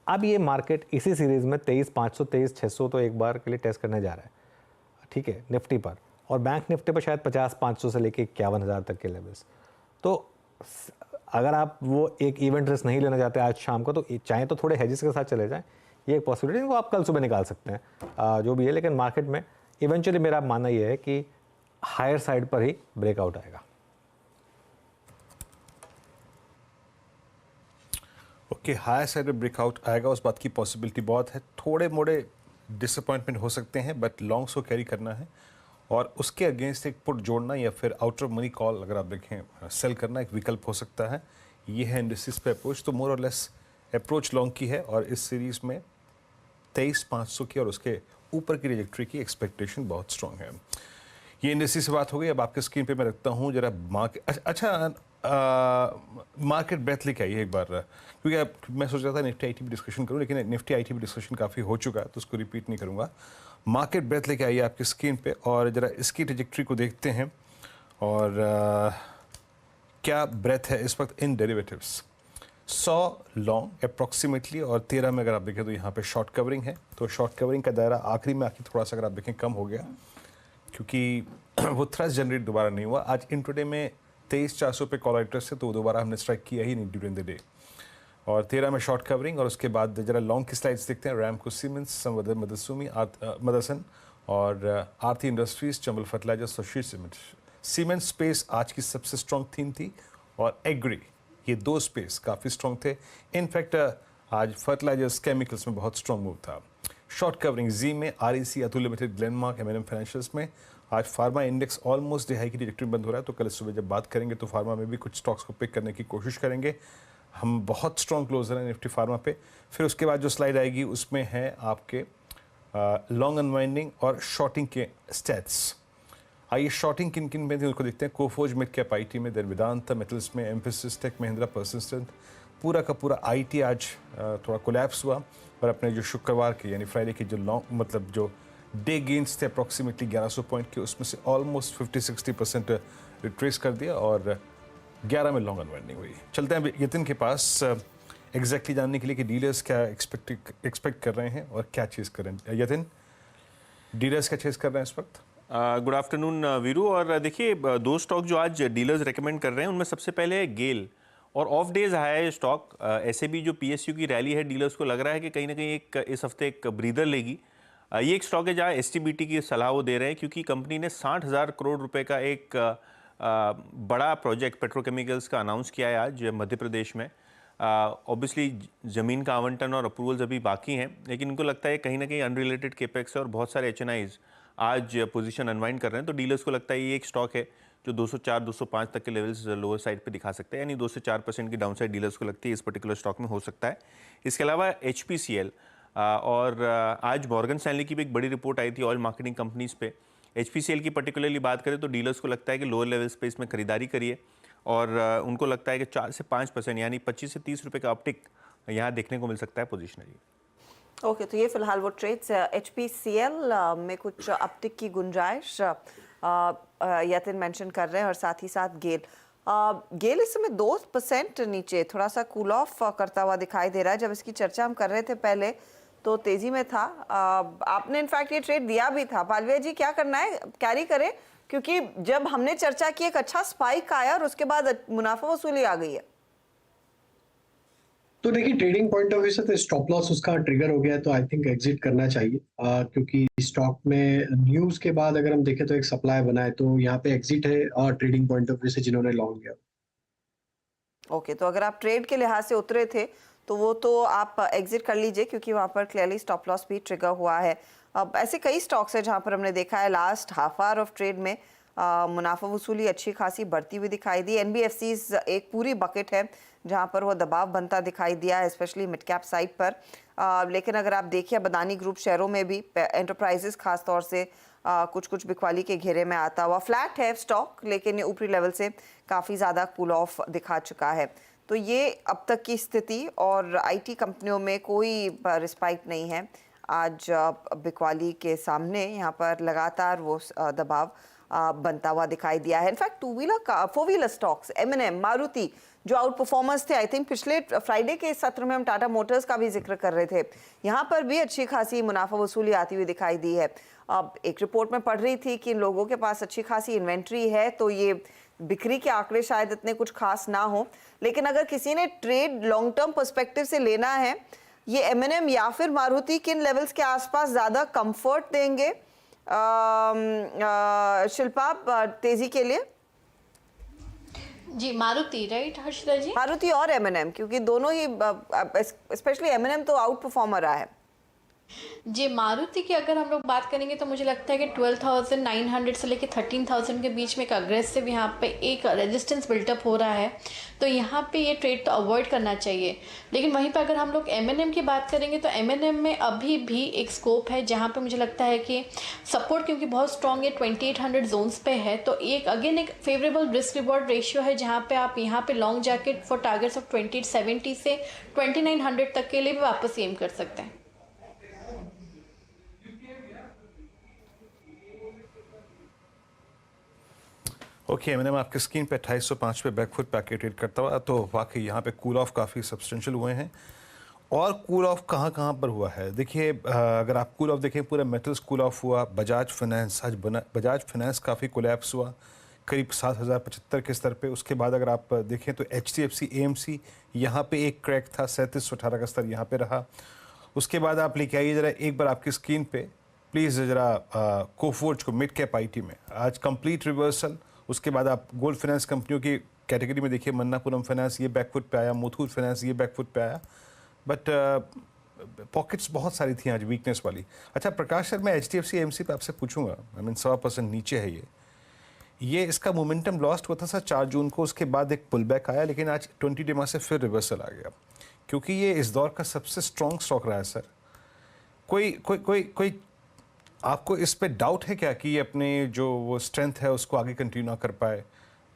अब ये मार्केट इसी सीरीज़ में 23,500 23,600 तो एक बार के लिए टेस्ट करने जा रहा है, ठीक है, निफ्टी पर, और बैंक निफ्टी पर शायद 50,500 से लेके 51,000 तक के लेवल्स। तो अगर आप वो एक इवेंट रिस्क नहीं लेना चाहते आज शाम को, तो चाहे तो थोड़े हेजेस के साथ चले जाएं, ये एक पॉसिबिलिटी वो आप कल सुबह निकाल सकते हैं जो भी है। लेकिन मार्केट में इवेंचुअली मेरा मानना ये है कि हायर साइड पर ही ब्रेकआउट आएगा। ओके, हायर साइड में ब्रेकआउट आएगा, उस बात की पॉसिबिलिटी बहुत है। थोड़े मोड़े डिसअपॉइंटमेंट हो सकते हैं, बट लॉन्ग्स को कैरी करना है और उसके अगेंस्ट एक पुट जोड़ना या फिर आउट ऑफ मनी कॉल अगर आप देखें सेल करना एक विकल्प हो सकता है। ये है इंडस्ट्रीज पे अप्रोच। तो मोर और लेस अप्रोच लॉन्ग की है और इस सीरीज़ में 23,500 की और उसके ऊपर की ट्रैजेक्टरी की एक्सपेक्टेशन बहुत स्ट्रॉन्ग है। ये इंडस्ट्री से बात हो गई। अब आपके स्क्रीन पे मैं रखता हूँ जरा मार्केट। अच्छा, मार्केट ब्रेथ लेके आइए एक बार, क्योंकि मैं सोच रहा था निफ्टी आईटी भी डिस्कशन करूँ, लेकिन निफ्टी आईटी भी डिस्कशन काफ़ी हो चुका है तो उसको रिपीट नहीं करूँगा। मार्केट ब्रेथ लेके आइए आपकी स्क्रीन पे और ज़रा इसकी ट्रैजेक्टरी को देखते हैं और क्या ब्रेथ है इस वक्त इन डेरिवेटिव्स। 100 लॉन्ग अप्रॉक्सीमेटली और 13 में अगर आप देखें तो यहाँ पे शॉर्ट कवरिंग है। तो शॉर्ट कवरिंग का दायरा आखिरी में आके थोड़ा सा अगर आप देखें कम हो गया, क्योंकि वो थ्रस्ट जनरेट दोबारा नहीं हुआ। आज इंट्राडे में 23,400 पे कॉल इंटरेस्ट है, तो दोबारा हमने स्ट्राइक किया ही नहीं ड्यूरिंग द डे। और 13 में शॉर्ट कवरिंग, और उसके बाद जरा लॉन्ग की स्लाइड्स देखते हैं। रैमको सीमेंट्स, मदरसुमी, मदरसन और आरती इंडस्ट्रीज, चंबल फर्टिलाइजर्स और शीर सीमेंट। सीमेंट स्पेस आज की सबसे स्ट्रॉन्ग थीम थी, और एग्री, ये दो स्पेस काफ़ी स्ट्रॉन्ग थे। इनफैक्ट आज फर्टिलाइजर्स केमिकल्स में बहुत स्ट्रॉन्ग मूव था। शॉर्ट कवरिंग जी में REC, Atul limited, Glenmark, M&M financials में। आज pharma index almost day high की ट्रैजेक्टरी बंद हो रहा है, तो कल सुबह जब बात करेंगे तो फार्मा में भी कुछ स्टॉक्स को पिक करने की कोशिश करेंगे। हम बहुत स्ट्रॉन्ग क्लोजर हैं निफ्टी फार्मा पे। फिर उसके बाद जो स्लाइड आएगी उसमें है आपके लॉन्ग अनवाइंडिंग और शॉर्टिंग के स्टैट्स। आइए शॉर्टिंग किन किन में थे उनको देखते हैं। कोफोर्ज, मिड कैप IT में, देन वेदांता मेटल्स में, एम्फेसिस टेक, महिंद्रा, पर्सिस्टेंट। पूरा का पूरा IT आज थोड़ा कोलैप्स हुआ, पर अपने जो शुक्रवार के यानी फ्राइडे के जो लॉन्ग मतलब जो डे गेन्स थे अप्रॉक्सीमेटली 1100 पॉइंट के, उसमें से ऑलमोस्ट 50-60% रिट्रेस कर दिया, और 11 में लॉन्ग अनवाइंडिंग हुई। चलते हैं यतिन के पास एग्जैक्टली जानने के लिए कि डीलर्स क्या एक्सपेक्ट कर रहे हैं और क्या चीज़ कर रहे हैं। यतिन, डीलर्स क्या चीज़ कर रहे हैं इस वक्त? Good afternoon Veeru. और देखिए, दो स्टॉक जो आज डीलर्स रेकमेंड कर रहे हैं उनमें सबसे पहले है गेल, और ऑफ डेज आया है स्टॉक। ऐसे भी जो PSU की रैली है, डीलर्स को लग रहा है कि कहीं ना कहीं इस हफ्ते एक ब्रीदर लेगी। ये एक स्टॉक है जहाँ STBT की सलाह वो दे रहे हैं, क्योंकि कंपनी ने 60,000 करोड़ रुपए का एक बड़ा प्रोजेक्ट पेट्रोकेमिकल्स का अनाउंस किया है आज मध्य प्रदेश में। ऑब्वियसली ज़मीन का आवंटन और अप्रूवल्स अभी बाकी हैं, लेकिन उनको लगता है कहीं ना कहीं अनरिलेटेड केपेक्स है और बहुत सारे HNIs आज पोजीशन अनवाइंड कर रहे हैं। तो डीलर्स को लगता है ये एक स्टॉक है जो 204-205 तक के लेवल्स लोअर साइड पे दिखा सकते हैं, यानी 2 से 4% की डाउनसाइड डीलर्स को लगती है इस पर्टिकुलर स्टॉक में हो सकता है। इसके अलावा HPCL और आज मॉर्गन स्टैनली की भी एक बड़ी रिपोर्ट आई थी ऑयल मार्केटिंग कंपनीज पे। HPCL की पर्टिकुलरली बात करें तो डीलर्स को लगता है कि लोअर लेवल्स पे इसमें खरीदारी करिए, और उनको लगता है कि 4 से 5% यानी 25 से 30 रुपये का अपटिक यहाँ देखने को मिल सकता है पोजिशनरी। ओके, तो ये फिलहाल वो ट्रेड्स HPCL में कुछ अपटिक की गुंजाइश यतिन मेंशन कर रहे हैं, और साथ ही साथ गेल इस समय 2% नीचे थोड़ा सा कूल ऑफ करता हुआ दिखाई दे रहा है। जब इसकी चर्चा हम कर रहे थे पहले तो तेजी में था। आपने इनफैक्ट ये ट्रेड दिया भी था। पालविया जी, क्या करना है, कैरी करें? क्योंकि जब हमने चर्चा की एक अच्छा स्पाइक आया और उसके बाद मुनाफा वसूली आ गई है। तो देखिए, ट्रेडिंग पॉइंट ऑफ व्यू से तो स्टॉप लॉस उसका ट्रिगर हो गया है, तो आई थिंक एग्जिट करना चाहिए, क्योंकि स्टॉक में न्यूज के बाद अगर हम देखें तो एक सप्लाई बना है, तो यहाँ पे एग्जिट है और ट्रेडिंग पॉइंट ऑफ व्यू से जिन्होंने लॉन्ग लिया। ओके, तो अगर आप ट्रेड के लिहाज से उतरे थे तो वो तो आप एग्जिट कर लीजिए, क्योंकि वहाँ पर क्लियरली स्टॉप लॉस भी ट्रिगर हुआ है। अब ऐसे कई स्टॉक्स है जहाँ पर हमने देखा है last half hour of trade में मुनाफा वसूली अच्छी खासी बढ़ती हुई दिखाई दी। NBFCs एक पूरी बकेट है जहाँ पर वो दबाव बनता दिखाई दिया है, स्पेशली मिड कैप साइड पर। लेकिन अगर आप देखिए बदानी ग्रुप शेयरों में भी एंटरप्राइजेस खास तौर से कुछ बिकवाली के घेरे में आता हुआ फ्लैट है स्टॉक, लेकिन ये ऊपरी लेवल से काफ़ी ज़्यादा कूल ऑफ दिखा चुका है। तो ये अब तक की स्थिति, और IT कंपनियों में कोई रिस्पाइट नहीं है आज बिकवाली के सामने। यहाँ पर लगातार वो दबाव बनता हुआ दिखाई दिया है। In fact 4 wheeler stocks M&M, Maruti जो आउट परफॉर्मर्स थे, आई थिंक पिछले फ्राइडे के सत्र में हम टाटा मोटर्स का भी जिक्र कर रहे थे, यहाँ पर भी अच्छी खासी मुनाफा वसूली आती हुई दिखाई दी है। अब एक रिपोर्ट में पढ़ रही थी कि इन लोगों के पास अच्छी खासी इन्वेंट्री है, तो ये बिक्री के आंकड़े शायद इतने कुछ खास ना हो, लेकिन अगर किसी ने ट्रेड लॉन्ग टर्म पर्सपेक्टिव से लेना है, ये M&M या फिर मारुति किन लेवल्स के आसपास ज़्यादा कंफर्ट देंगे शिल्पा तेजी के लिए? जी, मारुति, राइट हर्षिता जी? मारुति और M&M, क्योंकि दोनों ही स्पेशली M&M तो आउट परफॉर्मर रहा है। जी, मारुति की अगर हम लोग बात करेंगे तो मुझे लगता है कि 12,900 से लेकर 13,000 के बीच में एक अग्रेसिव यहाँ पे एक रेजिस्टेंस बिल्टअप हो रहा है, तो यहाँ पे ये ट्रेड तो अवॉइड करना चाहिए। लेकिन वहीं पे अगर हम लोग M&M की बात करेंगे तो M&M में अभी भी एक स्कोप है जहाँ पे मुझे लगता है कि सपोर्ट क्योंकि बहुत स्ट्रॉन्ग है 2800 जोन्स पे है, तो एक अगेन एक फेवरेबल रिस्क रिवॉर्ड रेशियो है जहाँ पे आप यहाँ पे लॉन्ग जाके फॉर टारगेट्स ऑफ 2870 से 2900 तक के लिए भी वापस एम कर सकते हैं। ओके, M&M आपके स्क्रीन पे 2805 पे बैकफुट पैकेट ट्रेड करता हुआ, तो वाकई यहाँ पे कूल ऑफ काफ़ी सब्सटेंशियल हुए हैं। और कूल ऑफ कहाँ कहाँ पर हुआ है? देखिए अगर आप कूल ऑफ देखें, पूरा मेटल्स कूल ऑफ हुआ। बजाज फाइनेंस, आज बजाज फाइनेंस काफ़ी कोलैप्स हुआ, करीब 7,075 के स्तर पे। उसके बाद अगर आप देखें तो HDFC AMC यहाँ पे एक क्रैक था, 3718 का स्तर यहाँ पे रहा। उसके बाद आप लेके आइए ज़रा एक बार आपकी स्क्रीन पे प्लीज़ ज़रा कोफोर्ज को, मिड कैप IT में आज कंप्लीट रिवर्सल। उसके बाद आप गोल्ड फाइनेंस कंपनियों की कैटेगरी में देखिए, मन्नापुरम फाइनेंस ये बैकफुट पे आया, मुथूट फाइनेंस ये बैकफुट पे आया, बट पॉकेट्स बहुत सारी थी आज वीकनेस वाली। अच्छा प्रकाश सर, मैं HDFC AMC पे आपसे पूछूंगा, आई मीन 100% नीचे है ये इसका मोमेंटम लॉस्ट हुआ था सर 4 जून को, उसके बाद एक पुल बैक आया, लेकिन आज 20 डे से फिर रिवर्सल आ गया, क्योंकि ये इस दौर का सबसे स्ट्रॉन्ग स्टॉक रहा है सर। कोई आपको इस पे डाउट है क्या कि ये अपने जो वो स्ट्रेंथ है उसको आगे कंटिन्यू ना कर पाए?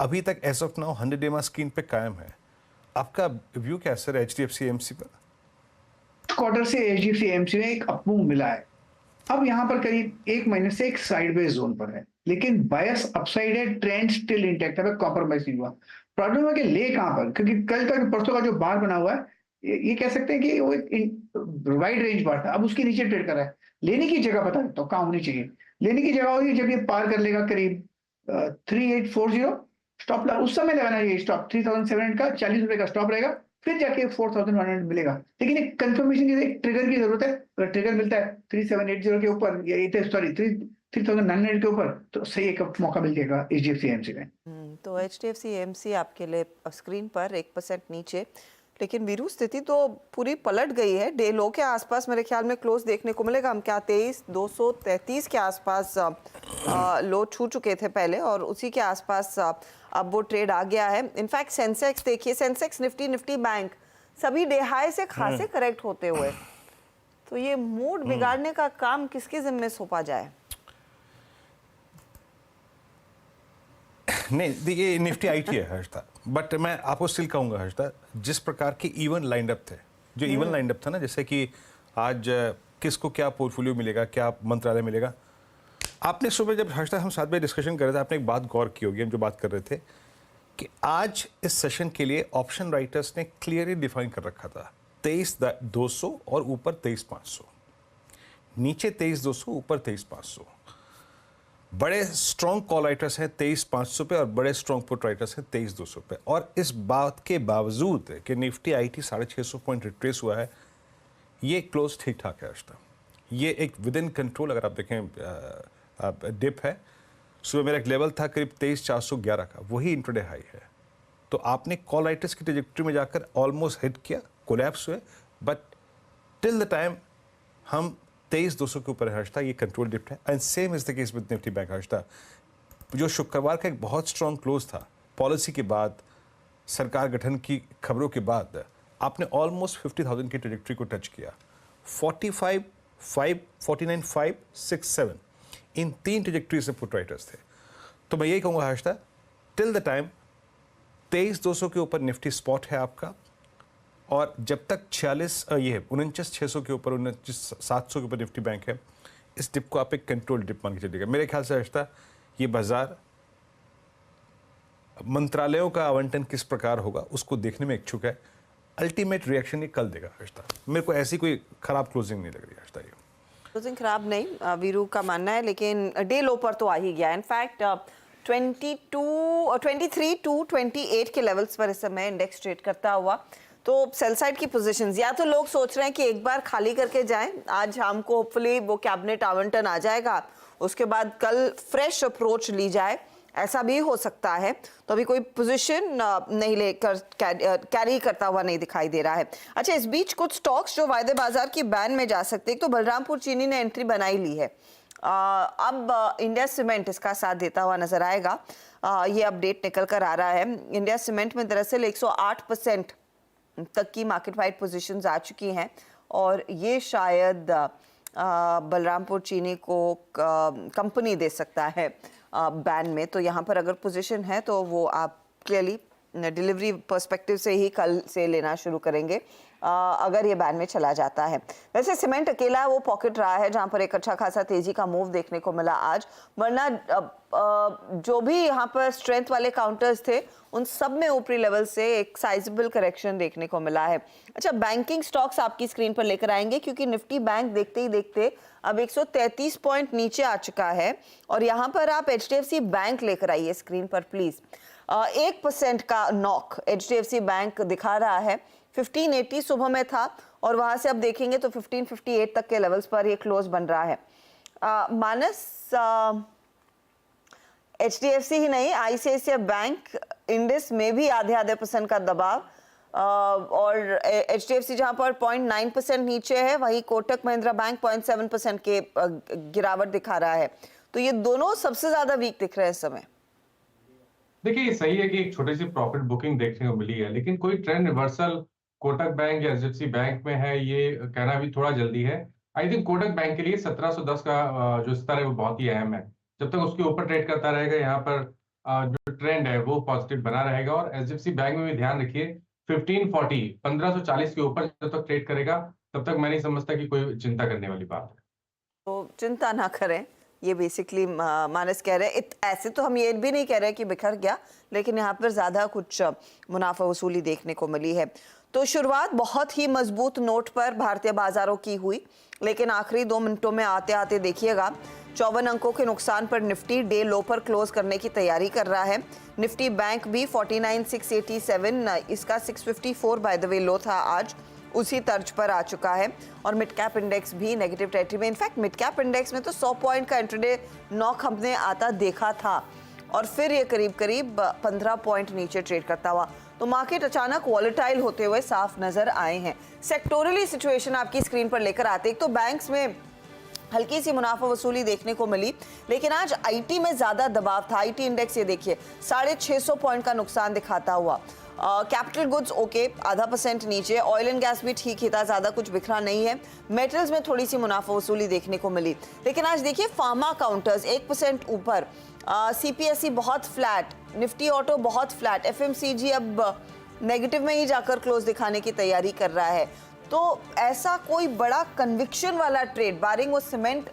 अभी तक as of now 100 day screen पे कायम है। आपका व्यू क्या है सर HDFC AMC पर? क्वार्टर से HDFC AMC में एक अपमूव मिला है। अब यहाँ पर करीब 1 महीने से एक साइडवेज जोन पर है, लेकिन बायस अपसाइड है, ट्रेंड स्टिल इंटैक्ट है, कॉम्प्रोमाइज नहीं हुआ। प्रॉब्लम है कि ले कहाँ पर, क्योंकि कल का परसों का जो बार बना हुआ है, ये कह सकते हैं कि वो एक वाइड रेंज बार था, अब उसके नीचे ट्रेड कर रहा है। लेने की जगह पता तो कहाँ होनी चाहिए? लेने की जगह होगी जब ये पार कर लेगा करीब 3840 स्टॉप, उस समय लगाना चाहिए स्टॉप। 3700 का 40 रुपए का स्टॉप रहेगा, फिर जाके 4100 मिलेगा। लेकिन एक कंफर्मेशन की, एक ट्रिगर की जरूरत है। अगर ट्रिगर मिलता है 3780 के ऊपर, या सॉरी 3900 के ऊपर, तो सही एक मौका मिल जाएगा HDFC AMC में। तो HDFC AMC आपके लिए स्क्रीन पर 1% नीचे, लेकिन वीरू स्थिति तो पूरी पलट गई है। डे लो के आसपास मेरे ख्याल में क्लोज देखने को मिलेगा। हम क्या 23,233 के आसपास लो छू चुके थे पहले, और उसी के आसपास अब वो ट्रेड आ गया है। इनफैक्ट सेंसेक्स देखिए, सेंसेक्स निफ्टी बैंक सभी डे हाई से खासे करेक्ट होते हुए, तो ये मूड बिगाड़ने का काम किसके जिम्मे सौंपा जाए? नहीं देखिए, निफ्टी IT है हर्षदा, बट मैं आपको स्टिल कहूँगा हर्षदा, जिस प्रकार के इवन लाइंड अप थे, जो इवन लाइंड अप था ना, जैसे कि आज किसको क्या पोर्टफोलियो मिलेगा, क्या मंत्रालय मिलेगा। आपने सुबह जब हर्षदा हम साथ में डिस्कशन कर रहे थे, आपने एक बात गौर की होगी, हम जो बात कर रहे थे कि आज इस सेशन के लिए ऑप्शन राइटर्स ने क्लियरली डिफाइन कर रखा था 23,200 और ऊपर 23,500, नीचे 23,200 ऊपर 23,500। बड़े स्ट्रॉन्ग कॉल राइटर्स हैं 23,500 पे, और बड़े स्ट्रॉन्ग पुट राइटर्स हैं 23,200 पे। और इस बात के बावजूद कि निफ्टी IT 650 पॉइंट रिट्रेस हुआ है, ये क्लोज ठीक ठाक है हर्षदा। ये एक विद इन कंट्रोल, अगर आप देखें डिप है। सुबह मेरा एक लेवल था करीब 23,411 का, वही इंट्राडे हाई है। तो आपने कॉल राइटर्स की ट्रेजेक्टरी में जाकर ऑलमोस्ट हिट किया, कोलैप्स हुए, बट टिल द टाइम हम 23,200 के ऊपर हर्षदा, ये कंट्रोल डिप्ट है। And same is the case with Nifty bank Harshada, जो शुक्रवार का एक बहुत स्ट्रॉन्ग क्लोज था, पॉलिसी के बाद, सरकार गठन की खबरों के बाद, आपने ऑलमोस्ट 50,000 की ट्रेजेक्टरी को टच किया। 45,500, 49,500, 6,700 इन 3 ट्रेजेक्टरी से पुट राइटर्स थे। तो मैं यही कहूँगा हर्षदा, टिल द टाइम 23,200 के ऊपर निफ्टी स्पॉट है आपका, और जब तक 49,600 के ऊपर, 49,700 के ऊपर निफ्टी बैंक है, इस डिप को आप एक कंट्रोल डिप मान के चलिएगा। मेरे ख्याल से हर्षदा, ये बाजार मंत्रालयों का आवंटन किस प्रकार होगा उसको देखने में इच्छुक है। अल्टीमेट रिएक्शन ये कल देगा हर्षदा। मेरे को ऐसी कोई खराब क्लोजिंग नहीं लग रही हर्षदा। ये क्लोजिंग खराब नहीं वीरू का मानना है, लेकिन डे लो पर तो आ ही गया। इनफैक्ट 23 to 28 के लेवल्स पर इस समय इंडेक्स ट्रेड करता हुआ। तो सेल साइड की पोजीशंस, या तो लोग सोच रहे हैं कि एक बार खाली करके जाएं, आज शाम को होपफुली वो कैबिनेट आवंटन आ जाएगा, उसके बाद कल फ्रेश अप्रोच ली जाए, ऐसा भी हो सकता है। तो अभी कोई पोजीशन नहीं लेकर कैरी करता हुआ नहीं दिखाई दे रहा है। अच्छा, इस बीच कुछ स्टॉक्स जो वायदे बाजार की बैन में जा सकते हैं, तो बलरामपुर चीनी ने एंट्री बनाई ली है। अब इंडिया सीमेंट इसका साथ देता हुआ नजर आएगा। ये अपडेट निकल कर आ रहा है। इंडिया सीमेंट में दरअसल 108% तक की मार्केट वाइड पोजीशंस आ चुकी हैं, और ये शायद बलरामपुर चीनी को कंपनी दे सकता है बैन में। तो यहाँ पर अगर पोजीशन है तो वो आप क्लियरली डिलीवरी पर्सपेक्टिव से ही कल से लेना शुरू करेंगे। अगर ये बैंड में चला जाता है। वैसे सीमेंट अकेला वो पॉकेट रहा है जहां पर एक अच्छा खासा तेजी का मूव देखने को मिला आज, वरना जो भी यहाँ पर स्ट्रेंथ वाले काउंटर्स थे उन सब में ऊपरी लेवल से एक साइजेबल करेक्शन देखने को मिला है। अच्छा, बैंकिंग स्टॉक्स आपकी स्क्रीन पर लेकर आएंगे क्योंकि निफ्टी बैंक देखते ही देखते अब 133 पॉइंट नीचे आ चुका है और यहाँ पर आप HDFC बैंक लेकर आइए स्क्रीन पर प्लीज। 1% का नॉक HDFC बैंक दिखा रहा है। 1580 सुबह में था और वहां से अब देखेंगे तो 1558 तक के लेवल्स पर ये क्लोज बन रहा है। मानस, HDFC ही नहीं, ICICI बैंक इंडेक्स में भी आधे % का दबाव, और HDFC जहां पर 0.9% नीचे है, वहीं कोटक महिंद्रा बैंक 0.7% के गिरावट दिखा रहा है। तो ये दोनों सबसे ज्यादा वीक दिख रहे हैं इस समय। देखिए, ये सही है कि एक छोटी सी प्रॉफिट बुकिंग देखने को मिली है, लेकिन कोई ट्रेंड रिवर्सल कोटक बैंक या HDFC बैंक में है ये कहना भी थोड़ा जल्दी है। आई थिंक कोटक बैंक के लिए 1710 का जो स्तर है वो बहुत ही अहम है। जब तक उसके ऊपर ट्रेड करता रहेगा, यहाँ पर जो ट्रेंड है वो पॉजिटिव बना रहेगा। और HDFC बैंक में भी ध्यान रखिए 1540 के ऊपर जब तक ट्रेड करेगा तब तक मैं नहीं समझता कि कोई चिंता करने वाली बात है। तो चिंता ना करें, ये बेसिकली मानस कह रहे हैं। ऐसे तो हम ये भी नहीं कह रहे कि बिखर गया, लेकिन यहाँ पर ज़्यादा कुछ मुनाफा वसूली देखने को मिली है। तो शुरुआत बहुत ही मजबूत नोट पर भारतीय बाजारों की हुई, लेकिन आखिरी 2 मिनटों में आते आते देखिएगा 54 अंकों के नुकसान पर निफ्टी डे लो पर क्लोज करने की तैयारी कर रहा है। निफ्टी बैंक भी 49687, इसका 654 बाय द वे लो था आज, उसी तर्ज पर आ चुका है। और मिड कैप इंडेक्स भी नेगेटिव टेरिटरी में। इनफैक्ट मिड कैप इंडेक्स में तो 100 पॉइंट का इंट्राडे नॉक हमने आता देखा था और फिर ये करीब करीब 15 पॉइंट नीचे ट्रेड करता हुआ। तो मार्केट अचानक वॉलेटाइल होते हुए साफ नजर आए हैं। सेक्टोरली सिचुएशन आपकी स्क्रीन पर लेकर आते, एक तो बैंक्स में हल्की सी मुनाफा वसूली देखने को मिली, लेकिन आज आईटी में ज्यादा दबाव था। आईटी इंडेक्स ये देखिए 650 पॉइंट का नुकसान दिखाता हुआ। कैपिटल गुड्स ओके, आधा % नीचे। ऑयल एंड गैस भी ठीक ही था, ज्यादा कुछ बिखरा नहीं है। मेटल्स में थोड़ी सी मुनाफा वसूली देखने को मिली, लेकिन आज देखिए फार्मा काउंटर्स 1% ऊपर, CPSE बहुत फ्लैट, निफ्टी ऑटो बहुत फ्लैट, FMCG अब नेगेटिव में ही जाकर क्लोज दिखाने की तैयारी कर रहा है। तो ऐसा कोई बड़ा कन्विक्शन वाला ट्रेड बारिंग वो सीमेंट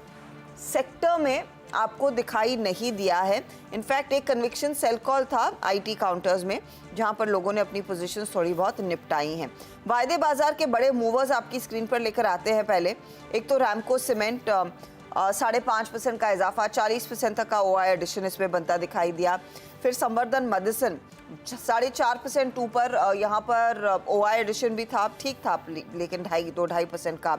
सेक्टर में आपको दिखाई नहीं दिया है। इनफैक्ट एक कन्विक्शन सेल कॉल था आईटी काउंटर्स में, जहां पर लोगों ने अपनी पोजीशंस थोड़ी बहुत निपटाई हैं। वायदे बाजार के बड़े मूवर्स आपकी स्क्रीन पर लेकर आते हैं। पहले एक तो रैमको सीमेंट 5.5% का इजाफा, 40% तक का OI एडिशन इसमें बनता दिखाई दिया। फिर संवर्धन मदसन 4.5% ऊपर, यहाँ पर OI एडिशन भी था, ठीक था, लेकिन 2-2.5% का।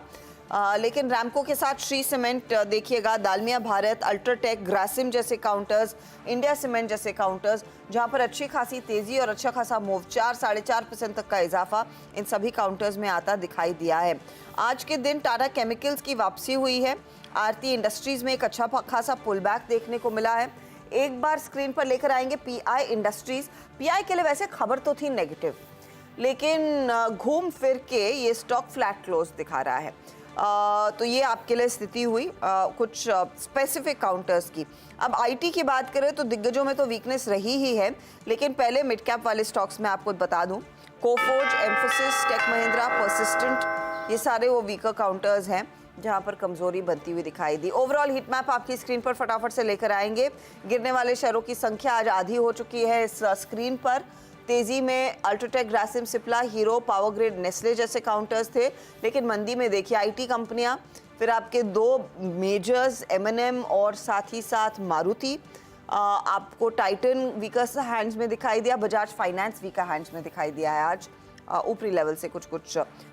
लेकिन रैमको के साथ श्री सीमेंट देखिएगा, दालमिया भारत, अल्ट्राटेक, ग्रासिम जैसे काउंटर्स, इंडिया सीमेंट जैसे काउंटर्स, जहां पर अच्छी खासी तेजी और अच्छा खासा मूव, 4-4.5% तक का इजाफा इन सभी काउंटर्स में आता दिखाई दिया है। आज के दिन टाटा केमिकल्स की वापसी हुई है। आरती इंडस्ट्रीज में एक अच्छा खासा पुल बैक देखने को मिला है। एक बार स्क्रीन पर लेकर आएंगे PI इंडस्ट्रीज। PI के लिए वैसे खबर तो थी नेगेटिव, लेकिन घूम फिर के ये स्टॉक फ्लैट क्लोज दिखा रहा है। तो ये आपके लिए स्थिति हुई कुछ स्पेसिफिक काउंटर्स की। अब आईटी की बात करें तो दिग्गजों में तो वीकनेस रही ही है, लेकिन पहले मिड कैप वाले स्टॉक्स में आपको बता दूं, Coforge, Mphasis, tech Mahindra, Persistent, ये सारे वो वीकर काउंटर्स हैं जहां पर कमजोरी बनती हुई दिखाई दी। ओवरऑल हीट मैप आपकी स्क्रीन पर फटाफट से लेकर आएंगे। गिरने वाले शेयरों की संख्या आज आधी हो चुकी है इस स्क्रीन पर। तेजी में UltraTech, Grasim, Cipla, hero, power grid, Nestle जैसे काउंटर्स थे, लेकिन मंदी में देखिए आईटी कंपनियां, फिर आपके 2 मेजर्स M&M और साथ ही साथ मारुति। आपको टाइटन वीकर हैंड्स में दिखाई दिया, बजाज फाइनेंस वीकर हैंड्स में दिखाई दिया है। आज ऊपरी लेवल से कुछ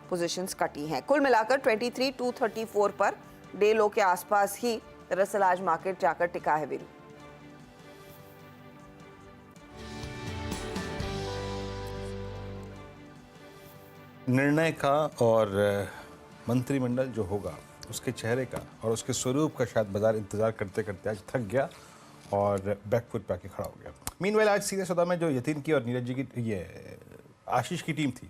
पोजीशंस कटी हैं। कुल मिलाकर 23,234 पर डे लो के आसपास ही दरअसल आज मार्केट जाकर टिका है। वीरू, निर्णय का और मंत्रिमंडल जो होगा उसके चेहरे का और उसके स्वरूप का शायद बाजार इंतजार करते करते आज थक गया और बैकफुट पे आके खड़ा हो गया। मीनवाइल आज सीधे सौदा में जो यतीन की और नीरज जी की, ये आशीष की टीम थी,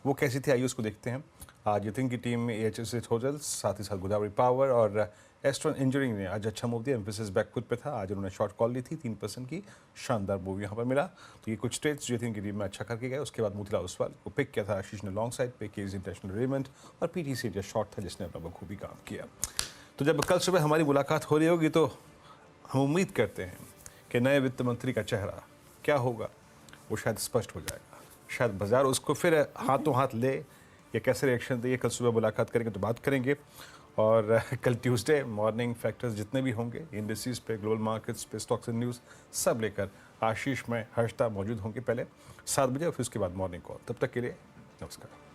वो कैसी थी आइए उसको देखते हैं। आज यतिन की टीम में AHS होटल्स, साथ ही साथ गोदावरी पावर और एस्ट्रॉन इंजीनियरिंग ने आज अच्छा मूव दिया। एम्फेसिस बैकफुट पे था, आज उन्होंने शॉर्ट कॉल ली थी, 3% की शानदार मूव यहाँ पर मिला। तो ये कुछ ट्रेड्स जो यतिन की टीम में अच्छा करके गए। उसके बाद मोतीलाल ओसवाल को पिक किया था आशीष ने लॉन्ग साइड पे, केज इंटरनेशनल रेमेंट और PTC इंडिया शॉर्ट था जिसने अपना बखूबी काम किया। तो जब कल सुबह हमारी मुलाकात हो रही होगी तो हम उम्मीद करते हैं कि नए वित्त मंत्री का चेहरा क्या होगा वो शायद स्पष्ट हो जाएगा। शायद बाजार उसको फिर हाथों हाथ ले या कैसे रिएक्शन दे, कल सुबह मुलाकात करेंगे तो बात करेंगे। और कल ट्यूसडे मॉर्निंग फैक्टर्स जितने भी होंगे इंडस्ट्रीज पे, ग्लोबल मार्केट्स पे, स्टॉक्स एंड न्यूज़ सब लेकर आशीष में हर्षता मौजूद होंगे पहले 7 बजे और फिर उसके बाद मॉर्निंग कॉल। तब तक के लिए नमस्कार।